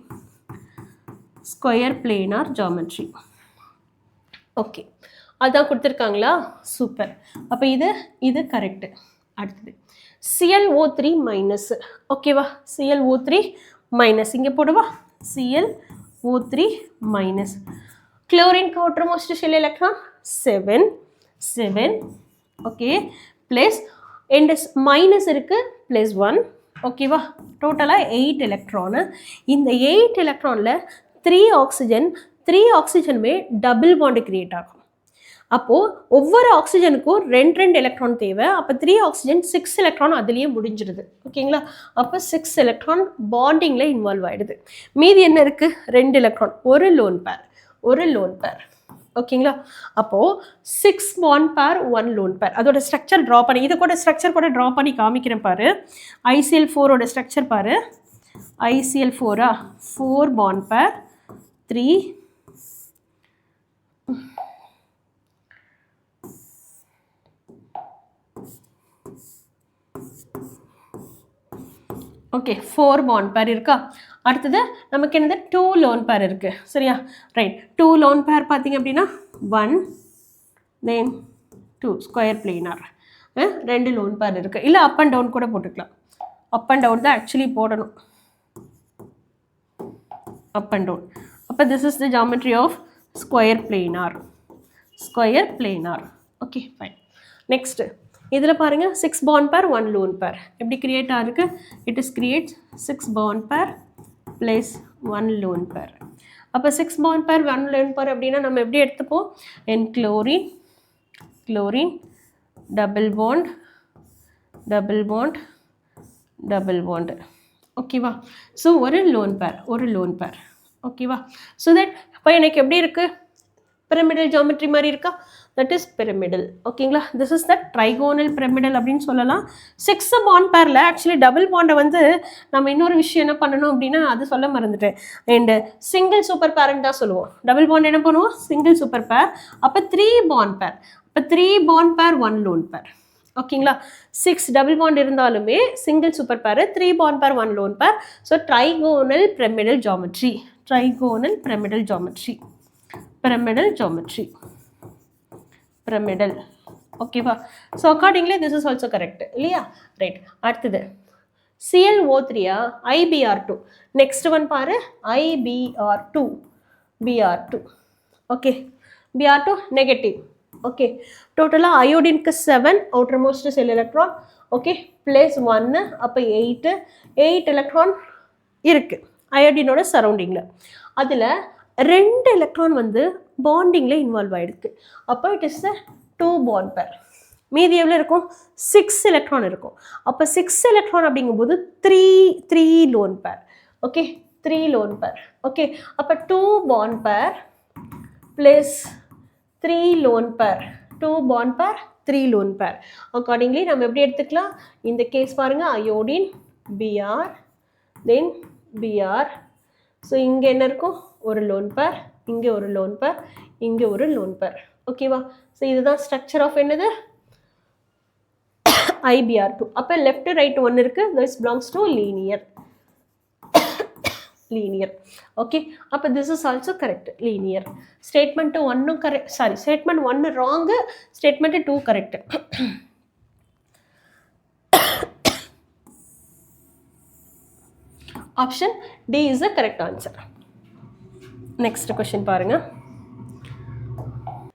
Square planar geometry. Okay, அதான் கொடுத்துருக்காங்களா? சூப்பர். அப்போ இது கரெக்டு. அடுத்தது ClO3 மைனஸ். ஓகேவா? ClO3 மைனஸ் இங்கே போடுவா. ClO3 minus. குளோரின்க்கு outermost shell electron 7. Okay, plus and minus இருக்கு +1. ஓகேவா? டோட்டலாக 8 எலக்ட்ரானு. இந்த 8 எலக்ட்ரானில் 3 ஆக்சிஜன், 3 ஆக்சிஜனுமே டபுள் பாண்டு கிரியேட் ஆகும். அப்போது ஒவ்வொரு ஆக்சிஜனுக்கும் 2 எலக்ட்ரான் தேவை. அப்போ 3 ஆக்சிஜன் 6 எலக்ட்ரான் அதுலேயே முடிஞ்சிடுது. ஓகேங்களா? அப்போ 6 எலக்ட்ரான் பாண்டிங்கில் இன்வால்வ் ஆகிடுது. மீதி என்ன இருக்குது? 2 எலக்ட்ரான், ஒரு லோன் பேர். ஓகேங்களா? அப்போது 6 பாண்ட் பேர் 1 லோன் பேர். அதோட ஸ்ட்ரக்சர் ட்ரா பண்ணி, இதை கூட ஸ்ட்ரக்சர் கூட ட்ரா பண்ணி காமிக்கிறேன் பாரு. ICl4ஓட ஸ்ட்ரக்சர் பாரு. ICl4 4 பாண்ட் பேர் 3. ஓகே, 4 பாண்ட் பேர் இருக்கா? அடுத்தது நமக்கு என்னது? 2 லோன் பேர் இருக்குது. சரியா? ரைட். 2 லோன் பேர் பார்த்தீங்க அப்படின்னா 1 தென் 2 ஸ்கொயர் பிளேனார். 2 லோன் பேர் இருக்குது. இல்லை அப் அண்ட் டவுன் கூட போட்டுக்கலாம். அப் அண்ட் டவுன் தான் ஆக்சுவலி போடணும். Up and down. அப்போ this is the geometry of square planar. Okay, fine. Next இதில் பாருங்கள், 6 பாண்ட் பேர் 1 லோன் பேர் எப்படி கிரியேட் ஆகிருக்கு? இட் இஸ் கிரியேட்ஸ் 6 பாண்ட் பேர் ப்ளஸ் 1 லோன் பேர். அப்போ 6 பாண்ட் பேர் 1 லோன் பேர் அப்படின்னா நம்ம எப்படி எடுத்துப்போம்? என் குளோரின் டபுள் பாண்ட். ஓகேவா? ஸோ ஒரு லோன் பேர். ஓகேவா? ஸோ தட் இப்போ எனக்கு எப்படி இருக்குது? pyramidal geometry மாதிரி இருக்கா? that is pyramidal. ஓகேங்களா? this is the trigonal pyramidal அப்படின்னு சொல்லலாம். 6 பாண்ட் பேரில் ஆக்சுவலி டபுள் பாண்டை வந்து நம்ம இன்னொரு விஷயம் என்ன பண்ணணும் அப்படின்னா அது சொல்ல மறந்துட்டேன். அண்டு சிங்கிள் சூப்பர் பேர்ன்னு தான் சொல்லுவோம். டபுள் பாண்ட் என்ன பண்ணுவோம்? சிங்கிள் சூப்பர் பேர். அப்போ 3 பாண்ட் பேர். அப்போ 3 பாண்ட் பேர் 1 லோன் பேர். ஓகேங்களா? 6 டபுள் பாண்ட் இருந்தாலுமே single super pair, 3 bond pair 1 lone pair. So trigonal pyramidal geometry. Pyramidal. ஓகேவா? So accordingly this is also correct இல்லையா? ரைட். அடுத்தது ClO3 IBr2. நெக்ஸ்ட் ஒன் பாரு, IBr2. Okay, Br2 negative. Okay, டோட்டலாக அயோடினுக்கு 7 outermost செல் electron. Okay, plus 1 அப்போ 8 electron இருக்குது அயோடினோட சரௌண்டிங்கில். அதில் 2 electron வந்து பாண்டிங்கில் இன்வால்வ் ஆகிருக்கு. அப்போ இட் இஸ் 2 பாண்ட் பேர். மீதி எவ்வளோ இருக்கும்? 6 எலக்ட்ரான் இருக்கும். அப்போ 6 எலக்ட்ரான் அப்படிங்கும்போது 3 lone pair. Okay, 3 lone pair. Okay, அப்போ 2 பாண்ட் பேர் ப்ளஸ் 3 லோன் பேர். 2 பாண்ட் பேர் 3 லோன் பேர். அக்கார்டிங்லி நம்ம எப்படி எடுத்துக்கலாம்? இந்த கேஸ் பாருங்கள், அயோடின் Br தென் Br. ஸோ இங்கே என்ன இருக்கும்? ஒரு லோன் பேர், இங்கே ஒரு லோன் பேர், இங்கே ஒரு லோன் பேர். ஓகேவா? ஸோ இதுதான் ஸ்ட்ரக்சர் ஆஃப் என்னது? IBr2. அப்போ லெஃப்ட் ரைட் ஒன்று இருக்குது. This belongs to linear. Okay, அப்போ this is also correct, linear. Statement 1 correct, sorry, statement 1 wrong, statement 2 correct. Option D is the correct answer. Next question பாருங்க.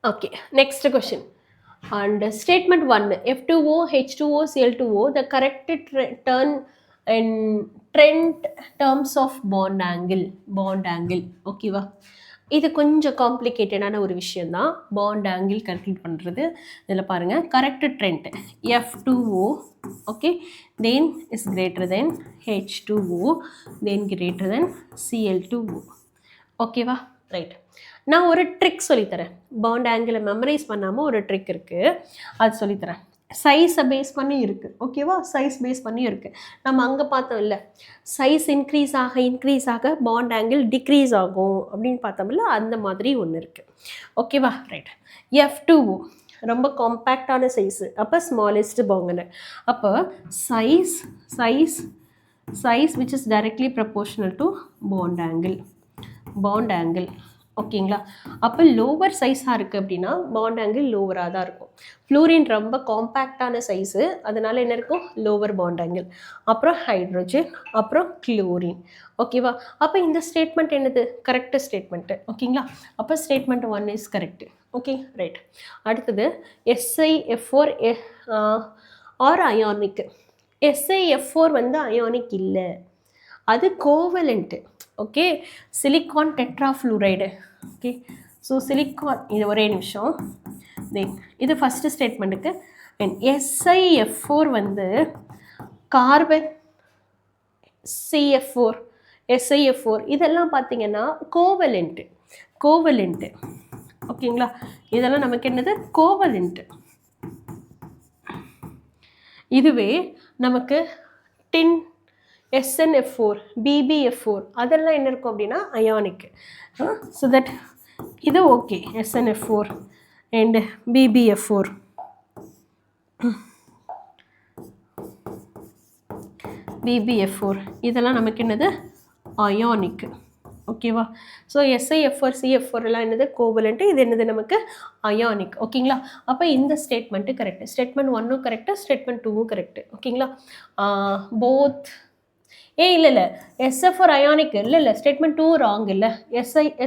Okay, next question. And statement 1, F2O, H2O, Cl2O, the correct turn and trend terms of bond angle. ஓகேவா? இது கொஞ்சம் காம்ப்ளிகேட்டடான ஒரு விஷயம் தான் bond angle calculate பண்ணுறது. இதில் பாருங்கள் correct trend F2O okay then is greater than H2O then greater than Cl2O ஓகேவா ரைட். நான் ஒரு ட்ரிக் சொல்லித்தரேன். பாண்ட் ஆங்கிளை மெமரைஸ் பண்ணாமல் ஒரு ட்ரிக் இருக்குது, அது சொல்லித்தரேன். சைஸை பேஸ் பண்ணி இருக்குது ஓகேவா, சைஸ் பேஸ் பண்ணி இருக்குது. நம்ம அங்கே பார்த்தோம் இல்லை, சைஸ் இன்க்ரீஸ் ஆக பாண்ட் ஆங்கிள் டிக்ரீஸ் ஆகும் அப்படின்னு பார்த்தோம்ல, அந்த மாதிரி ஒன்று இருக்குது ஓகேவா ரைட். F2O ரொம்ப காம்பேக்டான சைஸு, அப்போ ஸ்மாலஸ்ட் பாண்ட். அப்போ size which is directly proportional to bond angle ஓகேங்களா. அப்போ லோவர் சைஸாக இருக்குது அப்படின்னா பாண்ட் ஆங்கிள் லோவராக தான் இருக்கும். ஃப்ளூரின் ரொம்ப காம்பேக்டான சைஸு, அதனால என்ன இருக்கும், லோவர் பாண்ட் ஆங்கிள். அப்புறம் ஹைட்ரோஜன், அப்புறம் குளோரின் ஓகேவா. அப்போ இந்த ஸ்டேட்மெண்ட் என்னது, கரெக்ட் ஸ்டேட்மெண்ட்டு ஓகேங்களா. அப்போ statement 1 is correct okay right. அடுத்தது SiF4 ஆர் அயானிக். SiF4 வந்து அயானிக் இல்லை, அது covalent okay. Silicon tetrafluoride okay. So silicon, இது ஒரே நிமிஷம், தென் இது ஃபஸ்ட்டு ஸ்டேட்மெண்ட்டுக்கு. தென் SiF4 வந்து கார்பன் SiF4 இதெல்லாம் பார்த்தீங்கன்னா கோவலண்ட்டு ஓகேங்களா. இதெல்லாம் நமக்கு என்னது, கோவலண்ட்டு. இதுவே நமக்கு டின் SnF4 BbF4 அதெல்லாம் என்ன இருக்கும் அப்படின்னா அயானிக். ஸோ தட் இது ஓகே, SnF4 அண்ட் BbF4 இதெல்லாம் நமக்கு என்னது, அயானிக் ஓகேவா. ஸோ SiF4 CF4 எல்லாம் என்னது, கோவலண்ட்டு. இது என்னது, நமக்கு அயானிக் ஓகேங்களா. அப்போ இந்த ஸ்டேட்மெண்ட்டு கரெக்டு. ஸ்டேட்மெண்ட் 1ம் கரெக்டு, ஸ்டேட்மெண்ட் 2ம் கரெக்டு ஓகேங்களா. போத் இல்லை SF4 அயானிக் இல்லை, ஸ்டேட்மெண்ட் 2 ராங் இல்லை.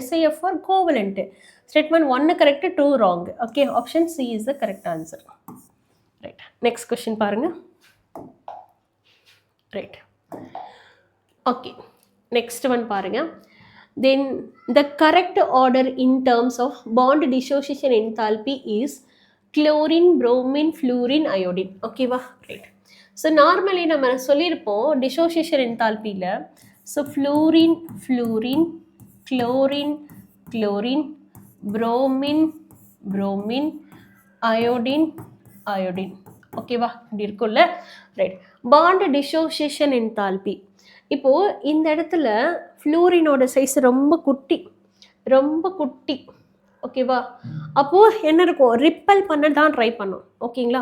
SiF4 covalent. Statement 1 correct, 2 wrong okay. Option C is the correct answer right. Next question பாருங்க ரைட் ஓகே. நெக்ஸ்ட் ஒன் பாருங்க. Then the correct order in terms of bond dissociation enthalpy is chlorine, bromine, fluorine, iodine ஓகேவா right. So normally நம்ம சொல்லியிருப்போம் dissociation என்தால்பியில். So fluorine, chlorine, bromine, iodine ஓகேவா, இப்படி இருக்கும்ல right. Bond dissociation enthalpy. இப்போது இந்த இடத்துல ஃப்ளூரினோட சைஸ் ரொம்ப குட்டி ஓகேவா. அப்போது என்ன இருக்கும், ரிப்பல் பண்ண தான் ட்ரை பண்ணும் ஓகேங்களா.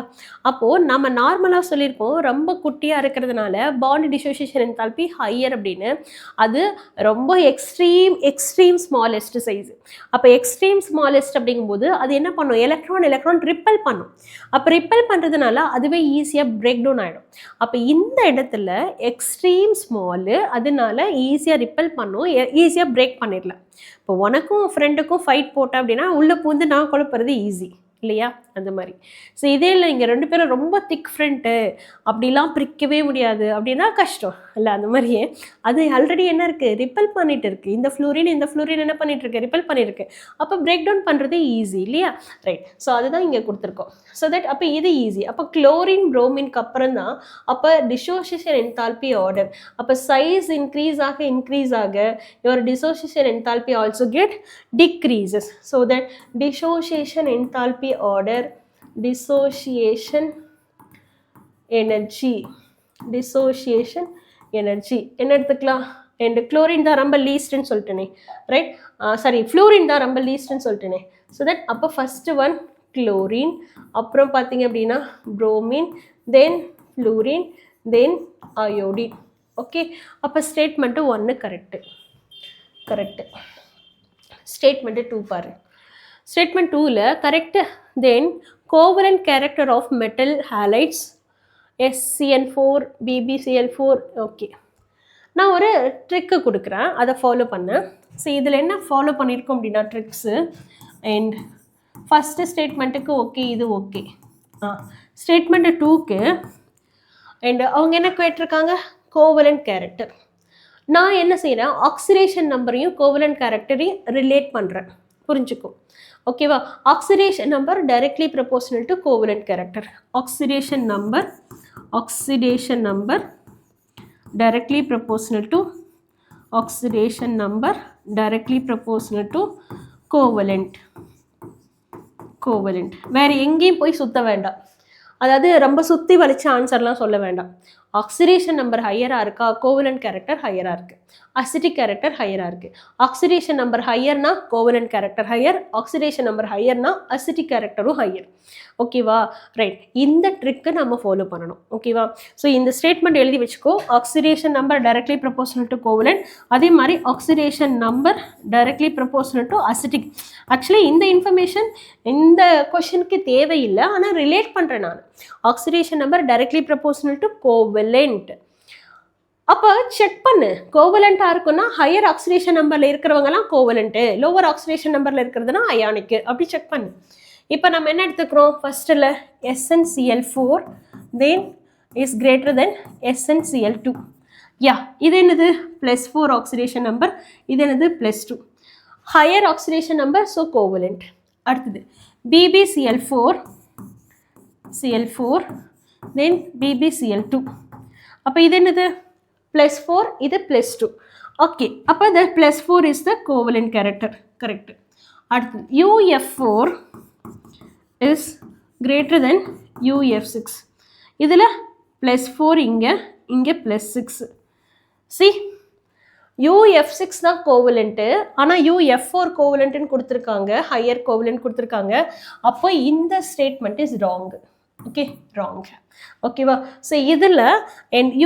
அப்போது நம்ம நார்மலாக சொல்லியிருப்போம் ரொம்ப குட்டியாக இருக்கிறதுனால பாண்ட் டிசோசியேஷன் என்தால்பி ஹையர் அப்படின்னு. அது ரொம்ப எக்ஸ்ட்ரீம் ஸ்மாலஸ்ட் சைஸு. அப்போ எக்ஸ்ட்ரீம் ஸ்மாலஸ்ட் அப்படிங்கும்போது அது என்ன பண்ணும், எலக்ட்ரான் ரிப்பல் பண்ணும். அப்போ ரிப்பல் பண்ணுறதுனால அதுவே ஈஸியாக பிரேக் டவுன் ஆகிடும். அப்போ இந்த இடத்துல எக்ஸ்ட்ரீம் ஸ்மாலு, அதனால ஈஸியாக ரிப்பல் பண்ணும், ஈஸியாக பிரேக் பண்ணிடலாம். இப்போ உனக்கும் ஃப்ரெண்டுக்கும் ஃபைட் போட்டேன் அப்படின்னா உள்ளே பூந்து நான் குழப்பறது ஈஸி இல்லையா, அந்த மாதிரி. ஸோ இதே இல்லை, இங்கே 2 பேரும் ரொம்ப திக் ஃப்ரெண்டு, அப்படிலாம் பிரிக்கவே முடியாது அப்படின்னா கஷ்டம் இல்லை. அந்த மாதிரியே அது ஆல்ரெடி என்ன இருக்குது, ரிப்பல் பண்ணிட்டு இருக்குது. இந்த ஃப்ளூரின் என்ன பண்ணிட்டு இருக்கு, ரிப்பல் பண்ணியிருக்கு. அப்போ பிரேக் டவுன் பண்ணுறது ஈஸி இல்லையா ரைட். ஸோ அதுதான் இங்கே கொடுத்துருக்கோம். ஸோ தட் அப்போ இது ஈஸி. அப்போ குளோரின், புரோமின்க்கு அப்புறம் தான் அப்போ டிசோசியேஷன் என்தால்பி ஆர்டர். அப்போ சைஸ் இன்க்ரீஸ் ஆக your dissociation enthalpy also get decreases. So that dissociation enthalpy order, dissociation energy என்ன எடுத்துக்கலாம், and chlorine தான் ரொம்ப லீஸ்ட்னு சொல்லிட்டேனே ரைட். சாரி, ஃப்ளூரின் தான் ரொம்ப லீஸ்ட்னு சொல்லிட்டேனே. ஸோ தட் அப்போ ஃபஸ்ட்டு ஒன் குளோரின், அப்புறம் பார்த்தீங்க அப்படின்னா bromine, then fluorine, then iodine okay. அப்போ ஸ்டேட்மெண்ட்டு 1 கரெக்டு. ஸ்டேட்மெண்ட்டு 2 பாரு. ஸ்டேட்மெண்ட் 2ல் correct. Then covalent character of metal halides SCN4 BbCl4 okay. நான் ஒரு ட்ரிக்கு கொடுக்குறேன், அதை ஃபாலோ பண்ணேன். ஸோ இதில் என்ன ஃபாலோ பண்ணியிருக்கோம் அப்படின்னா ட்ரிக்ஸு. அண்ட் ஃபஸ்ட்டு ஸ்டேட்மெண்ட்டுக்கு ஓகே, இது ஓகே. ஸ்டேட்மெண்ட்டு 2க்கு அண்ட் அவங்க என்ன கேட்டிருக்காங்க, கோவலண்ட் கேரக்டர். நான் என்ன செய்கிறேன், ஆக்சிடேஷன் நம்பரையும் கோவலன்ட் கேரக்டரையும் ரிலேட் பண்ணுறேன். புரிஞ்சுக்கும். ஓகேவா? Oxidation number directly proportional to covalent character. Oxidation number directly proportional to oxidation number directly proportional to covalent. வேறு எங்கேயும் போய் சுத்த வேண்டாம். அதாவது ரொம்ப சுற்றி வலிச்சு ஆன்சர்லாம் சொல்ல வேண்டாம். ஆக்சிடேஷன் நம்பர் ஹையராக இருக்கா, கோவலன்ட் கேரக்டர் ஹையராக இருக்குது, அசிட்டிக் கேரக்டர் ஹையராக இருக்குது. ஆக்சிடேஷன் நம்பர் ஹையர்னா covalent character higher, oxidation number ஹையர்னா அசிட்டிக் கேரக்டரும் ஹையர். ஓகேவா? ரைட். இந்த ட்ரிக்கை நம்ம ஃபாலோ பண்ணணும். ஓகேவா? ஸோ இந்த ஸ்டேட்மெண்ட் எழுதி வச்சுக்கோ. Oxidation number directly proportional to covalent, அதே மாதிரி oxidation number directly proportional to acetic. Actually இந்த இன்ஃபர்மேஷன் இந்த கொஷனுக்கு தேவையில்லை, ஆனால் ரிலேட் பண்ணுறேன் நான். Oxidation number directly proportional to covalent. அப்போ செக் பண்ணு, கோவலண்ட்டாக இருக்குன்னா ஹையர் ஆக்சிடேஷன் நம்பரில் இருக்கிறவங்கலாம் கோவலண்ட்டு, லோவர் ஆக்சிடேஷன் நம்பரில் இருக்கிறதுனா அயானிக்கு. அப்படி செக் பண்ணு. இப்போ நம்ம என்ன எடுத்துக்கிறோம், ஃபர்ஸ்ட்டில் SnCl4 then is greater than SnCl2. யா, இது என்னது +4 ஆக்சிடேஷன் நம்பர், இது என்னது +2 higher oxidation number, so covalent. அடுத்தது BbCl4 தென் BbCl2. அப்போ இது என்னது +4, இது +2. ஓகே, அப்போ the +4 is the covalent character. Correct. அடுத்தது UF4 is greater than UF6. இதில் +4 இங்கே +6. See, UF6 தான் கோவலண்ட்டு, ஆனால் UF4 கோவலண்ட்டுன்னு கொடுத்துருக்காங்க, ஹையர் கோவலண்ட் கொடுத்துருக்காங்க. அப்போ இந்த statement is wrong. Okay, wrong. ஓகேவா? ஸோ இதில்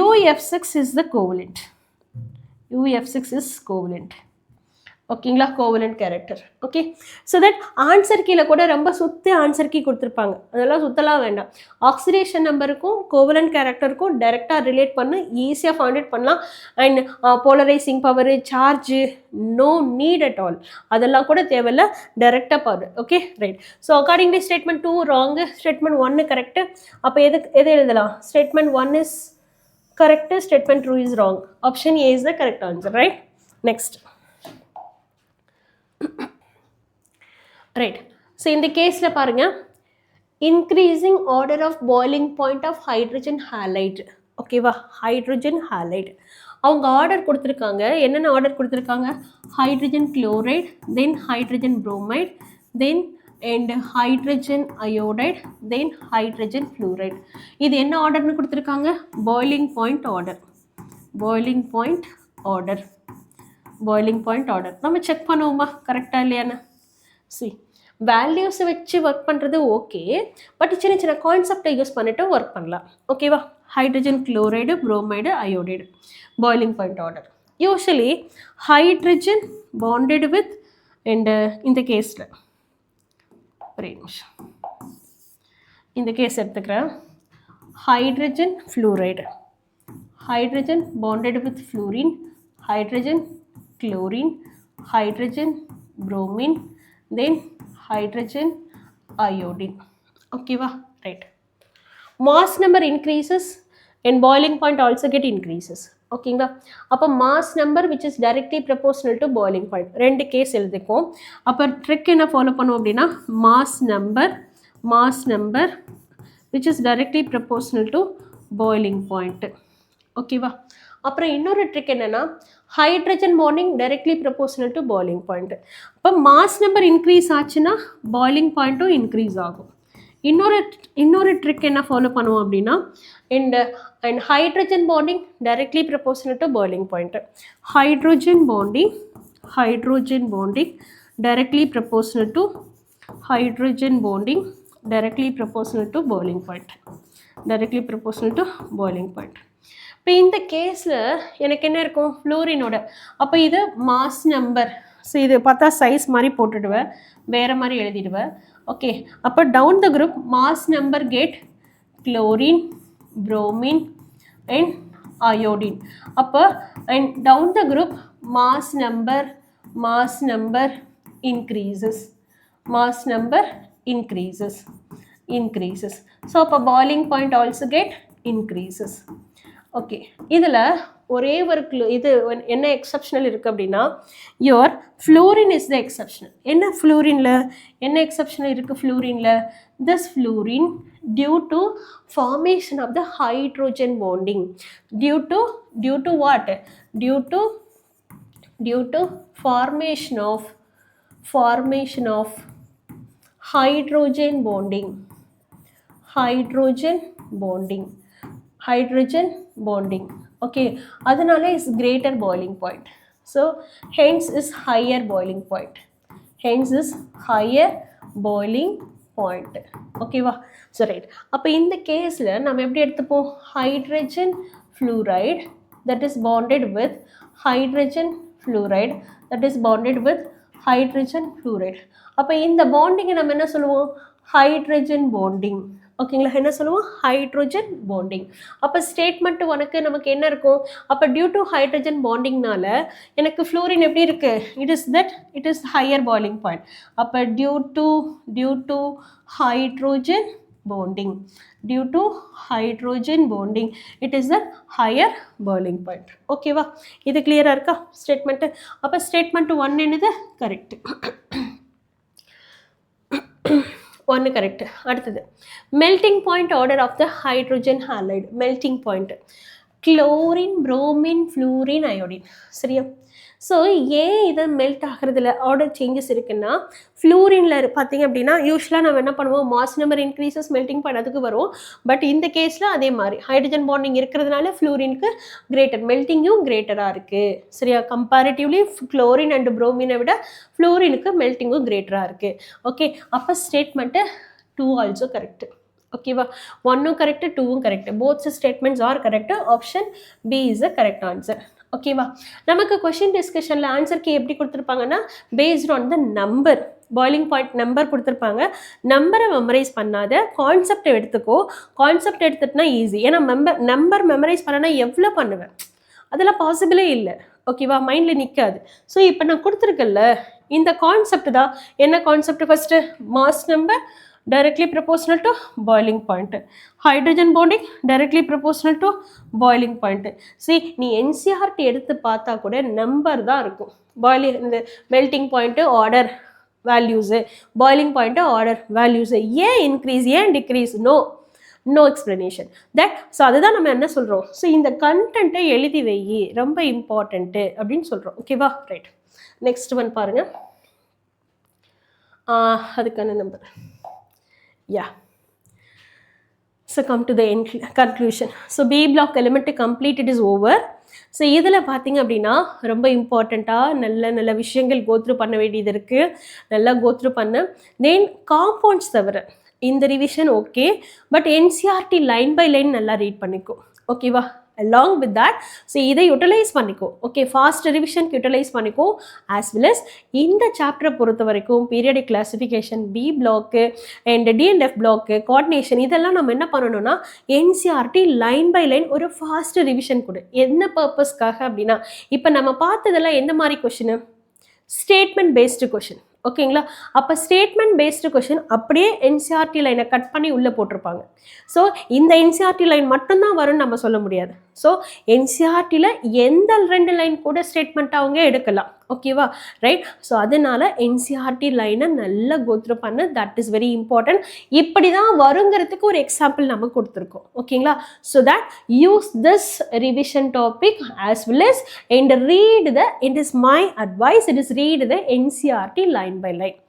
UF6 is the covalent. UF6 is covalent. ஓகேங்களா? Covalent character. Okay, so that answer கீழே கூட ரொம்ப சுற்றி ஆன்சர் கீ கொடுத்துருப்பாங்க, அதெல்லாம் சுற்றலாம் வேண்டாம். ஆக்சிடேஷன் நம்பருக்கும் கோவலண்ட் கேரக்டருக்கும் டைரெக்டாக ரிலேட் பண்ண ஈஸியாக ஃபைண்ட் அவுட் பண்ணலாம். And polarising power, charge, no need at all, அதெல்லாம் கூட தேவையில்லை, டைரெக்டாக பாரு. Okay, right. So accordingly statement 2 wrong, statement 1 correct. அப்போ எது எழுதலாம்? Statement 1 is correct, statement 2 is wrong. Option A is the correct answer. Right. Next. Right. So இந்த கேஸில் பாருங்கள், increasing order of boiling point of hydrogen halide. ஓகேவா? Hydrogen halide அவங்க order கொடுத்துருக்காங்க. என்னென்ன ஆர்டர் கொடுத்துருக்காங்க? Hydrogen chloride, then hydrogen bromide, then and hydrogen iodide, then hydrogen fluoride. இது என்ன ஆர்டர்னு கொடுத்துருக்காங்க? Boiling point order. Boiling point order நம்ம செக் பண்ணுவோமா கரெக்டாக இல்லையான்னு? சி, வேல்யூஸை வச்சு ஒர்க் பண்ணுறது ஓகே, பட் சின்ன சின்ன கான்செப்டை யூஸ் பண்ணிவிட்டு ஒர்க் பண்ணலாம். ஓகேவா? Hydrogen chloride, bromide, iodide, boiling point order. Usually hydrogen bonded with and இந்த கேஸில் ஒரே நிமிஷம், இந்த கேஸ் எடுத்துக்கிறேன். Hydrogen fluoride, hydrogen bonded with fluorine, hydrogen chlorine, hydrogen bromine, then hydrogen iodine. Okay va? Right. Mass number increases and boiling point also get increases. Okay va? அப்போ mass number which is directly proportional to boiling point. ரெண்டு case எழுதிப்போம். அப்போ trick என்ன follow பண்ணுவோம் அப்படின்னா, mass number which is directly proportional to boiling point. ஓகேவா? அப்புறம் இன்னொரு trick என்னென்னா, hydrogen bonding directly proportional to boiling point. இப்போ மாஸ் நம்பர் இன்க்ரீஸ் ஆச்சுன்னா பாய்லிங் பாயிண்ட்டும் இன்க்ரீஸ் ஆகும். இன்னொரு ட்ரிக் என்ன ஃபாலோ பண்ணுவோம் அப்படின்னா, and hydrogen bonding directly proportional to boiling point. Hydrogen bonding directly proportional to boiling point. இப்போ இந்த கேஸில் எனக்கு என்ன இருக்கும்? ஃப்ளூரினோட. அப்போ இது மாஸ் நம்பர். ஸோ இது பார்த்தா சைஸ் மாதிரி போட்டுடுவேன், வேறு மாதிரி எழுதிடுவேன். ஓகே, அப்போ down the group mass number get chlorine, bromine and iodine. அப்போ and down the group mass number increases. So அப்போ boiling point also get increases. Okay, இதில் ஒரே ஒரு இது என்ன எக்ஸப்ஷனல் இருக்குது அப்படின்னா, your fluorine is the exceptional. என்ன ஃப்ளூரினில் என்ன எக்ஸப்ஷனல் இருக்குது? ஃப்ளூரினில் this fluorine due to formation of the hydrogen bonding, due to what? Due to formation of hydrogen bonding, okay, அதனால is greater boiling point, so hence is higher boiling point, okay வா? so right, அப்போ இந்த கேஸில் நம்ம எப்படி எடுத்துப்போம்? hydrogen fluoride that is bonded with hydrogen fluoride அப்போ இந்த பாண்டிங்கை நம்ம என்ன சொல்லுவோம்? Hydrogen bonding. ஓகேங்களா? என்ன சொல்லுவோம்? Hydrogen bonding. அப்போ ஸ்டேட்மெண்ட் உனக்கு நமக்கு என்ன இருக்கும்? அப்போ டியூ டு ஹைட்ரஜன் பாண்டிங்னால எனக்கு ஃப்ளூரின் எப்படி இருக்கு? It is higher boiling point. அப்போ due to hydrogen bonding, it is the higher boiling point. okay வா? இது கிளியரா இருக்கா ஸ்டேட்மெண்ட்? அப்போ ஸ்டேட்மெண்ட் 1 என்னது? கரெக்ட். 1 கரெக்ட். அடுத்தது melting point order of the hydrogen halide. Melting point chlorine, bromine, fluorine, iodine. சரியா? So ஏன் இதை மெல்ட் ஆகிறதுல ஆர்டர் சேஞ்சஸ் இருக்குன்னா, ஃப்ளூரினில் பார்த்தீங்க அப்படின்னா யூஸ்வலாக நம்ம என்ன பண்ணுவோம்? Mass number increases, melting point அதுக்கு வரும். பட் இந்த கேஸில் அதே மாதிரி ஹைட்ரஜன் பாண்டிங் இருக்கிறதுனால ஃப்ளூரினுக்கு கிரேட்டர், மெல்டிங்கும் கிரேட்டராக இருக்குது. சரியா? கம்பேரிட்டிவ்லி குளோரின் அண்ட் புரோமினை விட ஃப்ளூரினுக்கு மெல்டிங்கும் கிரேட்டராக இருக்குது. ஓகே, அப்போ ஸ்டேட்மெண்ட்டு 2 ஆல்சோ கரெக்ட். ஓகேவா? 1 correct, 2 correct. Both statements are correct. Option B is the correct answer. ஓகேவா? நமக்கு கொஷின் டிஸ்கஷனில் ஆன்சருக்கு எப்படி கொடுத்துருப்பாங்கன்னா, based on the number, boiling point number கொடுத்துருப்பாங்க. நம்பரை மெமரைஸ் பண்ணாத, கான்செப்ட் எடுத்துக்கோ. கான்செப்ட் எடுத்துட்டுனா ஈஸி. ஏன்னா நம்பர் மெமரைஸ் பண்ணனா எவ்வளோ பண்ணுவேன்? அதெல்லாம் பாசிபிளே இல்லை. ஓகேவா? மைண்டில் நிற்காது. ஸோ இப்போ நான் கொடுத்துருக்கல இந்த கான்செப்ட் தான். என்ன concept? First mass number directly proportional to boiling point, hydrogen bonding directly proportional to boiling point. see நீ NCERT எடுத்து பார்த்தா கூட நம்பர் தான் இருக்கும். பாயிலிங், இந்த melting point order values, boiling point order values. ஏன் இன்க்ரீஸ், ஏன் decrease? No explanation that. So அதுதான் நம்ம என்ன சொல்கிறோம்? ஸோ இந்த கண்டென்ட்டை எழுதி வை, ரொம்ப இம்பார்ட்டண்ட்டு அப்படின்னு சொல்கிறோம். ஓகேவா? ரைட். நெக்ஸ்ட் ஒன் பாருங்கள். அதுக்கான number. Yeah, so come to the end conclusion. So B block element complete, it is over. So இதில் பார்த்தீங்க அப்படின்னா ரொம்ப இம்பார்ட்டண்ட்டாக நல்ல விஷயங்கள் கோத்ரூ பண்ண வேண்டியது இருக்குது. நல்லா கோத்ரூ பண்ண. தென் காம்பவுண்ட்ஸ் தவிர இந்த revision okay, but NCERT line by line நல்லா ரீட் பண்ணிக்கோ. ஓகேவா? along with that, ஸோ இதை யூட்டிலைஸ் பண்ணிக்கோ. ஓகே, ஃபாஸ்ட் ரிவிஷனுக்கு யூட்டிலைஸ் பண்ணிக்கோ. ஆஸ் வெல் அஸ் இந்த சாப்டரை பொறுத்த வரைக்கும் periodic classification, P block and DNF block, coordination, இதெல்லாம் நம்ம என்ன பண்ணணும்னா NCERT லைன் பை லைன் ஒரு ஃபாஸ்ட் ரிவிஷன் கொடு. என்ன பர்பஸ்க்காக அப்படின்னா, இப்போ நம்ம பார்த்ததெல்லாம் எந்த மாதிரி கொஷின்? Statement based question. ஓகேங்களா? அப்போ ஸ்டேட்மெண்ட் பேஸ்டு கொஷின் அப்படியே NCERT லைனை கட் பண்ணி உள்ளே போட்டிருப்பாங்க. ஸோ இந்த NCERT லைன் மட்டும்தான் வரும்னு நம்ம சொல்ல முடியாது. ஸோ NCERTல எந்த 2 லைன் கூட ஸ்டேட்மெண்ட்டாக அவங்க எடுக்கலாம். ஓகேவா? ரைட். ஸோ அதனால NCERT லைனை நல்லா கோத்ரூ பண்ணு. That is very important. இப்படி தான் வருங்கிறதுக்கு ஒரு எக்ஸாம்பிள் நம்ம கொடுத்துருக்கோம். ஓகேங்களா? So that use this revision topic as well as and read the, it is my advice, it is read the NCERT line by line.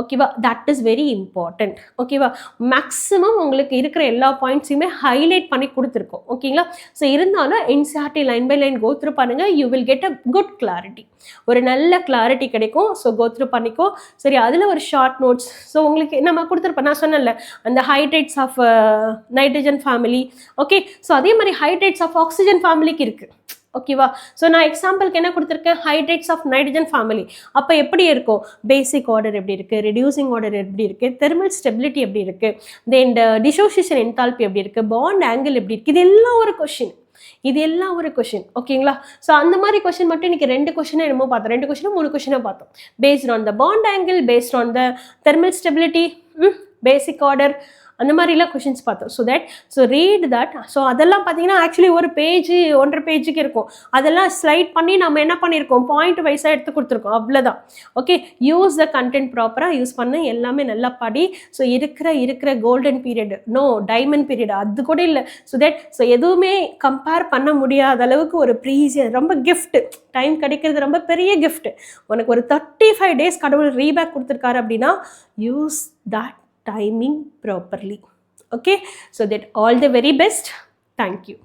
ஓகேவா? That is very important. ஓகேவா? Maximum உங்களுக்கு இருக்கிற எல்லா பாயிண்ட்ஸையுமே ஹைலைட் பண்ணி கொடுத்துருக்கோம். ஓகேங்களா? ஸோ இருந்தாலும் NCERT line by line go through பண்ணுங்கள். You will get a good clarity. ஒரு நல்ல கிளாரிட்டி கிடைக்கும். ஸோ கோத்ரூ பண்ணிக்கோ. சரி, அதில் ஒரு ஷார்ட் நோட்ஸ். ஸோ உங்களுக்கு நம்ம கொடுத்துருப்போம், நான் சொன்னேன்ல, அந்த hydrates of nitrogen family. Okay, so அதே மாதிரி ஹைட்ரேட்ஸ் ஆஃப் ஆக்சிஜன் ஃபேமிலிக்கு இருக்குது. ஓகேவா? ஸோ நான் எக்ஸாம்பிளுக்கு என்ன கொடுத்துருக்கேன்? Hydrates of nitrogen family. அப்போ எப்படி இருக்கும்? பேசிக் ஆர்டர் எப்படி இருக்குது, ரெடியூசிங் ஆர்டர் எப்படி இருக்குது, தெர்மல் ஸ்டெபிலிட்டி எப்படி இருக்குது, தென் டிசோசியேஷன் என்தால்பி எப்படி இருக்குது, பாண்ட் ஆங்கிள் எப்படி இருக்குது, இது எல்லாம் ஒரு கொஷின். ஓகேங்களா? ஸோ அந்த மாதிரி கொஷின் மட்டும் இன்னைக்கு 2 கொஷினை என்னமோ பார்த்தோம், 2 கொஷினோ 3 கொஷினோ பார்த்தோம். Paste on the bond angle, paste on the thermal stability, basic order, அந்த மாதிரிலாம் கொஷின்ஸ் பார்த்தோம். So read that. ஸோ அதெல்லாம் பார்த்தீங்கன்னா ஆக்சுவலி ஒரு பேஜ் 1.5 பேஜுக்கு இருக்கும். அதெல்லாம் ஸ்லைட் பண்ணி நம்ம என்ன பண்ணியிருக்கோம், பாயிண்ட் வைஸாக எடுத்து கொடுத்துருக்கோம், அவ்வளோதான். ஓகே, யூஸ் த கண்டென்ட் ப்ராப்பராக யூஸ் பண்ணு, எல்லாமே நல்லா படி. ஸோ இருக்கிற golden period, no diamond period அது கூட இல்லை. ஸோ எதுவுமே கம்பேர் பண்ண முடியாத அளவுக்கு ஒரு ரொம்ப கிஃப்ட் டைம் கிடைக்கிறது, ரொம்ப பெரிய கிஃப்ட். உனக்கு ஒரு 35 days கடவுள் ரீபேக் கொடுத்துருக்காரு அப்படின்னா use that timing properly. Okay, so that all the very best. Thank you.